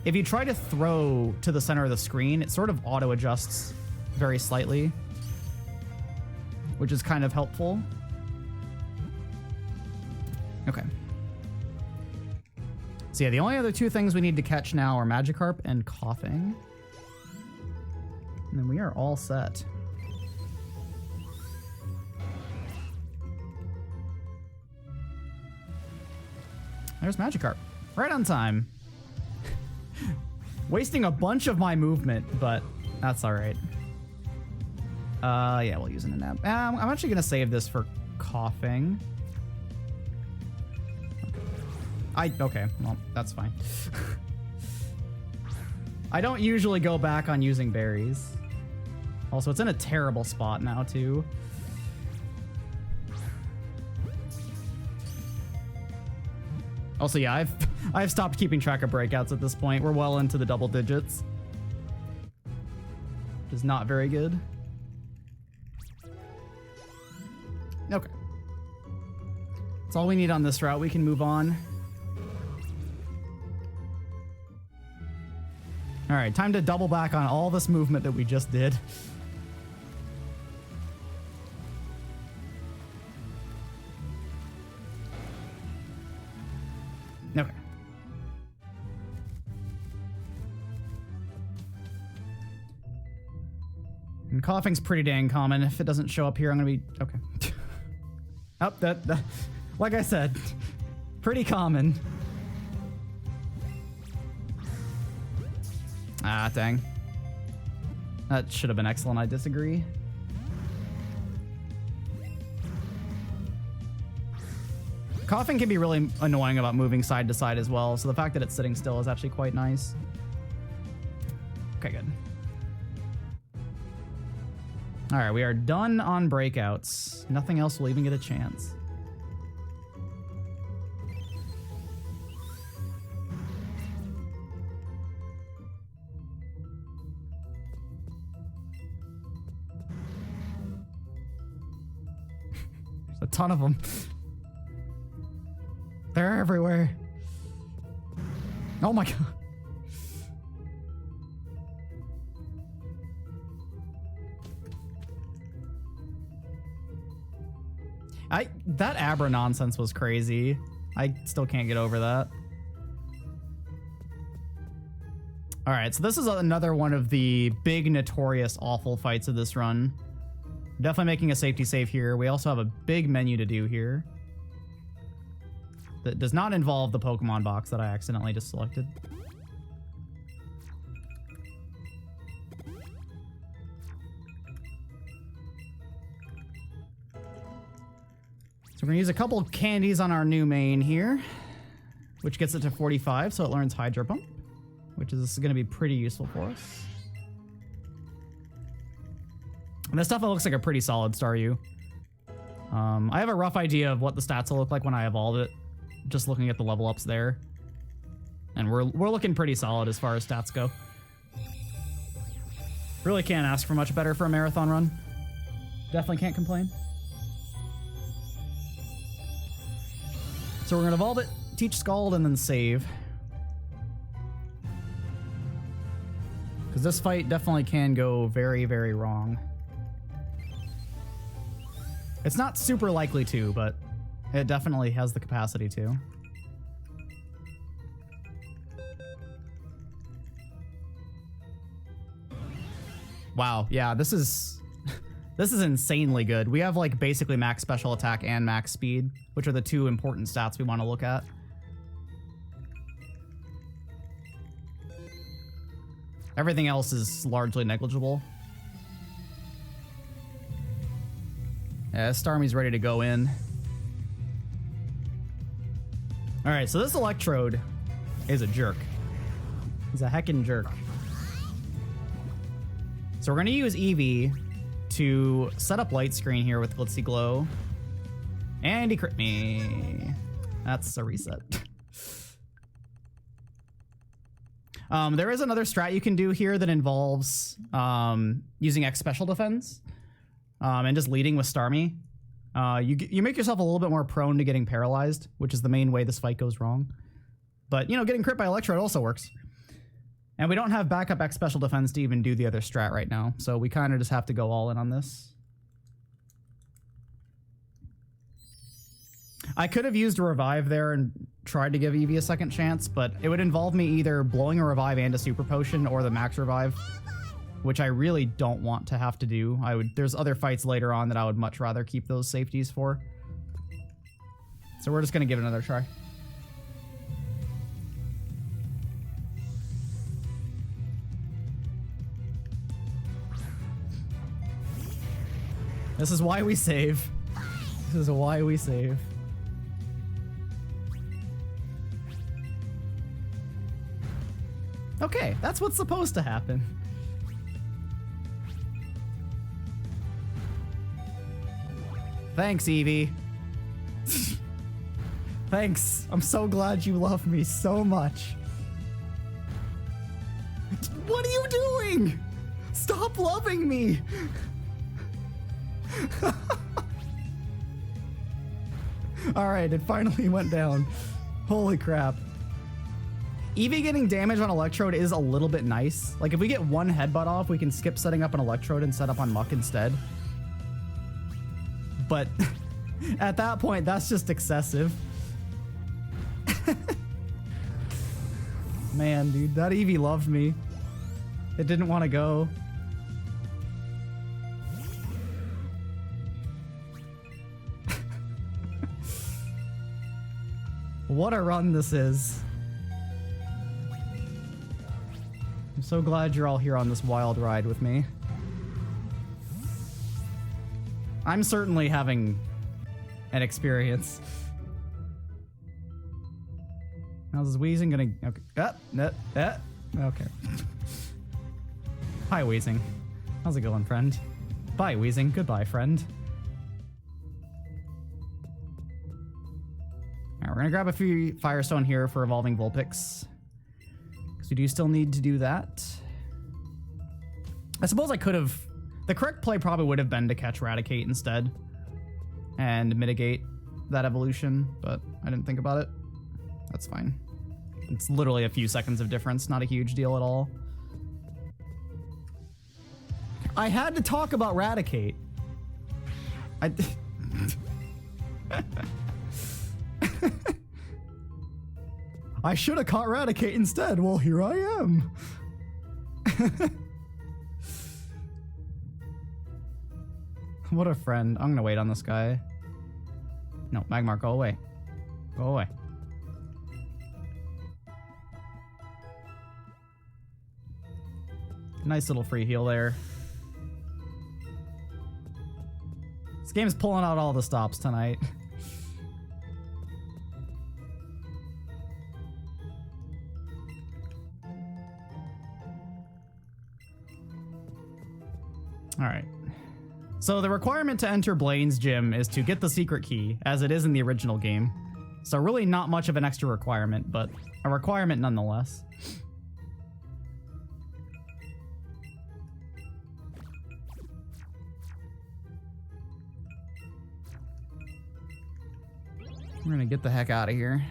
if you try to throw to the center of the screen, it sort of auto adjusts very slightly, which is kind of helpful. Okay. So yeah, the only other two things we need to catch now are Magikarp and Coughing. And then we are all set. There's Magikarp. Right on time. Wasting a bunch of my movement, but that's all right. Yeah, we'll use an Nanab. I'm actually going to save this for Coughing. Okay, well, that's fine. I don't usually go back on using berries. Also, it's in a terrible spot now, too. Also, yeah, I've stopped keeping track of breakouts at this point. We're well into the double digits, which is not very good. Okay. That's all we need on this route. We can move on. All right, time to double back on all this movement that we just did. Okay. And Coughing's pretty dang common. If it doesn't show up here, I'm gonna be okay. Oh, that like I said, pretty common. Ah, dang. That should have been excellent. I disagree. Coughing can be really annoying about moving side to side as well, so the fact that it's sitting still is actually quite nice. Okay, good. All right, we are done on breakouts. Nothing else will even get a chance. There's a ton of them. They're everywhere. Oh my god. That Abra nonsense was crazy. I still can't get over that. All right, so this is another one of the big, notorious, awful fights of this run. Definitely making a safety save here. We also have a big menu to do here that does not involve the Pokemon box that I accidentally just selected. So we're gonna use a couple of candies on our new main here, which gets it to 45, so it learns Hydro Pump, which is gonna be pretty useful for us. And this stuff looks like a pretty solid Staryu. I have a rough idea of what the stats will look like when I evolve it, just looking at the level ups there. And we're looking pretty solid as far as stats go. Really can't ask for much better for a marathon run. Definitely can't complain. So we're gonna evolve it, teach Scald, and then save. Because this fight definitely can go very, very wrong. It's not super likely to, but it definitely has the capacity to. Wow, yeah, this is insanely good. We have like basically max special attack and max speed, which are the two important stats we want to look at. Everything else is largely negligible. Yeah, Starmie's ready to go in. All right, so this Electrode is a jerk. He's a heckin' jerk. So we're gonna use Eevee to set up Light Screen here with Glitzy Glow. And he crit me. That's a reset. There is another strat you can do here that involves using X Special Defense and just leading with Starmie. You make yourself a little bit more prone to getting paralyzed, which is the main way this fight goes wrong. But, you know, getting crit by Electrode also works. And we don't have backup X Special Defense to even do the other strat right now, so we kind of just have to go all in on this. I could have used a Revive there and tried to give Eevee a second chance, but it would involve me either blowing a Revive and a Super Potion or the Max Revive, which I really don't want to have to do. There's other fights later on that I would much rather keep those safeties for. So we're just gonna give it another try. This is why we save. This is why we save. Okay, that's what's supposed to happen. Thanks, Eevee. Thanks. I'm so glad you love me so much. What are you doing? Stop loving me. All right, it finally went down. Holy crap. Eevee getting damage on Electrode is a little bit nice. Like, if we get one headbutt off, we can skip setting up an Electrode and set up on Muck instead. But at that point, that's just excessive. Man, dude, that Eevee loved me. It didn't want to go. What a run this is. I'm so glad you're all here on this wild ride with me. I'm certainly having an experience. How's this Weezing gonna... Okay. Okay. Hi, Weezing. How's it going, friend? Bye, Weezing. Goodbye, friend. Alright, we're gonna grab a few Firestone here for evolving Vulpix, because we do still need to do that. I suppose I could have... The correct play probably would have been to catch Raticate instead and mitigate that evolution, but I didn't think about it. That's fine. It's literally a few seconds of difference, not a huge deal at all. I had to talk about Raticate. I should have caught Raticate instead. Well, here I am. What a friend. I'm gonna wait on this guy. No, Magmar, go away. Go away. Nice little free heal there. This game's pulling out all the stops tonight. All right. So the requirement to enter Blaine's gym is to get the secret key, as it is in the original game. So really not much of an extra requirement, but a requirement nonetheless. We're gonna get the heck out of here.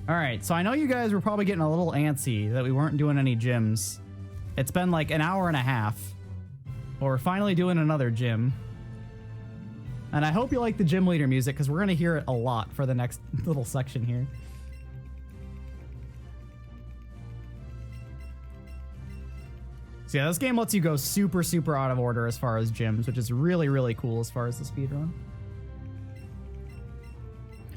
All right, so I know you guys were probably getting a little antsy that we weren't doing any gyms. It's been like an hour and a half. But we're finally doing another gym. And I hope you like the gym leader music, because we're gonna hear it a lot for the next little section here. So yeah, this game lets you go super, super out of order as far as gyms, which is really, really cool as far as the speedrun.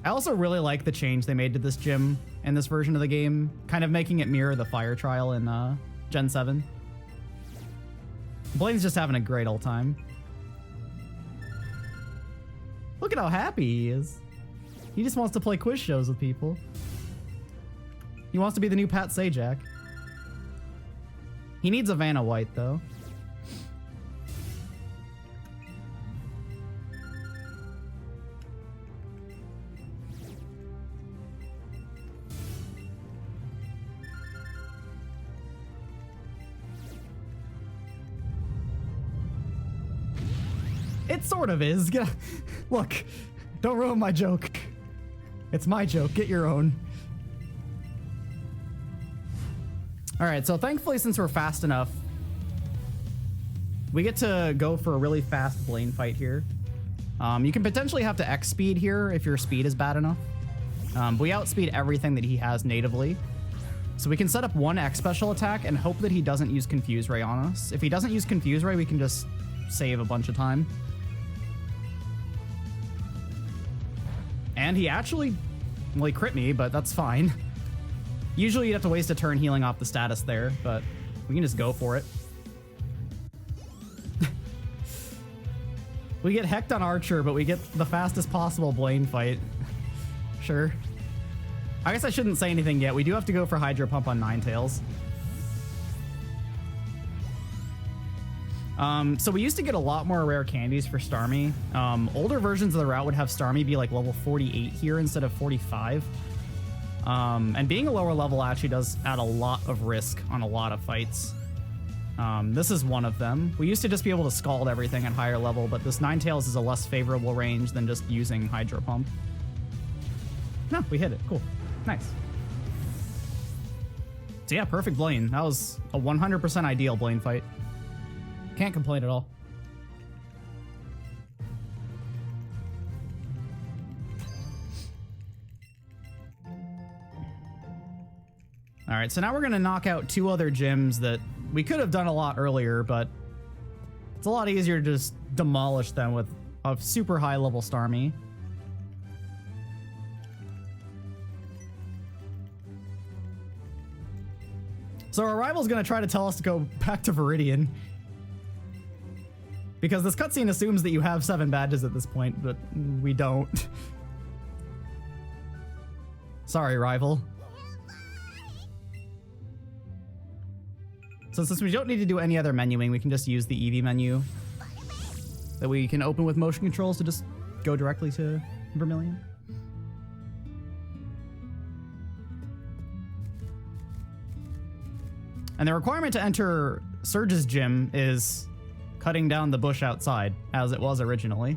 I also really like the change they made to this gym in this version of the game, kind of making it mirror the fire trial in Gen 7. Blaine's just having a great old time. Look at how happy he is. He just wants to play quiz shows with people. He wants to be the new Pat Sajak. He needs a Vanna White, though. It sort of is. Look, don't ruin my joke. It's my joke. Get your own. All right, so thankfully, since we're fast enough, we get to go for a really fast Blaine fight here. You can potentially have to X speed here if your speed is bad enough. But we outspeed everything that he has natively. So we can set up one X special attack and hope that he doesn't use Confuse Ray on us. If he doesn't use Confuse Ray, we can just save a bunch of time. And he actually, well, he crit me, but that's fine. Usually you'd have to waste a turn healing off the status there, but we can just go for it. We get hecked on Archer, but we get the fastest possible Blaine fight. Sure. I guess I shouldn't say anything yet. We do have to go for Hydro Pump on Ninetales. So we used to get a lot more rare candies for Starmie. Older versions of the route would have Starmie be like level 48 here instead of 45. And being a lower level actually does add a lot of risk on a lot of fights. This is one of them. We used to just be able to scald everything at higher level, but this Ninetales is a less favorable range than just using Hydro Pump. No, we hit it. Cool. Nice. So yeah, perfect Blaine. That was a 100% ideal Blaine fight. Can't complain at all. All right, so now we're gonna knock out two other gyms that we could have done a lot earlier, but it's a lot easier to just demolish them with a super high level Starmie. So our rival's gonna try to tell us to go back to Viridian, because this cutscene assumes that you have 7 badges at this point, but we don't. Sorry, rival. So since we don't need to do any other menuing, we can just use the Eevee menu that we can open with motion controls to just go directly to Vermilion. And the requirement to enter Surge's gym is cutting down the bush outside, as it was originally.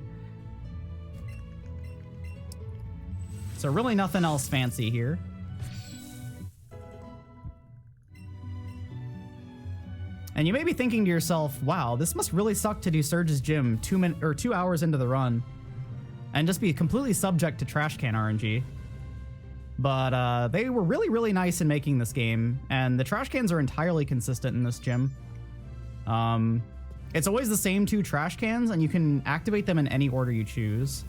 So really nothing else fancy here. And you may be thinking to yourself, wow, this must really suck to do Surge's gym 2 hours into the run and just be completely subject to trash can RNG. But they were really, really nice in making this game, and the trash cans are entirely consistent in this gym. It's always the same 2 trash cans, and you can activate them in any order you choose.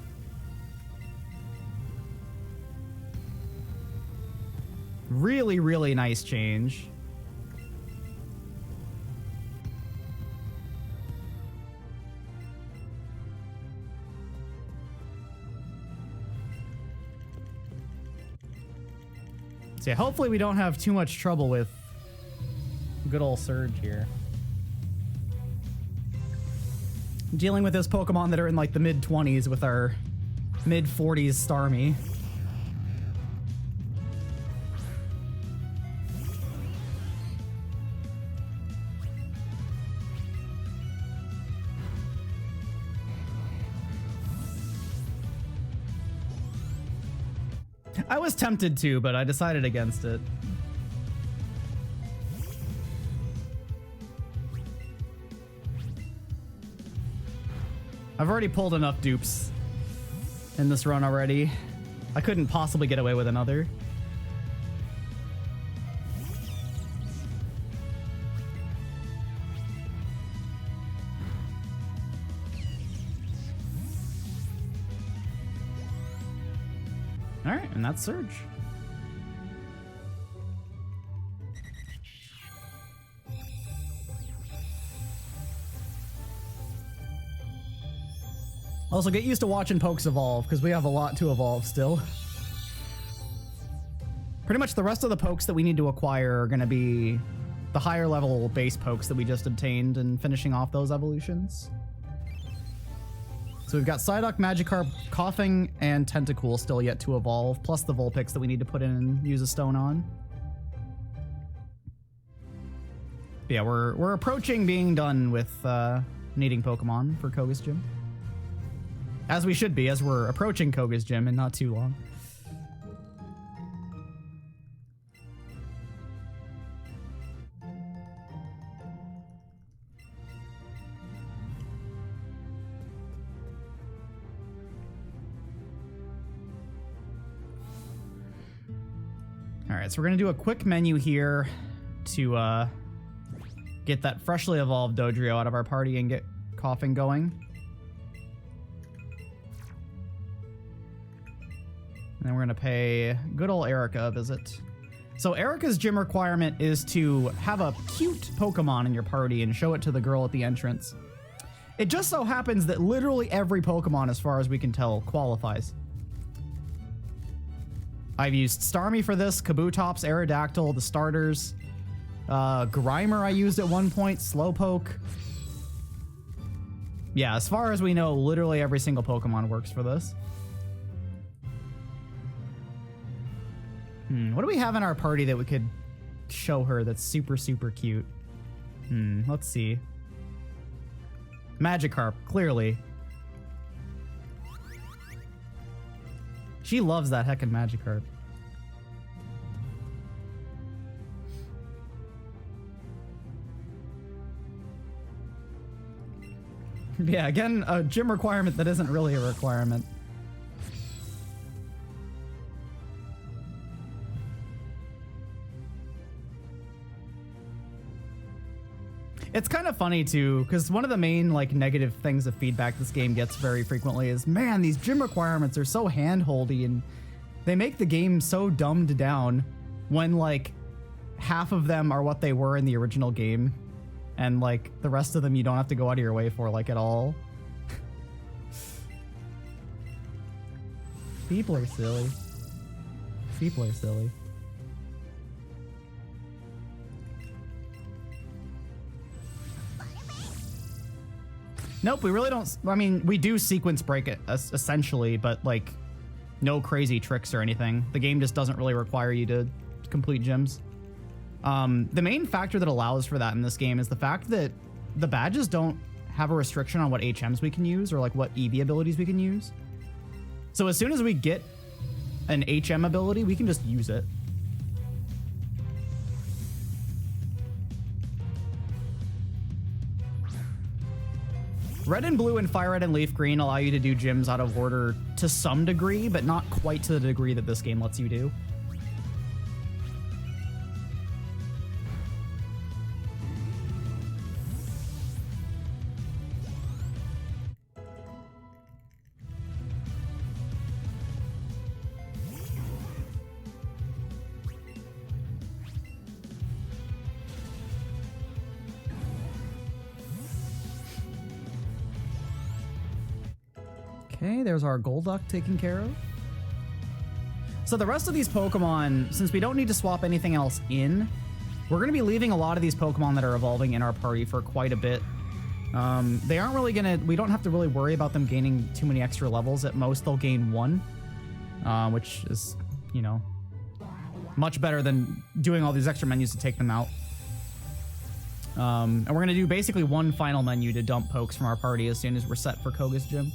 Really, really nice change. So yeah, hopefully we don't have too much trouble with good old Surge here. Dealing with those Pokemon that are in like the mid-20s with our mid-40s Starmie. I was tempted to, but I decided against it. I've already pulled enough dupes in this run already. I couldn't possibly get away with another. All right, and that's Surge. Also, get used to watching pokes evolve, because we have a lot to evolve still. Pretty much the rest of the pokes that we need to acquire are going to be the higher level base pokes that we just obtained and finishing off those evolutions. So we've got Psyduck, Magikarp, Coughing, and Tentacool still yet to evolve, plus the Vulpix that we need to put in and use a stone on. But yeah, we're approaching being done with needing Pokemon for Koga's Gym. As we should be, as we're approaching Koga's Gym in not too long. All right, so we're gonna do a quick menu here to get that freshly evolved Dodrio out of our party and get Coughing going. And then we're gonna pay good old Erica a visit. So Erica's gym requirement is to have a cute Pokemon in your party and show it to the girl at the entrance. It just so happens that literally every Pokemon, as far as we can tell, qualifies. I've used Starmie for this, Kabutops, Aerodactyl, the starters. Grimer I used at one point, Slowpoke. Yeah, as far as we know, literally every single Pokemon works for this. What do we have in our party that we could show her that's super, super cute? Let's see. Magikarp, clearly. She loves that heckin' Magikarp. Yeah, again, a gym requirement that isn't really a requirement. It's kind of funny too, because one of the main like negative things of feedback this game gets very frequently is, man, these gym requirements are so hand-holdy and they make the game so dumbed down when like half of them are what they were in the original game and like the rest of them you don't have to go out of your way for like at all. People are silly. People are silly. Nope, we really don't. I mean, we do sequence break it essentially, but like no crazy tricks or anything. The game just doesn't really require you to complete gyms. The main factor that allows for that in this game is the fact that the badges don't have a restriction on what HMs we can use or like what Eevee abilities we can use. So as soon as we get an HM ability, we can just use it. Red and Blue and Fire Red and Leaf Green allow you to do gyms out of order to some degree, but not quite to the degree that this game lets you do. Okay, there's our Golduck taken care of. So the rest of these Pokemon, since we don't need to swap anything else in, we're going to be leaving a lot of these Pokemon that are evolving in our party for quite a bit. They aren't really going to... We don't have to really worry about them gaining too many extra levels. At most, they'll gain 1, which is, you know, much better than doing all these extra menus to take them out. And we're going to do basically one final menu to dump pokes from our party as soon as we're set for Koga's gym.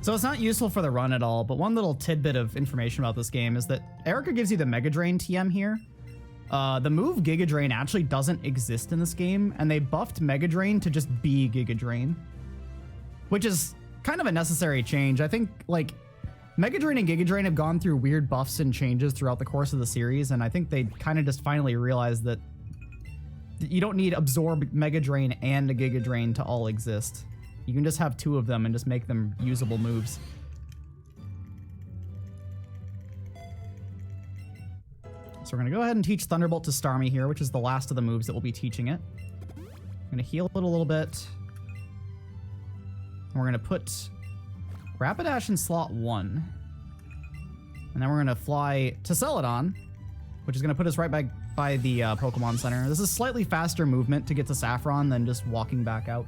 So it's not useful for the run at all, but one little tidbit of information about this game is that Erica gives you the Mega Drain TM here. The move Giga Drain actually doesn't exist in this game, and they buffed Mega Drain to just be Giga Drain, which is kind of a necessary change. I think, like, Mega Drain and Giga Drain have gone through weird buffs and changes throughout the course of the series, and I think they kind of just finally realized that you don't need Absorb, Mega Drain, and a Giga Drain to all exist. You can just have 2 of them and just make them usable moves. So we're going to go ahead and teach Thunderbolt to Starmie here, which is the last of the moves that we'll be teaching it. I'm going to heal it a little bit. And we're going to put Rapidash in slot 1. And then we're going to fly to Celadon, which is going to put us right by the Pokemon Center. This is slightly faster movement to get to Saffron than just walking back out.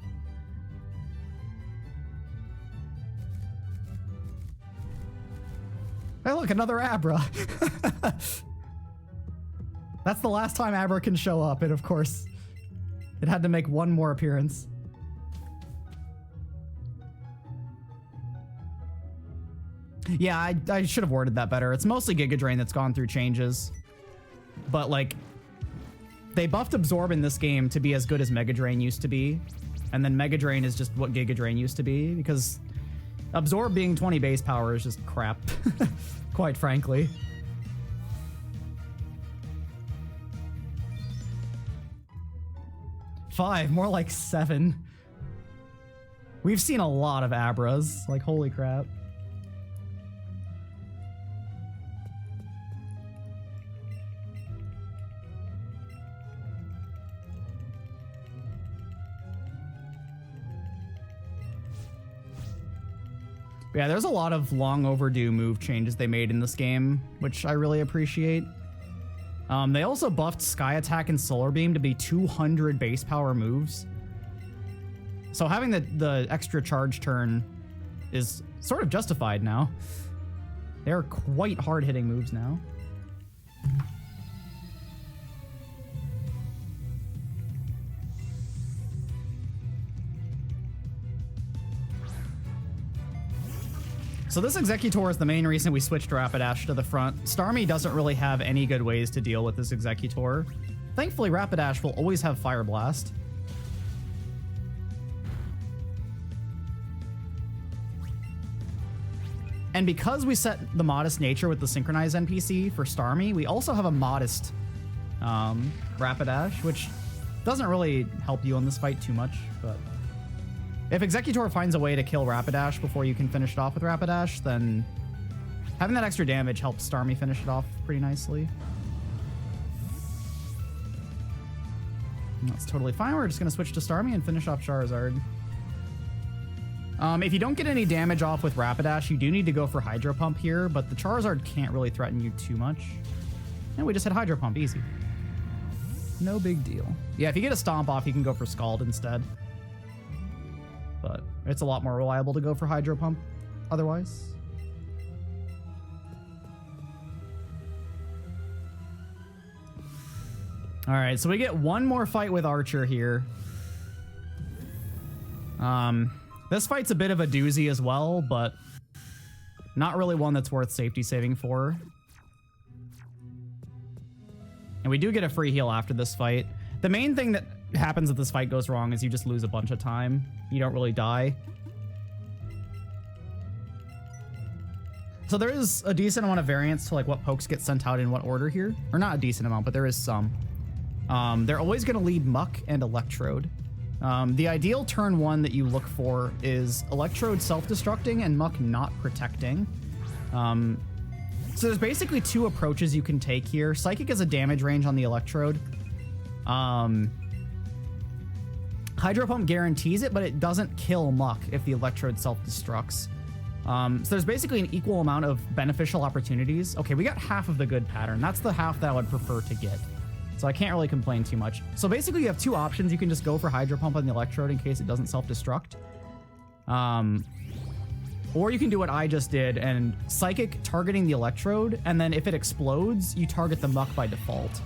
Hey, look, another Abra. That's the last time Abra can show up, and of course, it had to make one more appearance. Yeah, I should have worded that better. It's mostly Giga Drain that's gone through changes. But, like, they buffed Absorb in this game to be as good as Mega Drain used to be. And then Mega Drain is just what Giga Drain used to be, because Absorb being 20 base power is just crap, quite frankly. Five, more like 7. We've seen a lot of Abras, like holy crap. Yeah, there's a lot of long overdue move changes they made in this game, which I really appreciate. They also buffed Sky Attack and Solar Beam to be 200 base power moves. So having the extra charge turn is sort of justified now. They're quite hard-hitting moves now. So this Executor is the main reason we switched Rapidash to the front. Starmie doesn't really have any good ways to deal with this Executor. Thankfully, Rapidash will always have Fire Blast. And because we set the modest nature with the synchronized NPC for Starmie, we also have a modest Rapidash, which doesn't really help you in this fight too much, but if Executor finds a way to kill Rapidash before you can finish it off with Rapidash, then having that extra damage helps Starmie finish it off pretty nicely. And that's totally fine. We're just going to switch to Starmie and finish off Charizard. If you don't get any damage off with Rapidash, you do need to go for Hydro Pump here, but the Charizard can't really threaten you too much. And we just hit Hydro Pump, easy. No big deal. Yeah, if you get a Stomp off, you can go for Scald instead. But it's a lot more reliable to go for Hydro Pump otherwise. All right, so we get one more fight with Archer here. This fight's a bit of a doozy as well, but not really one that's worth safety saving for. And we do get a free heal after this fight. The main thing that happens if this fight goes wrong is you just lose a bunch of time. You don't really die. So there is a decent amount of variance to like what pokes get sent out in what order here. Or not a decent amount, but there is some. they're always going to lead Muck and Electrode. The ideal turn 1 that you look for is Electrode self-destructing and Muck not protecting. So there's basically 2 approaches you can take here. Psychic has a damage range on the Electrode. Hydro Pump guarantees it, but it doesn't kill Muck if the Electrode self-destructs. So there's basically an equal amount of beneficial opportunities. Okay, we got half of the good pattern. That's the half that I would prefer to get. So I can't really complain too much. So basically you have 2 options. You can just go for Hydro Pump on the Electrode in case it doesn't self-destruct. Or you can do what I just did and Psychic targeting the Electrode, and then if it explodes, you target the Muck by default.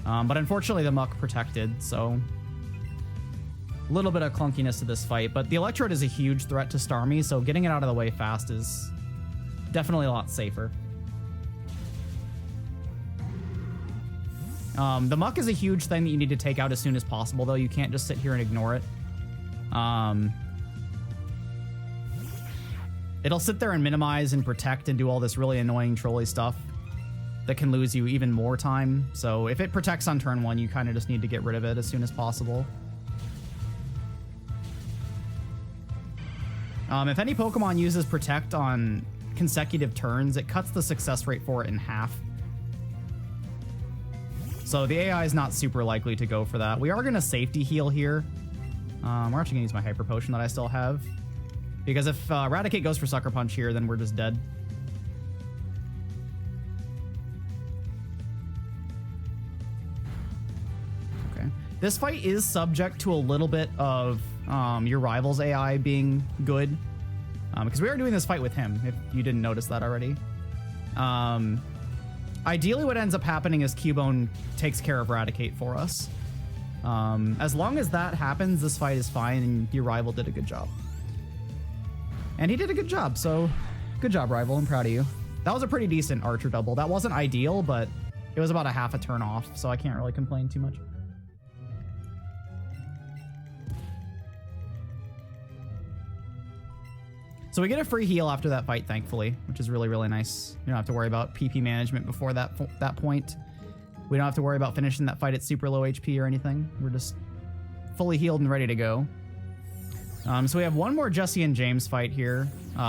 But unfortunately the Muck protected, so a little bit of clunkiness to this fight. But the Electrode is a huge threat to Starmie, so getting it out of the way fast is definitely a lot safer. The Muck is a huge thing that you need to take out as soon as possible, though. You can't just sit here and ignore it. It'll sit there and minimize and protect and do all this really annoying trolly stuff that can lose you even more time. So if it protects on turn 1, you kind of just need to get rid of it as soon as possible. If any Pokemon uses Protect on consecutive turns, it cuts the success rate for it in half. So the AI is not super likely to go for that. We are going to safety heal here. We're actually going to use my Hyper Potion that I still have. Because if Raticate goes for Sucker Punch here, then we're just dead. Okay. This fight is subject to a little bit of your rival's AI being good. Because we are doing this fight with him, if you didn't notice that already. Ideally, what ends up happening is Cubone takes care of Raticate for us. As long as that happens, this fight is fine, and your rival did a good job. And he did a good job, so good job, rival. I'm proud of you. That was a pretty decent Archer double. That wasn't ideal, but it was about a half a turn off, so I can't really complain too much. So we get a free heal after that fight, thankfully, which is really, really nice. You don't have to worry about PP management before that point. We don't have to worry about finishing that fight at super low HP or anything. We're just fully healed and ready to go. So we have one more Jessie and James fight here.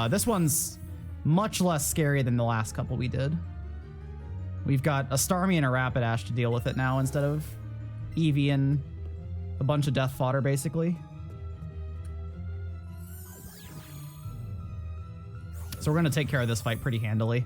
This one's much less scary than the last couple we did. We've got a Starmie and a Rapidash to deal with it now instead of Eevee and a bunch of death fodder, basically. So we're going to take care of this fight pretty handily.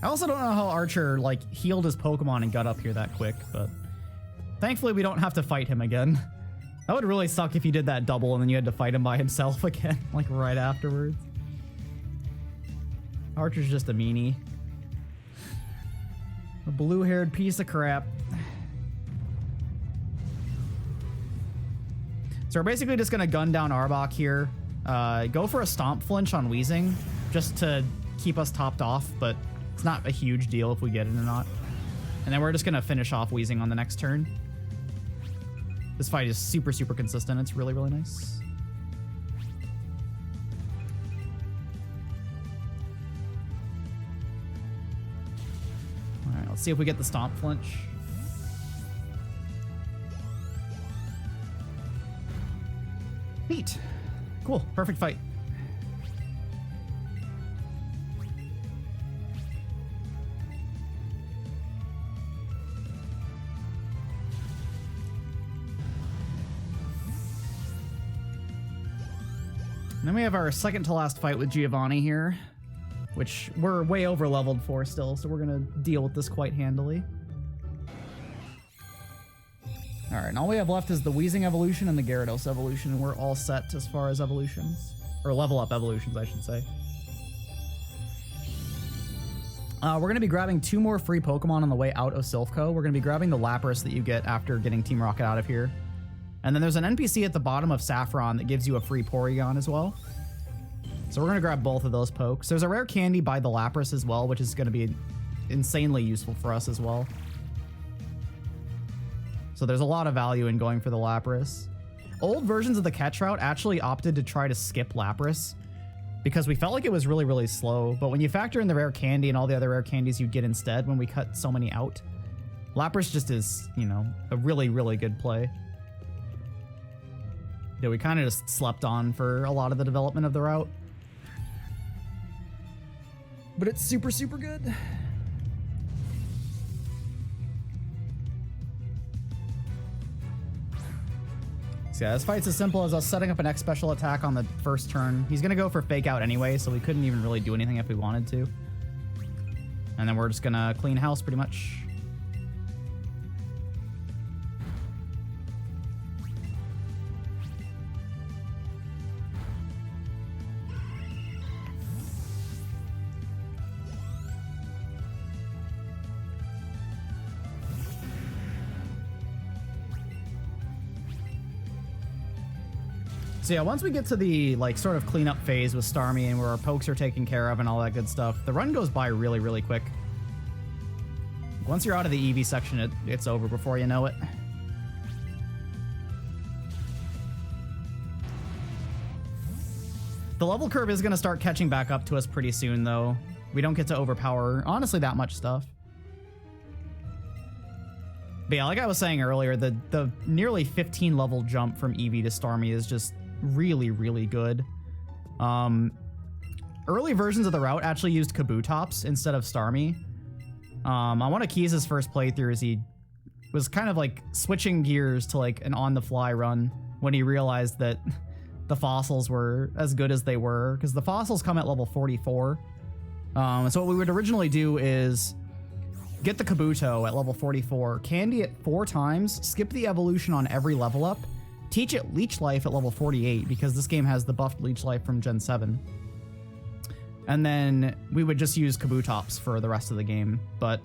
I also don't know how Archer, like, healed his Pokemon and got up here that quick, but thankfully we don't have to fight him again. That would really suck if you did that double and then you had to fight him by himself again, like right afterwards. Archer's just a meanie. A blue-haired piece of crap. So we're basically just gonna gun down Arbok here. Go for a Stomp Flinch on Weezing, just to keep us topped off, but it's not a huge deal if we get it or not. And then we're just gonna finish off Weezing on the next turn. This fight is super, super consistent. It's really, really nice. All right, let's see if we get the Stomp Flinch. Neat. Cool. Perfect fight. And then we have our second to last fight with Giovanni here, which we're way over leveled for still, so we're gonna deal with this quite handily. All right, and all we have left is the Weezing evolution and the Gyarados evolution, and we're all set as far as evolutions, or level up evolutions, I should say. We're gonna be grabbing 2 more free Pokemon on the way out of Silphco. We're gonna be grabbing the Lapras that you get after getting Team Rocket out of here. And then there's an NPC at the bottom of Saffron that gives you a free Porygon as well. So we're going to grab both of those pokes. There's a rare candy by the Lapras as well, which is going to be insanely useful for us as well. So there's a lot of value in going for the Lapras. Old versions of the catch route actually opted to try to skip Lapras because we felt like it was really, really slow. But when you factor in the rare candy and all the other rare candies you get instead when we cut so many out, Lapras just is, you know, a really, really good play. Yeah, we kind of just slept on for a lot of the development of the route. But it's super, super good. So yeah, this fight's as simple as us setting up an X special attack on the first turn. He's gonna go for fake out anyway, so we couldn't even really do anything if we wanted to. And then we're just gonna clean house pretty much. So yeah, once we get to the like sort of cleanup phase with Starmie and where our pokes are taken care of and all that good stuff, the run goes by really, really quick. Once you're out of the Eevee section, it's over before you know it. The level curve is going to start catching back up to us pretty soon, though. We don't get to overpower, honestly, that much stuff. But yeah, like I was saying earlier, the nearly 15 level jump from Eevee to Starmie is just really, really good. Early versions of the route actually used Kabutops instead of Starmie. On one of Keys' first playthroughs, he was kind of like switching gears to like an on-the-fly run when he realized that the fossils were as good as they were, because the fossils come at level 44. So what we would originally do is get the Kabuto at level 44, candy it 4 times, skip the evolution on every level up, teach it Leech Life at level 48, because this game has the buffed Leech Life from Gen 7. And then we would just use Kabutops for the rest of the game. But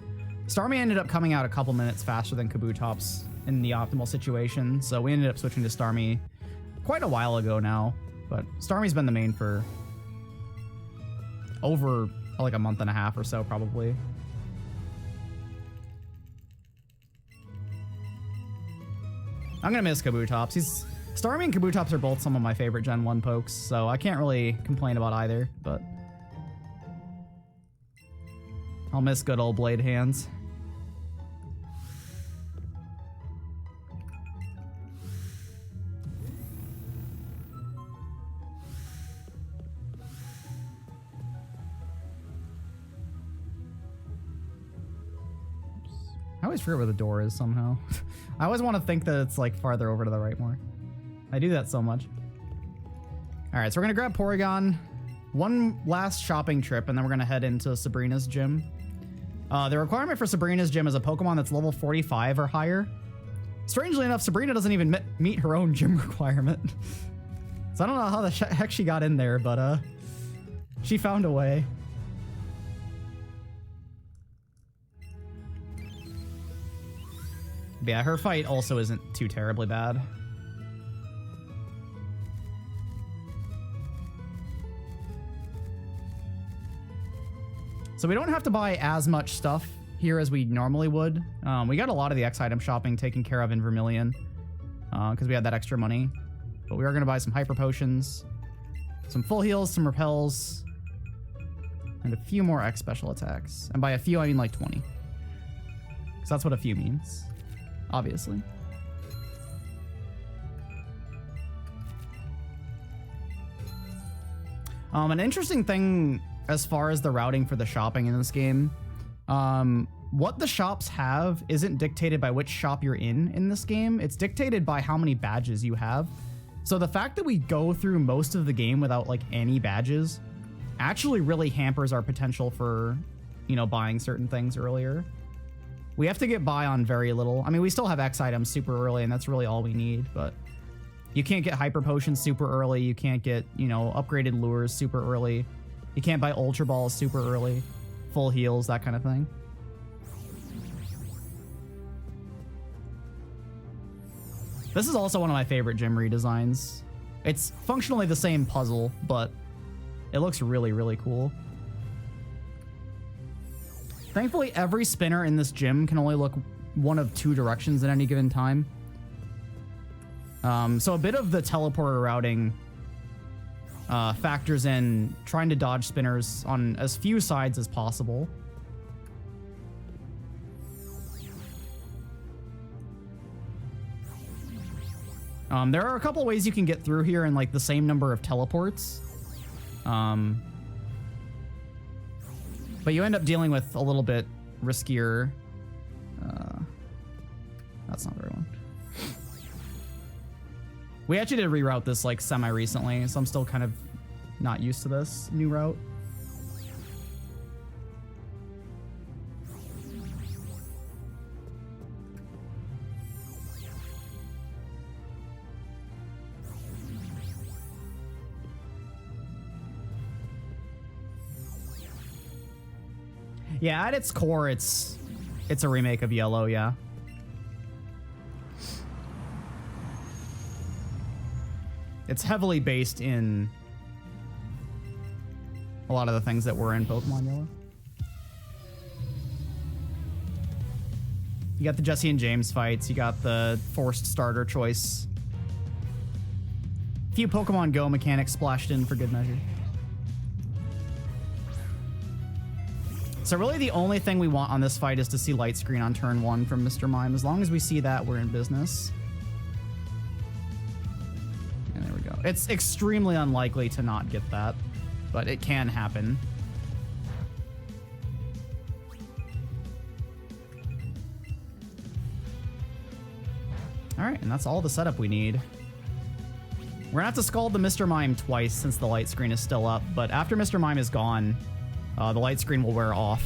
Starmie ended up coming out a couple minutes faster than Kabutops in the optimal situation, so we ended up switching to Starmie quite a while ago now. But Starmie's been the main for over like a month and a half or so, probably. I'm gonna miss Kabutops. Starmie and Kabutops are both some of my favorite Gen 1 pokes, so I can't really complain about either, but I'll miss good old Blade Hands. I always forget where the door is somehow. I always want to think that it's like farther over to the right more. I do that so much. All right, so we're gonna grab Porygon, one last shopping trip, and then we're gonna head into Sabrina's gym. The requirement for Sabrina's gym is a Pokemon that's level 45 or higher. Strangely enough, Sabrina doesn't even meet her own gym requirement. So I don't know how the heck she got in there, but she found a way. But yeah, her fight also isn't too terribly bad. So we don't have to buy as much stuff here as we normally would. We got a lot of the X item shopping taken care of in Vermilion because we had that extra money. But we are going to buy some Hyper Potions, some Full Heals, some Repels, and a few more X special attacks. And by a few, I mean like 20. Because that's what a few means, obviously. An interesting thing as far as the routing for the shopping in this game, what the shops have isn't dictated by which shop you're in this game. It's dictated by how many badges you have. So the fact that we go through most of the game without like any badges actually really hampers our potential for, you know, buying certain things earlier. We have to get by on very little. I mean, we still have X items super early, and that's really all we need, but you can't get Hyper Potions super early. You can't get, you know, upgraded lures super early. You can't buy Ultra Balls super early. Full heals, that kind of thing. This is also one of my favorite gym redesigns. It's functionally the same puzzle, but it looks really, really cool. Thankfully, every spinner in this gym can only look one of two directions at any given time. So a bit of the teleporter routing factors in trying to dodge spinners on as few sides as possible. There are a couple ways you can get through here in like the same number of teleports. But you end up dealing with a little bit riskier. That's not the right one. We actually did reroute this like semi-recently, so I'm still kind of not used to this new route. Yeah, at its core, it's a remake of Yellow, yeah. It's heavily based in a lot of the things that were in Pokemon Yellow. You got the Jessie and James fights. You got the forced starter choice. A few Pokemon Go mechanics splashed in for good measure. So really the only thing we want on this fight is to see light screen on turn 1 from Mr. Mime. As long as we see that, we're in business. And there we go. It's extremely unlikely to not get that, but it can happen. All right, and that's all the setup we need. We're gonna have to scald the Mr. Mime twice since the light screen is still up, but after Mr. Mime is gone, the light screen will wear off,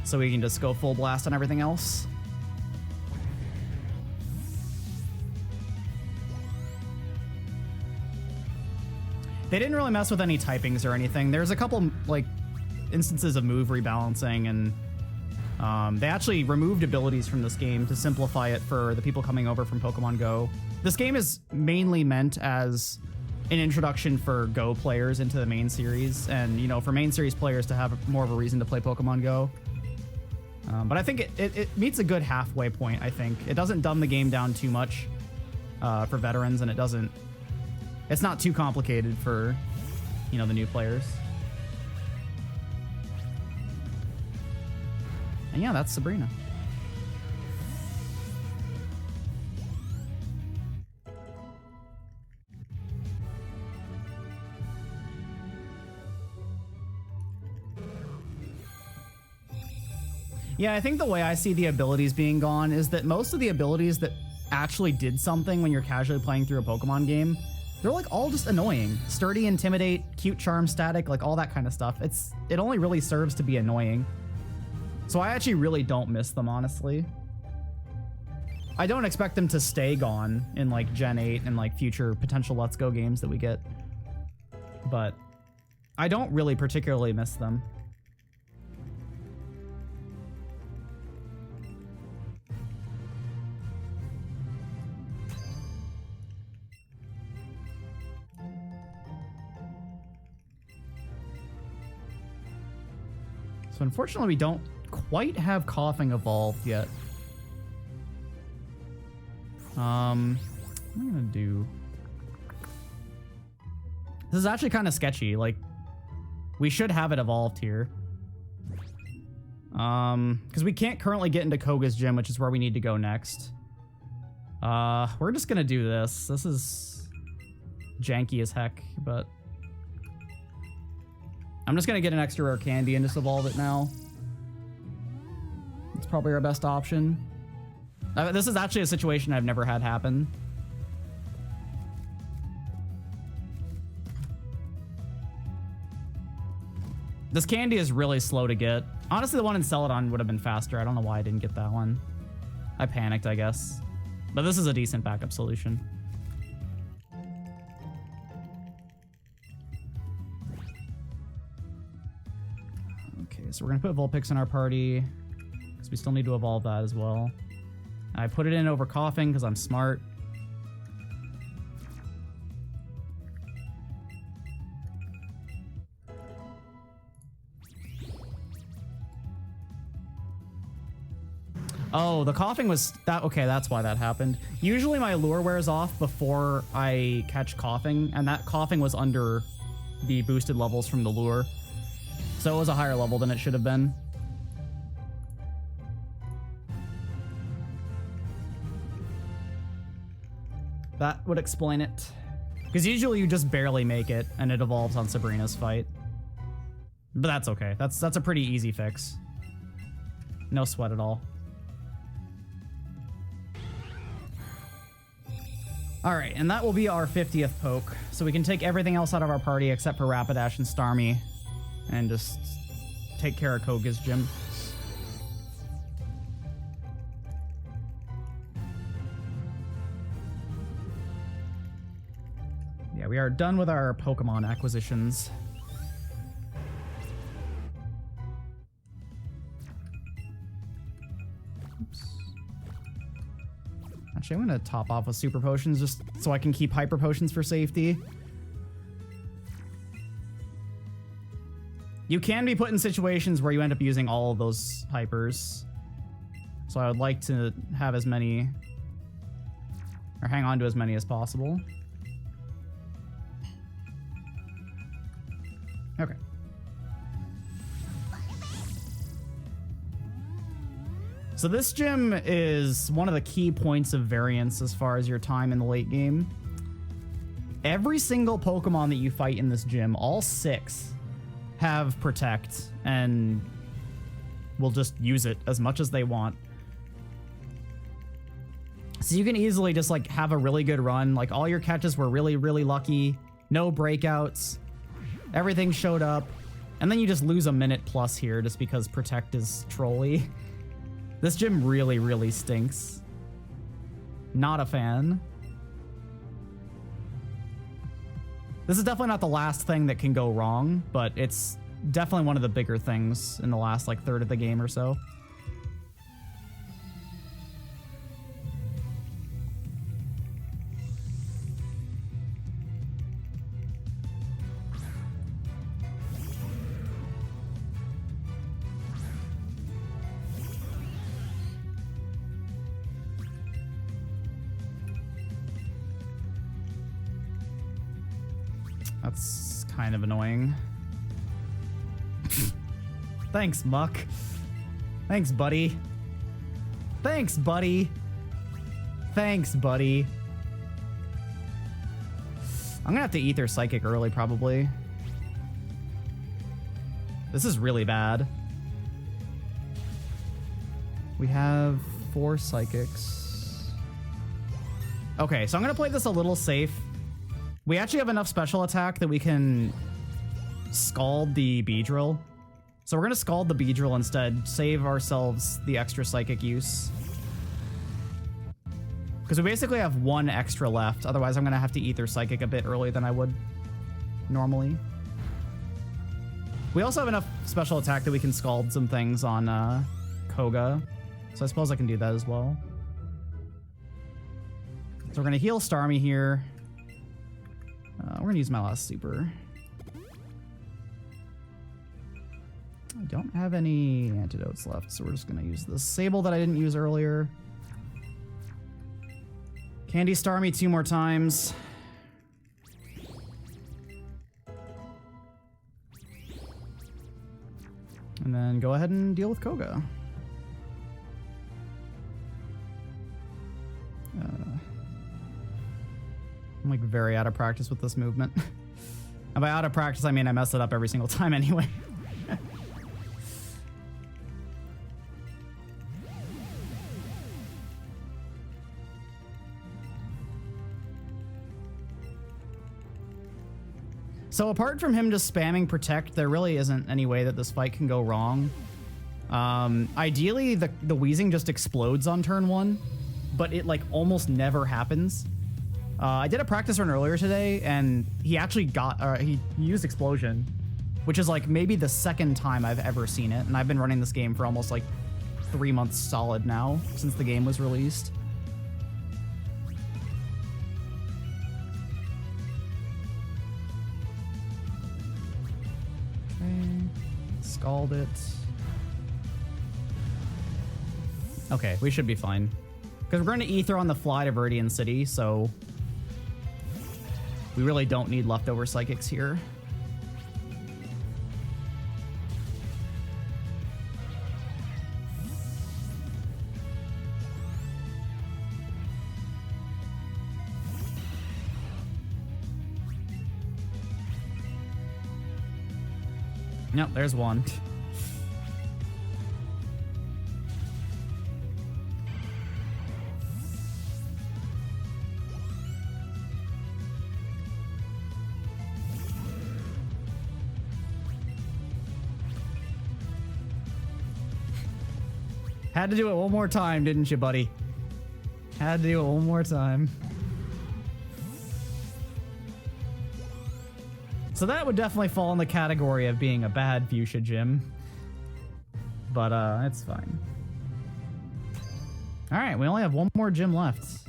so we can just go full blast on everything else. They didn't really mess with any typings or anything. There's a couple like instances of move rebalancing, and they actually removed abilities from this game to simplify it for the people coming over from Pokemon Go. This game is mainly meant as an introduction for Go players into the main series, and you know, for main series players to have more of a reason to play Pokemon Go. But I think it meets a good halfway point. I think it doesn't dumb the game down too much for veterans, and it's not too complicated for, you know, the new players. And yeah, that's Sabrina. Yeah, I think the way I see the abilities being gone is that most of the abilities that actually did something when you're casually playing through a Pokemon game, they're like all just annoying. Sturdy, Intimidate, Cute Charm, Static, like all that kind of stuff. It only really serves to be annoying. So I actually really don't miss them, honestly. I don't expect them to stay gone in like Gen 8 and like future potential Let's Go games that we get. But I don't really particularly miss them. So unfortunately, we don't quite have Coughing evolved yet. What am I gonna do? This is actually kind of sketchy. Like, we should have it evolved here. Because we can't currently get into Koga's gym, which is where we need to go next. We're just gonna do this. This is janky as heck, but I'm just gonna get an extra rare candy and just evolve it now. It's probably our best option. This is actually a situation I've never had happen. This candy is really slow to get. Honestly, the one in Celadon would have been faster. I don't know why I didn't get that one. I panicked, I guess. But this is a decent backup solution. Okay, so we're gonna put Vulpix in our party, because we still need to evolve that as well. I put it in over Coughing because I'm smart. Oh, the coughing was that. Okay, that's why that happened. Usually my lure wears off before I catch coughing, and that coughing was under the boosted levels from the lure. So it was a higher level than it should have been. That would explain it. Because usually you just barely make it, and it evolves on Sabrina's fight. But that's okay. That's a pretty easy fix. No sweat at all. All right, and that will be our 50th poke. So we can take everything else out of our party except for Rapidash and Starmie and just take care of Koga's gym. Yeah, we are done with our Pokemon acquisitions. Oops. Actually, I'm going to top off with Super Potions just so I can keep Hyper Potions for safety. You can be put in situations where you end up using all of those Hypers. So I would like to have as many, or hang on to as many as possible. Okay. So this gym is one of the key points of variance as far as your time in the late game. Every single Pokemon that you fight in this gym, all 6, have Protect and will just use it as much as they want. So you can easily just like have a really good run. Like all your catches were really, really lucky. No breakouts. Everything showed up. And then you just lose a minute plus here just because Protect is trolly. This gym really, really stinks. Not a fan. This is definitely not the last thing that can go wrong, but it's definitely one of the bigger things in the last like third of the game or so. That's kind of annoying. Thanks, Muck. Thanks, buddy. Thanks, buddy. Thanks, buddy. I'm gonna have to Ether Psychic early, probably. This is really bad. We have 4 Psychics. Okay, so I'm gonna play this a little safe. We actually have enough special attack that we can Scald the Beedrill. So we're going to Scald the Beedrill instead, save ourselves the extra Psychic use. Because we basically have 1 extra left, otherwise I'm going to have to Ether Psychic a bit earlier than I would normally. We also have enough special attack that we can Scald some things on Koga, so I suppose I can do that as well. So we're going to heal Starmie here. We're going to use my last super. I don't have any antidotes left, so we're just going to use the Sable that I didn't use earlier. Candy Starmie 2 more times. And then go ahead and deal with Koga. I'm like very out of practice with this movement. And by out of practice, I mean I mess it up every single time anyway. So apart from him just spamming Protect, there really isn't any way that this fight can go wrong. Ideally, the Wheezing just explodes on turn 1, but it like almost never happens. I did a practice run earlier today, and he actually he used Explosion, which is like maybe the 2nd time I've ever seen it, and I've been running this game for almost like 3 months solid now, since the game was released. Okay, Scald it. Okay, we should be fine. Because we're going to Ether on the fly to Viridian City, so we really don't need leftover Psychics here. Nope, there's one. Had to do it one more time, didn't you, buddy? Had to do it one more time. So that would definitely fall in the category of being a bad fuchsia gym. But it's fine. Alright, we only have one more gym left.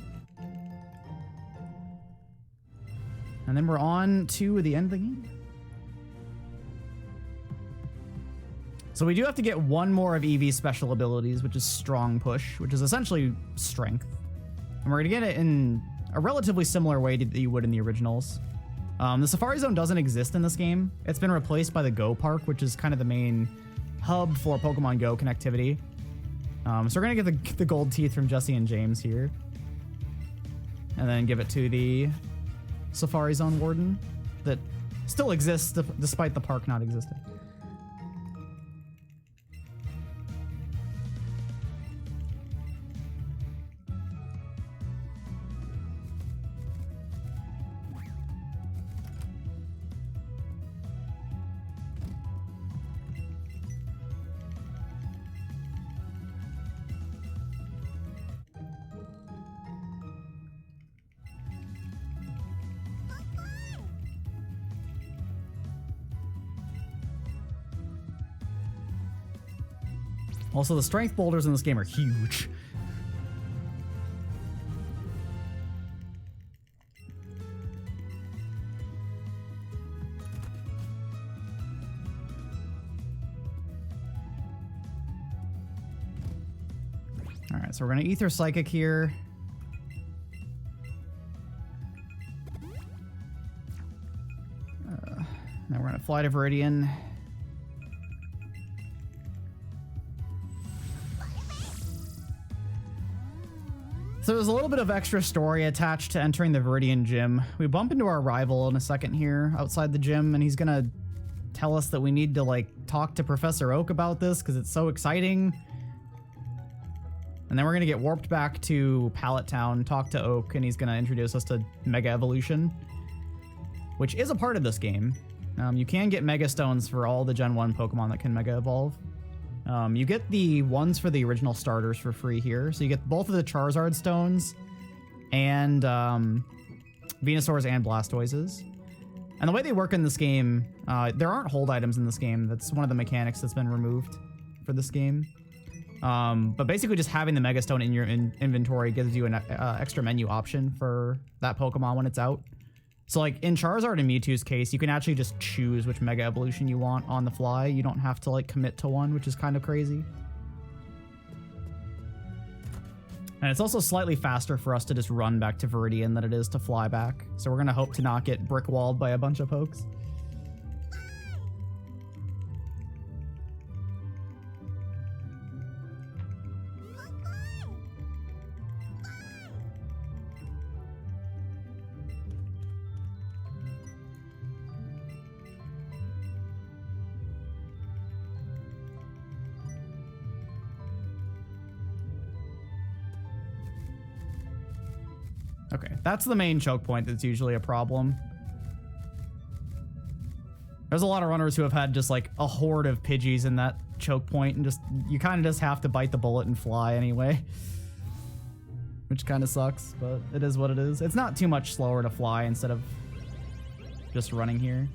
And then we're on to the end of the game. So we do have to get one more of Eevee's special abilities, which is Strong Push, which is essentially Strength. And we're going to get it in a relatively similar way that you would in the originals. The Safari Zone doesn't exist in this game. It's been replaced by the Go Park, which is kind of the main hub for Pokemon Go connectivity. So we're going to get the gold teeth from Jessie and James here. And then give it to the Safari Zone Warden that still exists despite the park not existing. Also, the strength boulders in this game are huge. All right, so we're going to Ether Psychic here. Now we're going to fly to Viridian. So there's a little bit of extra story attached to entering the Viridian gym. We bump into our rival in a second here outside the gym, and he's gonna tell us that we need to like talk to Professor Oak about this because it's so exciting. And then we're gonna get warped back to Pallet Town, talk to Oak, and he's gonna introduce us to Mega Evolution, which is a part of this game. You can get Mega Stones for all the Gen 1 Pokemon that can Mega Evolve. You get the ones for the original starters for free here. So you get both of the Charizard stones and Venusaurs and Blastoises. And the way they work in this game, there aren't hold items in this game. That's one of the mechanics that's been removed for this game. But basically just having the Mega Stone in your inventory gives you an extra menu option for that Pokemon when it's out. So like in Charizard and Mewtwo's case, you can actually just choose which Mega Evolution you want on the fly. You don't have to like commit to one, which is kind of crazy. And it's also slightly faster for us to just run back to Viridian than it is to fly back. So we're going to hope to not get brick walled by a bunch of pokes. Okay, that's the main choke point that's usually a problem. There's a lot of runners who have had just like a horde of Pidgeys in that choke point, and just you kind of just have to bite the bullet and fly anyway. Which kind of sucks, but it is what it is. It's not too much slower to fly instead of just running here.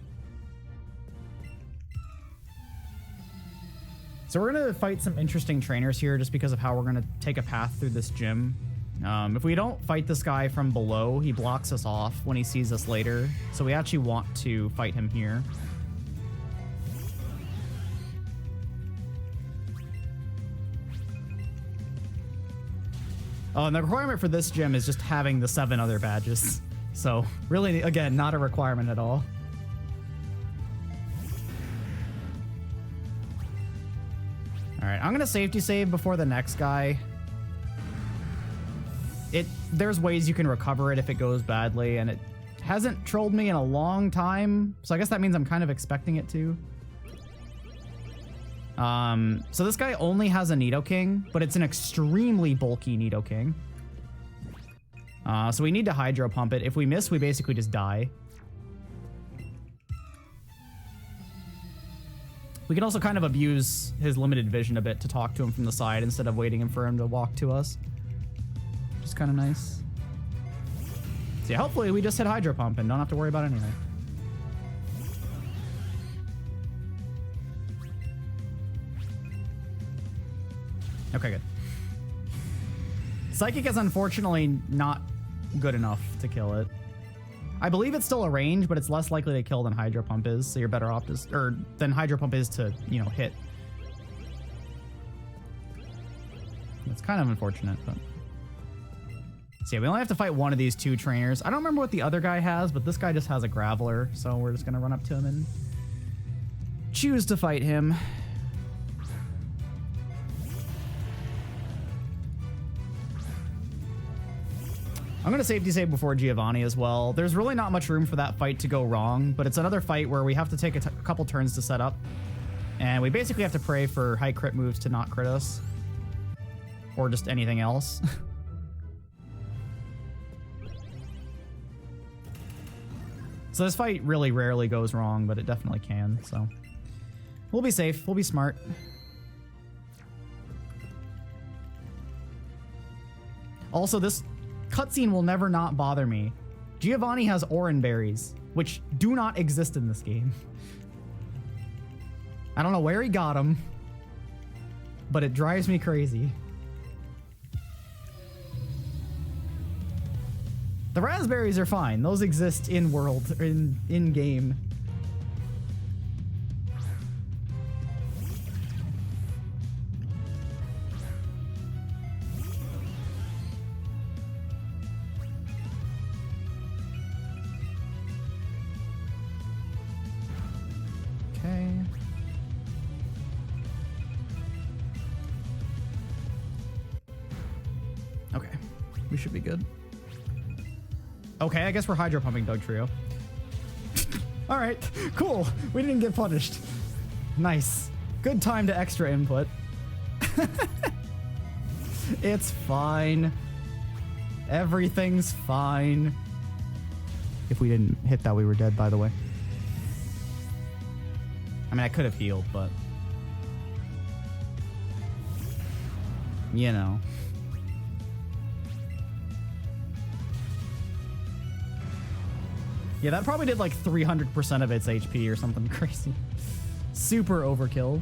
So we're gonna fight some interesting trainers here just because of how we're gonna take a path through this gym. If we don't fight this guy from below, he blocks us off when he sees us later. So we actually want to fight him here. Oh, and the requirement for this gym is just having the 7 other badges. So really, again, not a requirement at all. All right, I'm gonna safety save before the next guy. There's ways you can recover it if it goes badly, and it hasn't trolled me in a long time, so I guess that means I'm kind of expecting it to. So this guy only has a Nidoking, but it's an extremely bulky Nidoking. So we need to Hydro Pump it. If we miss, we basically just die. We can also kind of abuse his limited vision a bit to talk to him from the side instead of waiting for him to walk to us. Which is kind of nice. So yeah, hopefully we just hit Hydro Pump and don't have to worry about anything. Okay, good. Psychic is unfortunately not good enough to kill it. I believe it's still a range, but it's less likely to kill than Hydro Pump is, so you're better off than Hydro Pump is to, you know, hit. It's kind of unfortunate, but... So yeah, we only have to fight one of these 2 trainers. I don't remember what the other guy has, but this guy just has a Graveler, so we're just gonna run up to him and choose to fight him. I'm going to safety save before Giovanni as well. There's really not much room for that fight to go wrong, but it's another fight where we have to take a couple turns to set up. And we basically have to pray for high crit moves to not crit us. Or just anything else. So this fight really rarely goes wrong, but it definitely can, so. We'll be safe. We'll be smart. Also, this cutscene will never not bother me. Giovanni has Oran berries, which do not exist in this game. I don't know where he got them, but it drives me crazy. The raspberries are fine. Those exist in world, in game. Should be good. Okay, I guess we're Hydro Pumping Dog Trio. All right, cool. We didn't get punished. Nice. Good time to extra input. It's fine. Everything's fine. If we didn't hit that, we were dead, by the way. I mean, I could have healed, but... You know. Yeah, that probably did like 300% of its HP or something crazy. Super overkill.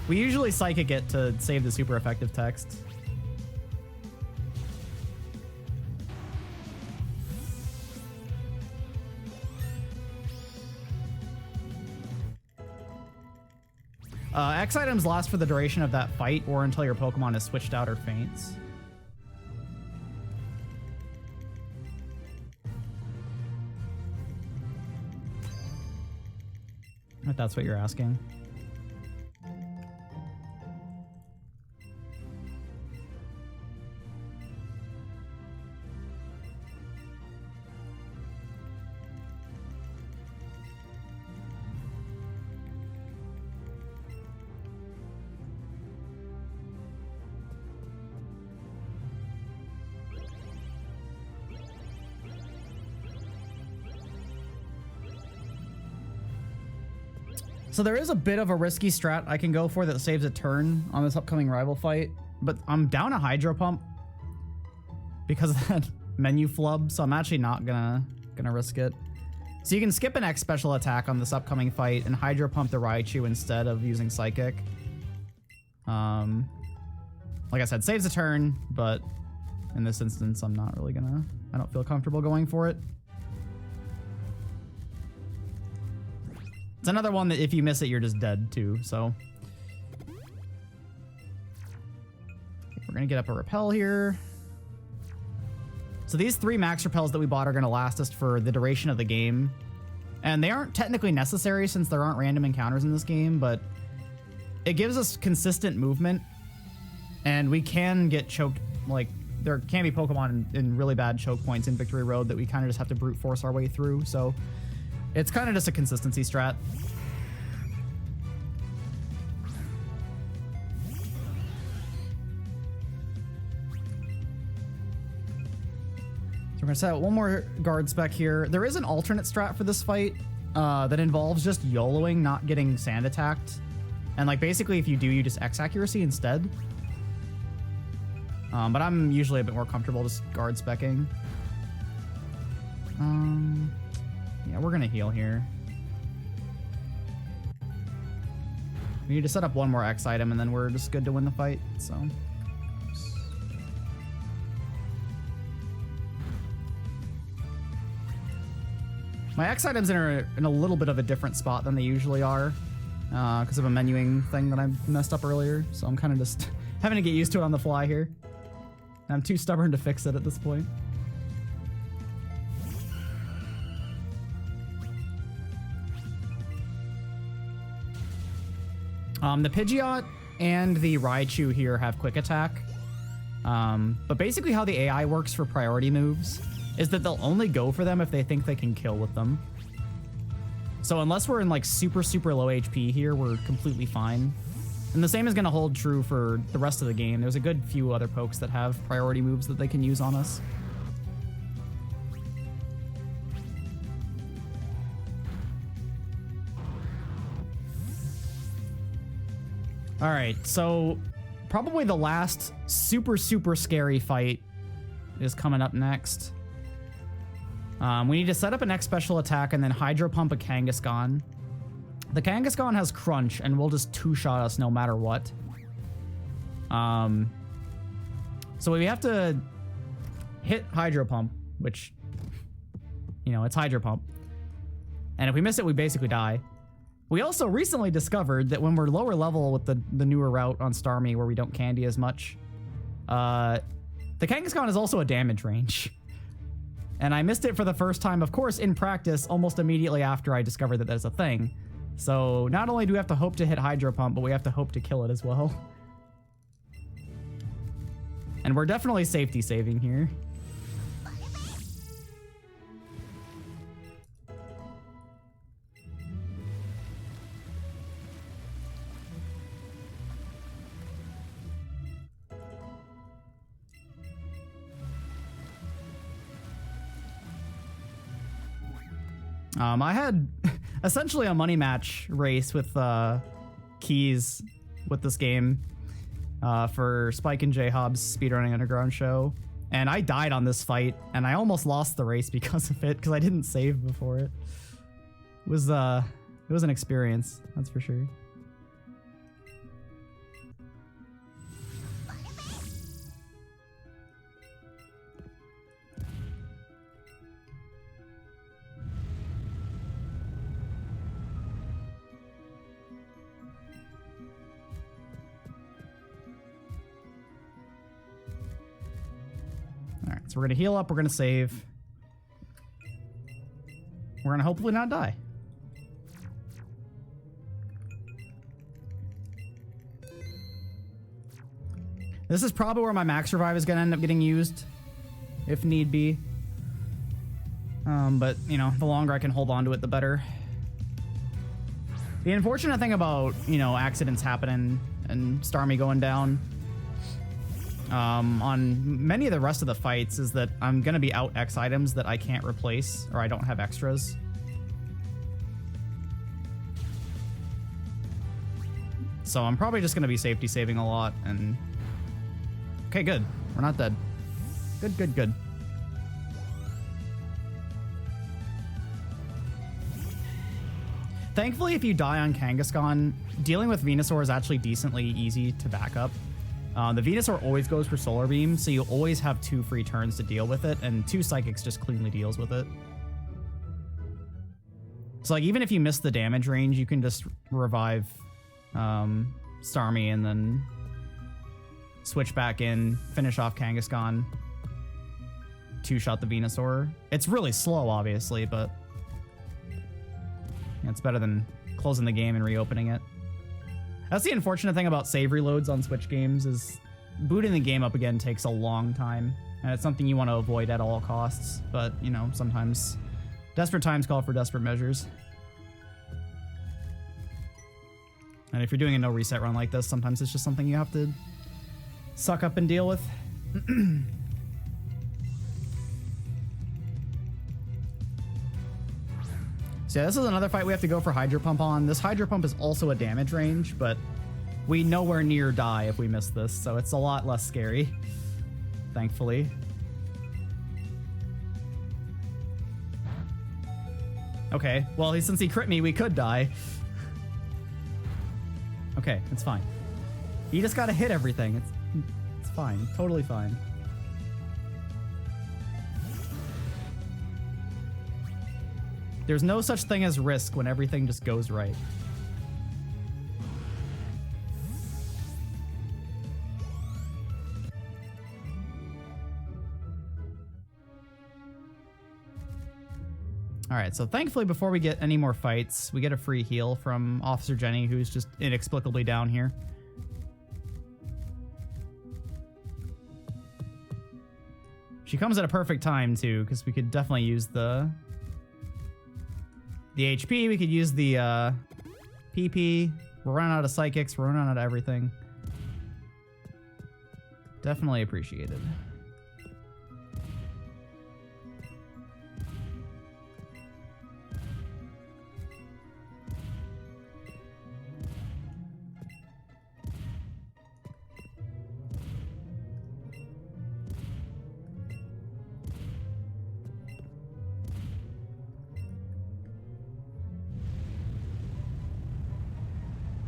We usually Psychic it to save the super effective text. X items last for the duration of that fight or until your Pokemon is switched out or faints. If that's what you're asking. So there is a bit of a risky strat I can go for that saves a turn on this upcoming rival fight, but I'm down a Hydro Pump because of that menu flub, so I'm actually not gonna risk it. So you can skip an X special attack on this upcoming fight and Hydro Pump the Raichu instead of using Psychic. Like I said, saves a turn, but in this instance, I'm not really I don't feel comfortable going for it. It's another one that if you miss it, you're just dead too, so. We're gonna get up a Repel here. So these 3 max repels that we bought are going to last us for the duration of the game. And they aren't technically necessary since there aren't random encounters in this game, but it gives us consistent movement. And we can get choked, like, there can be Pokemon in really bad choke points in Victory Road that we kind of just have to brute force our way through. So it's kind of just a consistency strat. We're going to set out one more guard spec here. There is an alternate strat for this fight that involves just YOLOing, not getting sand attacked. And like basically if you do, you just X accuracy instead. But I'm usually a bit more comfortable just guard specking. Yeah, we're going to heal here. We need to set up one more X item and then we're just good to win the fight, so... My X items are in a little bit of a different spot than they usually are because of a menuing thing that I messed up earlier. So I'm kind of just having to get used to it on the fly here. And I'm too stubborn to fix it at this point. The Pidgeot and the Raichu here have quick attack. But basically how the AI works for priority moves is that they'll only go for them if they think they can kill with them. So unless we're in like super, super low HP here, we're completely fine. And the same is going to hold true for the rest of the game. There's a good few other pokes that have priority moves that they can use on us. All right, so probably the last super, super scary fight is coming up next. We need to set up an X special attack and then Hydro Pump a Kangaskhan. The Kangaskhan has Crunch and will just two-shot us no matter what. So we have to hit Hydro Pump, which, you know, it's Hydro Pump. And if we miss it, we basically die. We also recently discovered that when we're lower level with the newer route on Starmie where we don't candy as much, the Kangaskhan is also a damage range. And I missed it for the first time, of course, in practice, almost immediately after I discovered that there's a thing. So not only do we have to hope to hit Hydro Pump, but we have to hope to kill it as well. And we're definitely safety saving here. I had essentially a money match race with keys with this game for Spike and J-Hobbs Speedrunning Underground show. And I died on this fight, and I almost lost the race because of it, because I didn't save before it. It was an experience, that's for sure. All right, so we're gonna heal up, we're gonna save. We're gonna hopefully not die. This is probably where my max revive is gonna end up getting used, if need be. But, you know, the longer I can hold on to it, the better. The unfortunate thing about, you know, accidents happening and Starmie going down on many of the rest of the fights is that I'm gonna be out X items that I can't replace, or I don't have extras. So I'm probably just gonna be safety saving a lot and... Okay, good. We're not dead. Good, good, good. Thankfully, if you die on Kangaskhan, dealing with Venusaur is actually decently easy to back up. The Venusaur always goes for Solar Beam, so you always have 2 free turns to deal with it, and 2 Psychics just cleanly deals with it. So like, even if you miss the damage range, you can just revive Starmie and then switch back in, finish off Kangaskhan. two-shot the Venusaur. It's really slow, obviously, but it's better than closing the game and reopening it. That's the unfortunate thing about save reloads on Switch games is booting the game up again takes a long time, and it's something you want to avoid at all costs. But, you know, sometimes desperate times call for desperate measures. And if you're doing a no reset run like this, sometimes it's just something you have to suck up and deal with. So yeah, this is another fight we have to go for Hydro Pump on. This Hydro Pump is also a damage range, but we nowhere near die if we miss this, so it's a lot less scary, thankfully. Okay, well, since he crit me, we could die. Okay, it's fine. You just gotta hit everything. It's fine, totally fine. There's no such thing as risk when everything just goes right. All right, so thankfully before we get any more fights, we get a free heal from Officer Jenny, who's just inexplicably down here. She comes at a perfect time too, because we could definitely use the HP, we could use the PP. We're running out of psychics, we're running out of everything. Definitely appreciated.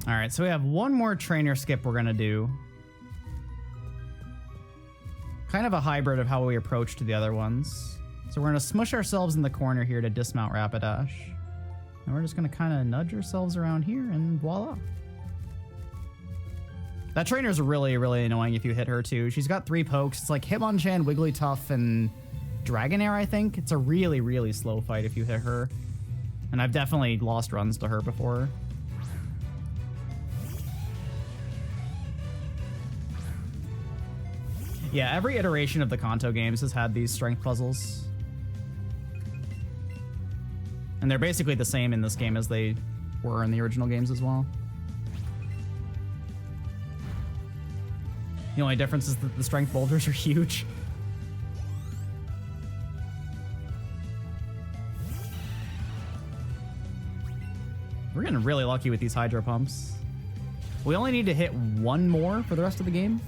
All right, so we have one more trainer skip we're gonna do. Kind of a hybrid of how we approached the other ones. So we're gonna smush ourselves in the corner here to dismount Rapidash. And we're just gonna kind of nudge ourselves around here and voila. That trainer's really, really annoying if you hit her too. She's got 3 pokes. It's like Hitmonchan, Wigglytuff, and Dragonair, I think. It's a really, really slow fight if you hit her. And I've definitely lost runs to her before. Yeah, every iteration of the Kanto games has had these strength puzzles. And they're basically the same in this game as they were in the original games as well. The only difference is that the strength boulders are huge. We're getting really lucky with these Hydro Pumps. We only need to hit 1 more for the rest of the game.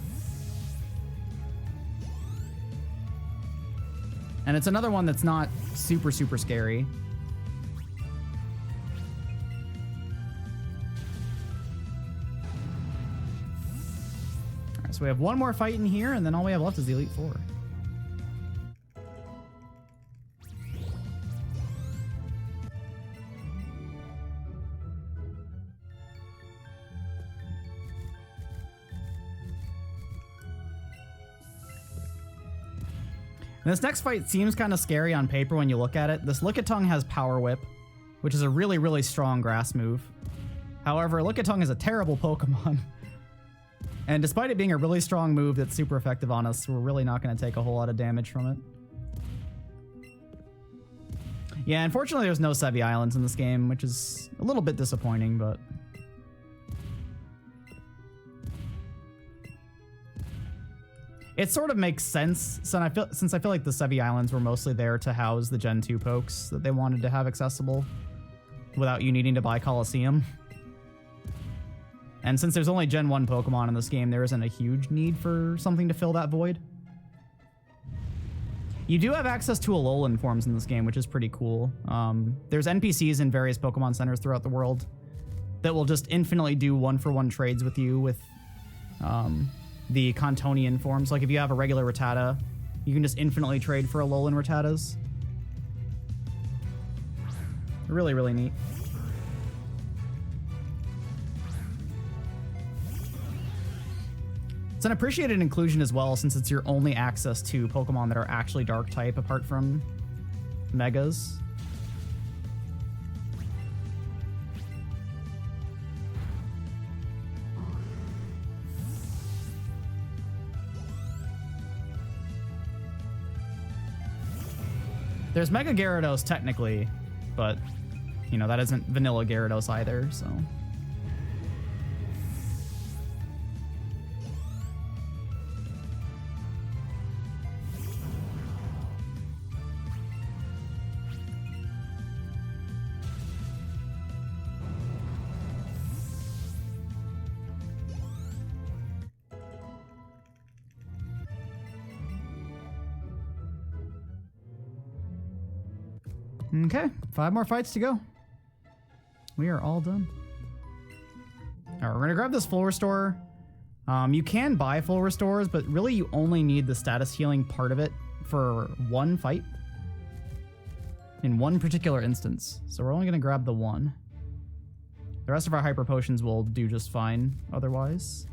And it's another one that's not super, super scary. All right, so we have 1 more fight in here, and then all we have left is the Elite Four. And this next fight seems kind of scary on paper when you look at it. This Lickitung has Power Whip, which is a really, really strong grass move. However, Lickitung is a terrible Pokemon. And despite it being a really strong move that's super effective on us, we're really not going to take a whole lot of damage from it. Yeah, unfortunately there's no Sevi Islands in this game, which is a little bit disappointing, but... It sort of makes sense, since I feel like the Sevi Islands were mostly there to house the Gen 2 pokes that they wanted to have accessible without you needing to buy Colosseum. And since there's only Gen 1 Pokemon in this game, there isn't a huge need for something to fill that void. You do have access to Alolan forms in this game, which is pretty cool. There's NPCs in various Pokemon centers throughout the world that will just infinitely do one-for-one trades with you with... the Kantonian forms. Like if you have a regular Rattata, you can just infinitely trade for Alolan Rattatas. Really, really neat. an appreciated inclusion as well, since it's your only access to Pokemon that are actually dark type apart from Megas. There's Mega Gyarados technically, but you know, that isn't vanilla Gyarados either, so. Okay, 5 more fights to go. We are all done. All right, we're gonna grab this full restore. You can buy full restores, but really you only need the status healing part of it for one fight in one particular instance. So we're only gonna grab the one. The rest of our hyper potions will do just fine otherwise.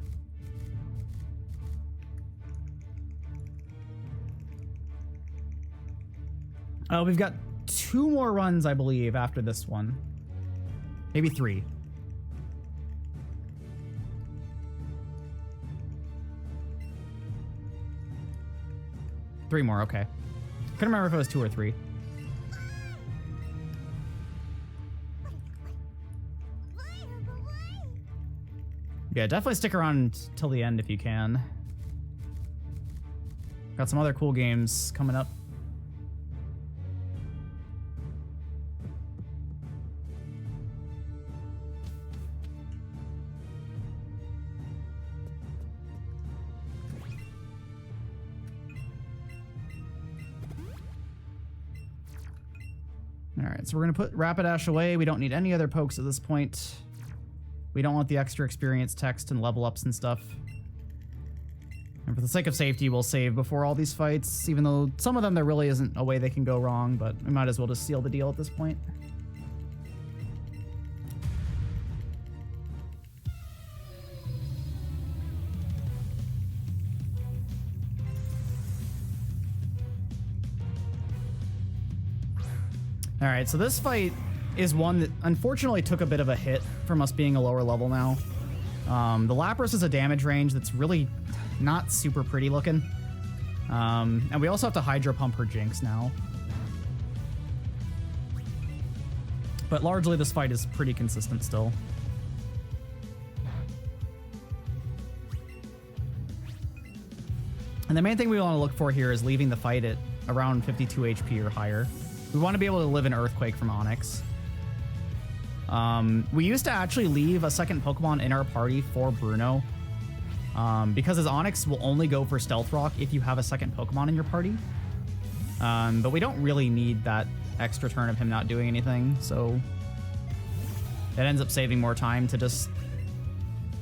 We've got 2 more runs, I believe, after this one. Maybe 3. Three more, okay. Couldn't remember if it was 2 or 3. Yeah, definitely stick around till the end if you can. Got some other cool games coming up. All right, so we're gonna put Rapidash away. We don't need any other pokes at this point. We don't want the extra experience text and level ups and stuff. And for the sake of safety, we'll save before all these fights, even though some of them there really isn't a way they can go wrong, but we might as well just seal the deal at this point. All right, so this fight is one that unfortunately took a bit of a hit from us being a lower level now. The Lapras is a damage range that's really not super pretty looking. And we also have to Hydro Pump her Jinx now. But largely this fight is pretty consistent still. And the main thing we want to look for here is leaving the fight at around 52 HP or higher. We want to be able to live an Earthquake from Onyx. We used to actually leave a second Pokemon in our party for Bruno. Because his Onyx will only go for Stealth Rock if you have a second Pokemon in your party. But we don't really need that extra turn of him not doing anything, so it ends up saving more time to just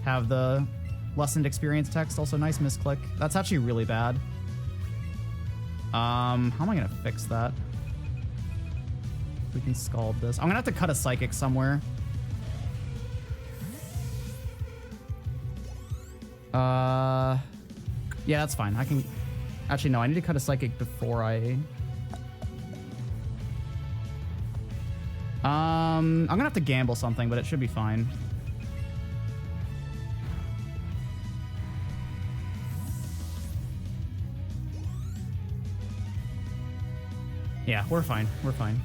have the lessened experience text. Also, nice misclick. That's actually really bad. How am I gonna fix that? We can Scald this. I'm gonna have to cut a Psychic somewhere. Yeah, that's fine. I can... Actually, no, I need to cut a Psychic before I... I'm gonna have to gamble something, but it should be fine. Yeah, we're fine. We're fine.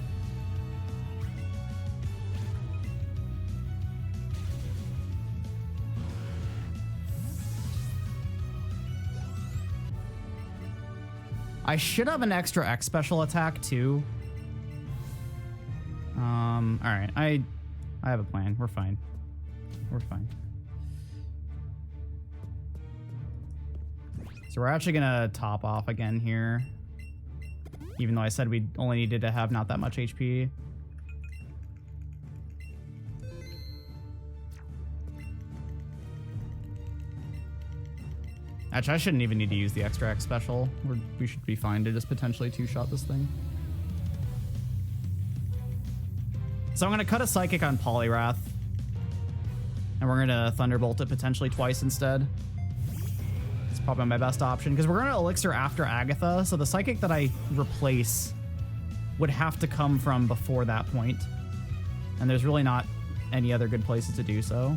I should have an extra X special attack too. All right, I have a plan. We're fine. We're fine. So we're actually gonna top off again here, even though I said we only needed to have not that much HP. Actually, I shouldn't even need to use the extra X special. We should be fine to just potentially two-shot this thing. So I'm going to cut a Psychic on Poliwrath. And we're going to Thunderbolt it potentially twice instead. It's Probably my best option, because we're going to Elixir after Agatha, so the Psychic that I replace would have to come from before that point. And there's really not any other good places to do so.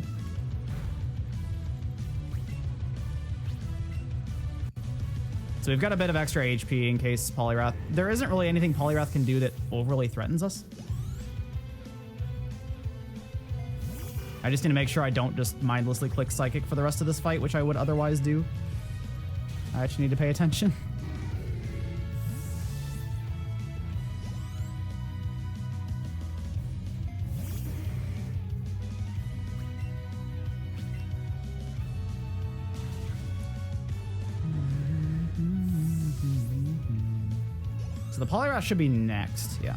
So we've got a bit of extra HP in case Poliwrath... There isn't really anything Poliwrath can do that overly threatens us. I just need to make sure I don't just mindlessly click Psychic for the rest of this fight, which I would otherwise do. I actually need to pay attention. So the Poliwrath should be next, yeah.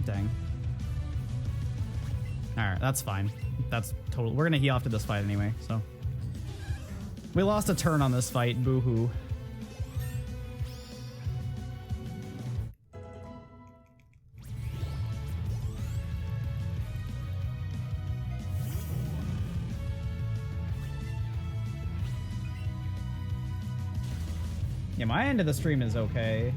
Dang. Alright, that's fine. That's total. We're gonna heal after this fight anyway, so. We lost a turn on this fight, boo-hoo. Yeah, my end of the stream is okay.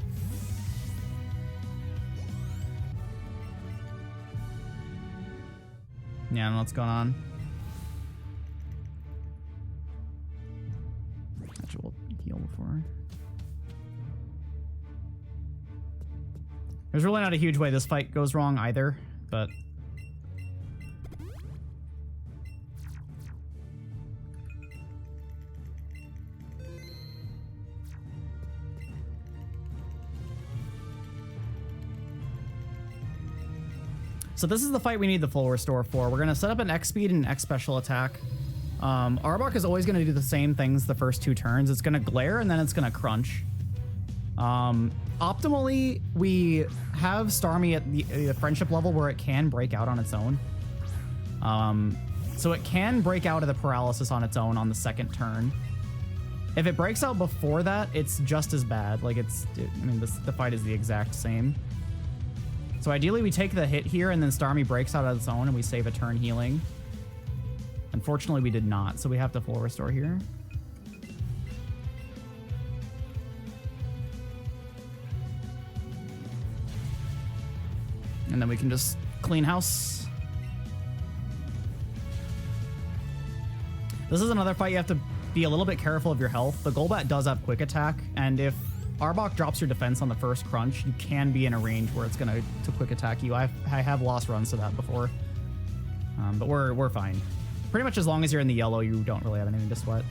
Yeah, I don't know what's going on. Actually, we'll heal before. There's really not a huge way this fight goes wrong either, but... So this is the fight we need the full restore for. We're going to set up an X speed and an X special attack. Arbok is always going to do the same things the first two turns. It's going to glare and then it's going to crunch. Optimally, we have Starmie at the friendship level where it can break out on its own. So it can break out of the paralysis on its own on the second turn. If it breaks out before that, it's just as bad. Like I mean, the fight is the exact same. So ideally we take the hit here and then Starmie breaks out on its own and we save a turn healing. Unfortunately we did not, so we have to full restore here. And then we can just clean house. This is another fight you have to be a little bit careful of your health. The Golbat does have quick attack, and if Arbok drops your defense on the first crunch, you can be in a range where it's going to quick attack you. I have lost runs to that before, but we're fine. Pretty much as long as you're in the yellow, you don't really have anything to sweat.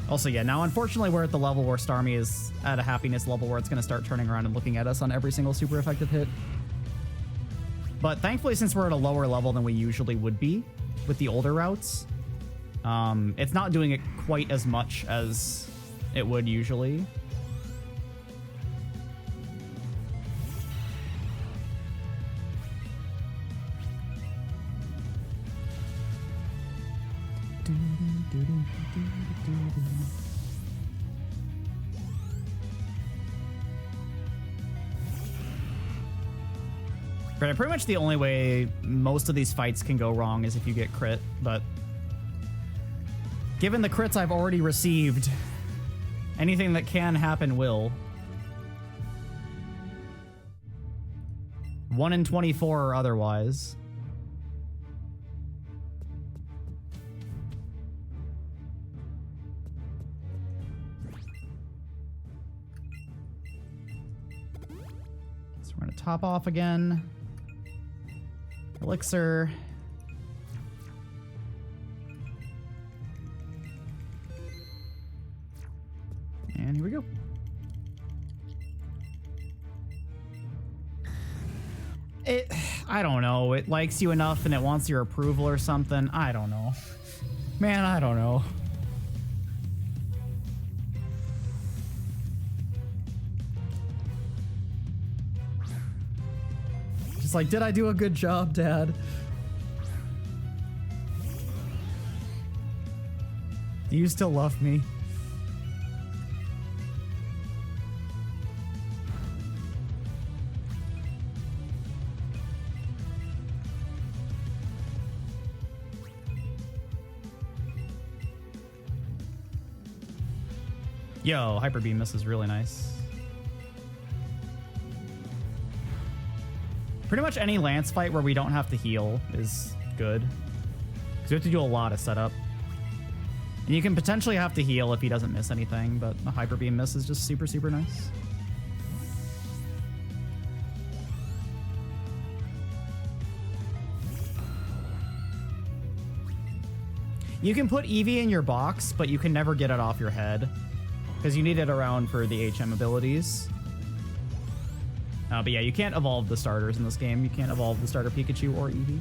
Also, yeah, now unfortunately we're at the level where Starmie is at a happiness level where it's going to start turning around and looking at us on every single super effective hit. But thankfully, since we're at a lower level than we usually would be with the older routes, it's not doing it quite as much as it would usually. Right, pretty much the only way most of these fights can go wrong is if you get crit, but given the crits I've already received, anything that can happen will. 1 in 24 or otherwise. So we're gonna top off again. Elixir. And here we go. I don't know. It likes you enough and it wants your approval or something. I don't know. Man, I don't know. Just like, did I do a good job, Dad? Do you still love me? Yo, Hyper Beam miss is really nice. Pretty much any Lance fight where we don't have to heal is good. Because we have to do a lot of setup. And you can potentially have to heal if he doesn't miss anything, but the Hyper Beam miss is just super, super nice. You can put Eevee in your box, but you can never get it off your head because you need it around for the HM abilities. But yeah, you can't evolve the starters in this game. You can't evolve the starter Pikachu or Eevee.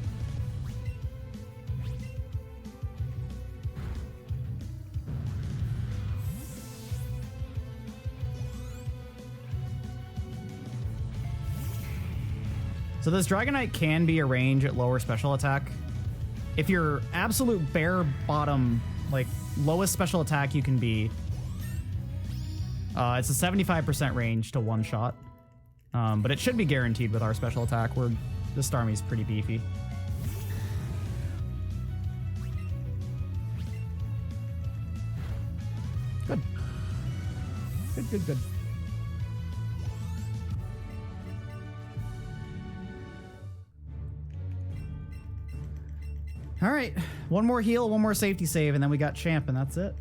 So this Dragonite can be a range at lower special attack. If you're absolute bare bottom, like lowest special attack you can be, it's a 75% range to one shot. But it should be guaranteed with our special attack, where the Starmie's pretty beefy. Good. Good, good, good. All right, one more heal, one more safety save, and then we got Champ, and that's it.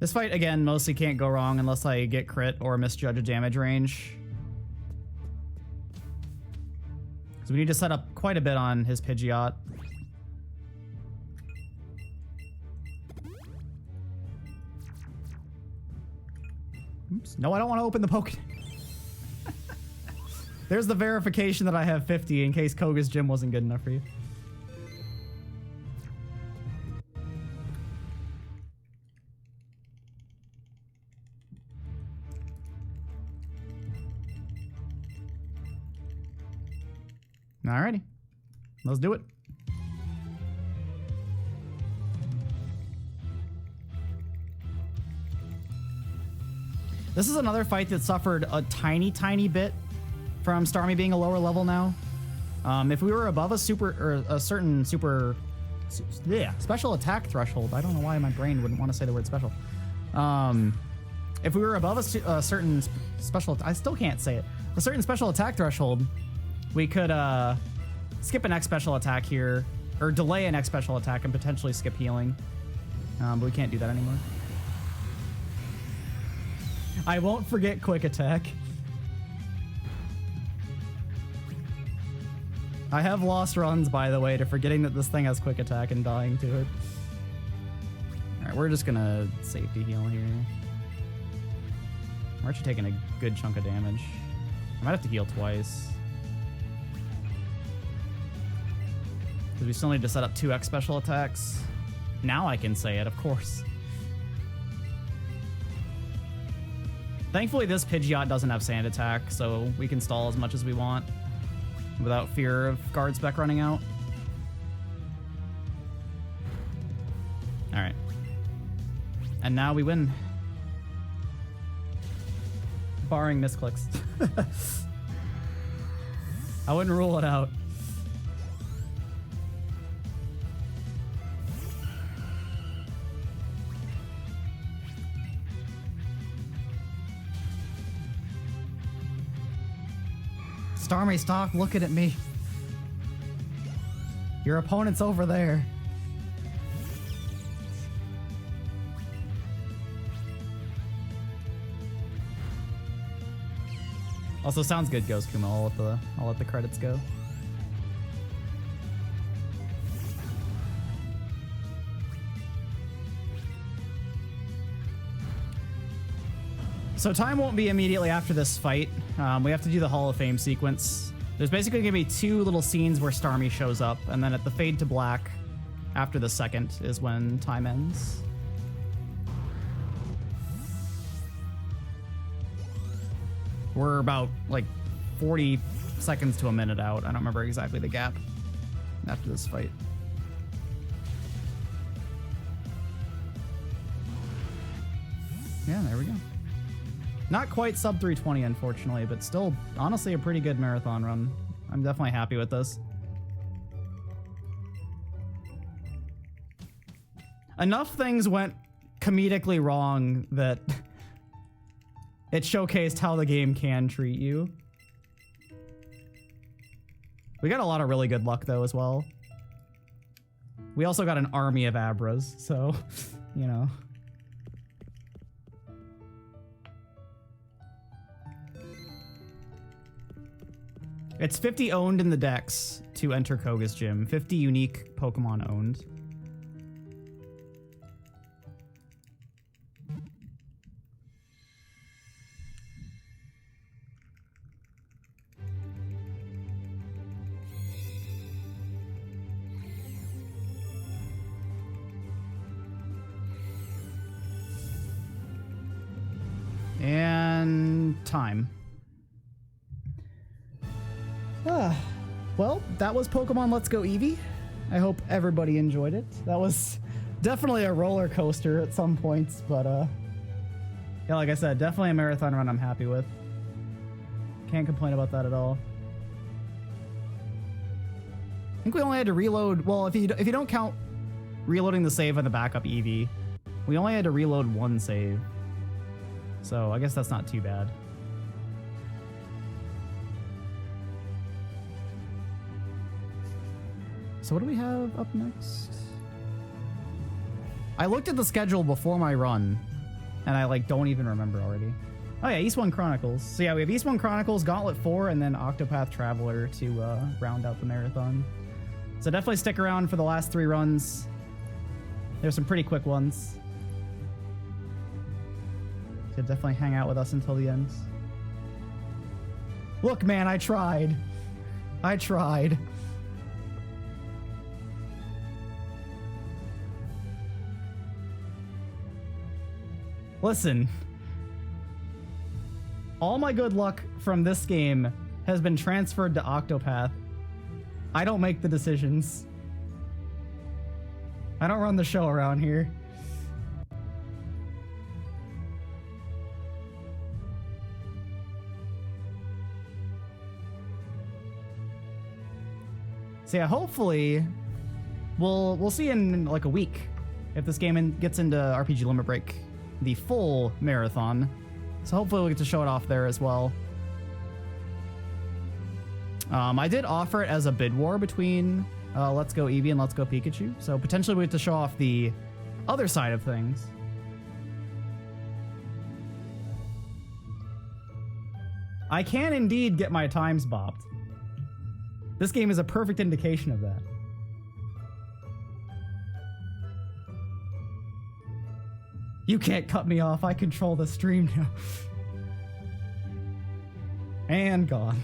This fight, again, mostly can't go wrong unless I get crit or misjudge a damage range. So we need to set up quite a bit on his Pidgeot. Oops. No, I don't want to open the Poké. There's the verification that I have 50 in case Koga's gym wasn't good enough for you. Alrighty, let's do it. This is another fight that suffered a tiny, tiny bit from Starmie being a lower level now. If we were above a certain special attack threshold, I don't know why my brain wouldn't want to say the word special. If we were above a certain special, I still can't say it, a certain special attack threshold, we could skip an X special attack here, or delay an X special attack and potentially skip healing. But we can't do that anymore. I won't forget quick attack. I have lost runs, by the way, to forgetting that this thing has quick attack and dying to it. Alright, we're just gonna safety heal here. We're actually taking a good chunk of damage. I might have to heal twice. Because we still need to set up 2x special attacks. Now I can say it, of course. Thankfully, this Pidgeot doesn't have Sand Attack, so we can stall as much as we want without fear of guard spec running out. All right. And now we win. Barring misclicks. I wouldn't rule it out. Starmie, stop looking at me. Your opponent's over there. Also, sounds good, Ghost Kuma. I'll let the credits go. So time won't be immediately after this fight. We have to do the Hall of Fame sequence. There's basically going to be 2 little scenes where Starmie shows up, and then at the fade to black, after the second, is when time ends. We're about, like, 40 seconds to a minute out. I don't remember exactly the gap after this fight. Yeah, there we go. Not quite sub 320, unfortunately, but still, honestly, a pretty good marathon run. I'm definitely happy with this. enough things went comedically wrong that it showcased how the game can treat you. We got a lot of really good luck though as well. We also got an army of Abras, so, you know. It's 50 owned in the decks to enter Koga's gym. 50 unique Pokemon owned. And time. Well, that was Pokemon Let's Go Eevee. I hope everybody enjoyed it. That was definitely a roller coaster at some points, but yeah, like I said, definitely a marathon run I'm happy with. Can't complain about that at all. I think we only had to reload, well, if you don't count reloading the save on the backup Eevee, we only had to reload one save. So I guess that's not too bad. So what do we have up next? I looked at the schedule before my run, and I like don't even remember already. Oh yeah, East 1 Chronicles. So yeah, we have East 1 Chronicles, Gauntlet 4, and then Octopath Traveler to round out the marathon. So definitely stick around for the last 3 runs. There's some pretty quick ones. So definitely hang out with us until the end. Look, man, I tried. I tried. Listen, all my good luck from this game has been transferred to Octopath. I don't make the decisions. I don't run the show around here. So yeah, hopefully we'll see in like a week if this game gets into RPG Limit Break, the full marathon. So hopefully we'll get to show it off there as well. I did offer it as a bid war between Let's Go Eevee and Let's Go Pikachu. So potentially we get to show off the other side of things. I can indeed get my times bopped. This game is a perfect indication of that. You can't cut me off. I control the stream now. And gone.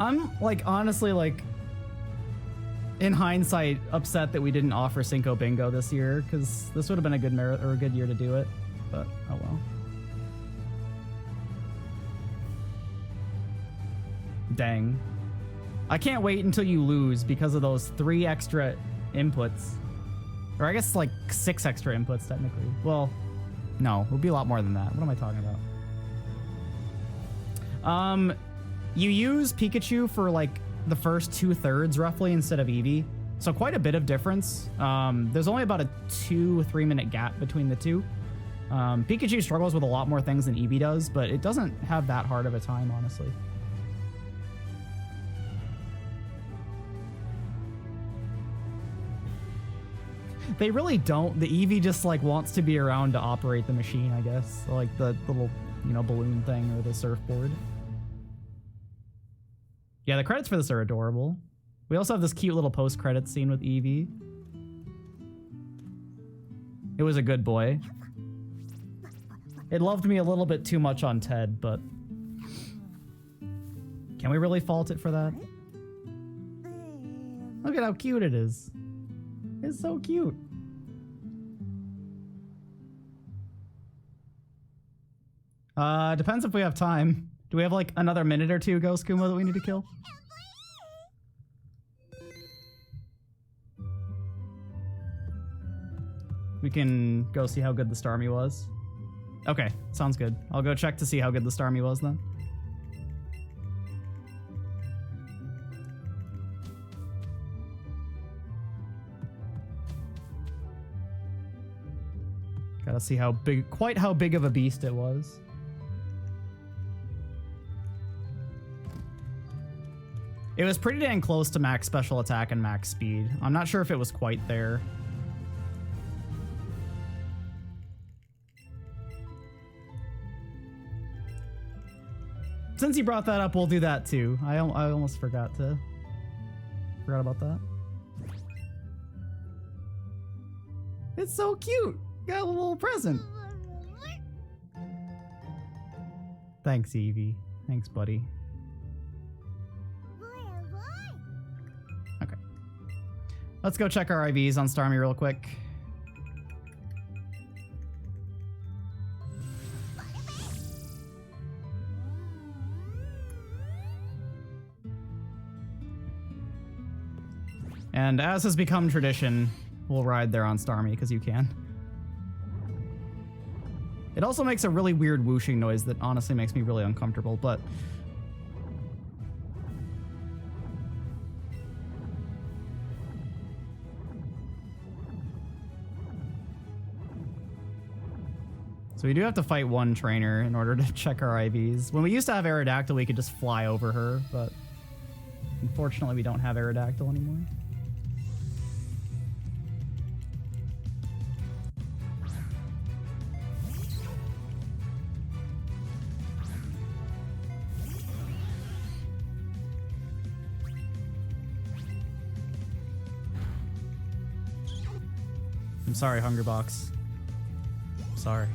I'm like honestly like in hindsight upset that we didn't offer Cinco Bingo this year, because this would have been a good a good year to do it, but oh well. Dang. I can't wait until you lose because of those 3 extra inputs. Or I guess like 6 extra inputs technically. Well, no, it would be a lot more than that. What am I talking about? You use Pikachu for like the first 2/3 roughly instead of Eevee. So quite a bit of difference. There's only about a 2-3 minute gap between the two. Pikachu struggles with a lot more things than Eevee does, but it doesn't have that hard of a time, honestly. They really don't. The Eevee just like wants to be around to operate the machine, I guess. Like the little, you know, balloon thing or the surfboard. Yeah, the credits for this are adorable. We also have this cute little post-credits scene with Eevee. It was a good boy. It loved me a little bit too much on Ted, but can we really fault it for that? Look at how cute it is. It's so cute. Depends if we have time. Do we have like another minute or two, Ghost Kuma, that we need to kill? We can go see how good the Starmie was. Okay, sounds good. I'll go check to see how good the Starmie was then. Gotta see how big, quite how big of a beast it was. It was pretty dang close to max special attack and max speed. I'm not sure if it was quite there. Since you brought that up, we'll do that too. I almost forgot about that. It's so cute. Got a little present. Thanks, Eevee. Thanks, buddy. Okay. Let's go check our IVs on Starmie real quick. And as has become tradition, we'll ride there on Starmie because you can. It also makes a really weird whooshing noise that honestly makes me really uncomfortable, but... So we do have to fight one trainer in order to check our IVs. When we used to have Aerodactyl, we could just fly over her, but unfortunately we don't have Aerodactyl anymore. I'm sorry, Hungerbox. I'm sorry.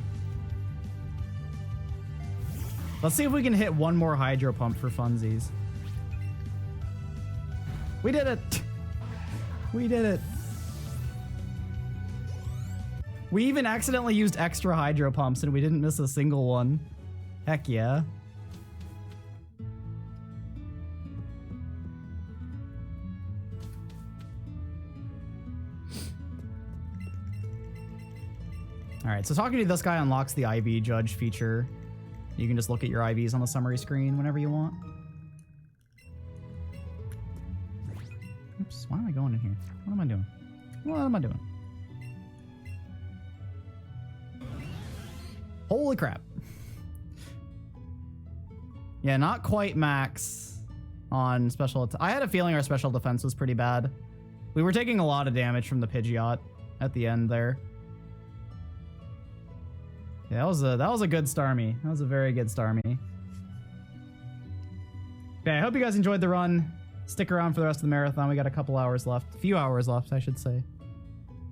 Let's see if we can hit one more Hydro Pump for funsies. We did it! We did it! We even accidentally used extra Hydro Pumps and we didn't miss a single one. Heck yeah. Alright, so talking to this guy unlocks the IV Judge feature. You can just look at your IVs on the summary screen whenever you want. Oops, why am I going in here? What am I doing? What am I doing? Holy crap. Yeah, not quite max on special attack. I had a feeling our special defense was pretty bad. We were taking a lot of damage from the Pidgeot at the end there. Yeah, that was a good Starmie. That was a very good Starmie. Okay, I hope you guys enjoyed the run. Stick around for the rest of the marathon. We got a couple hours left. A few hours left, I should say.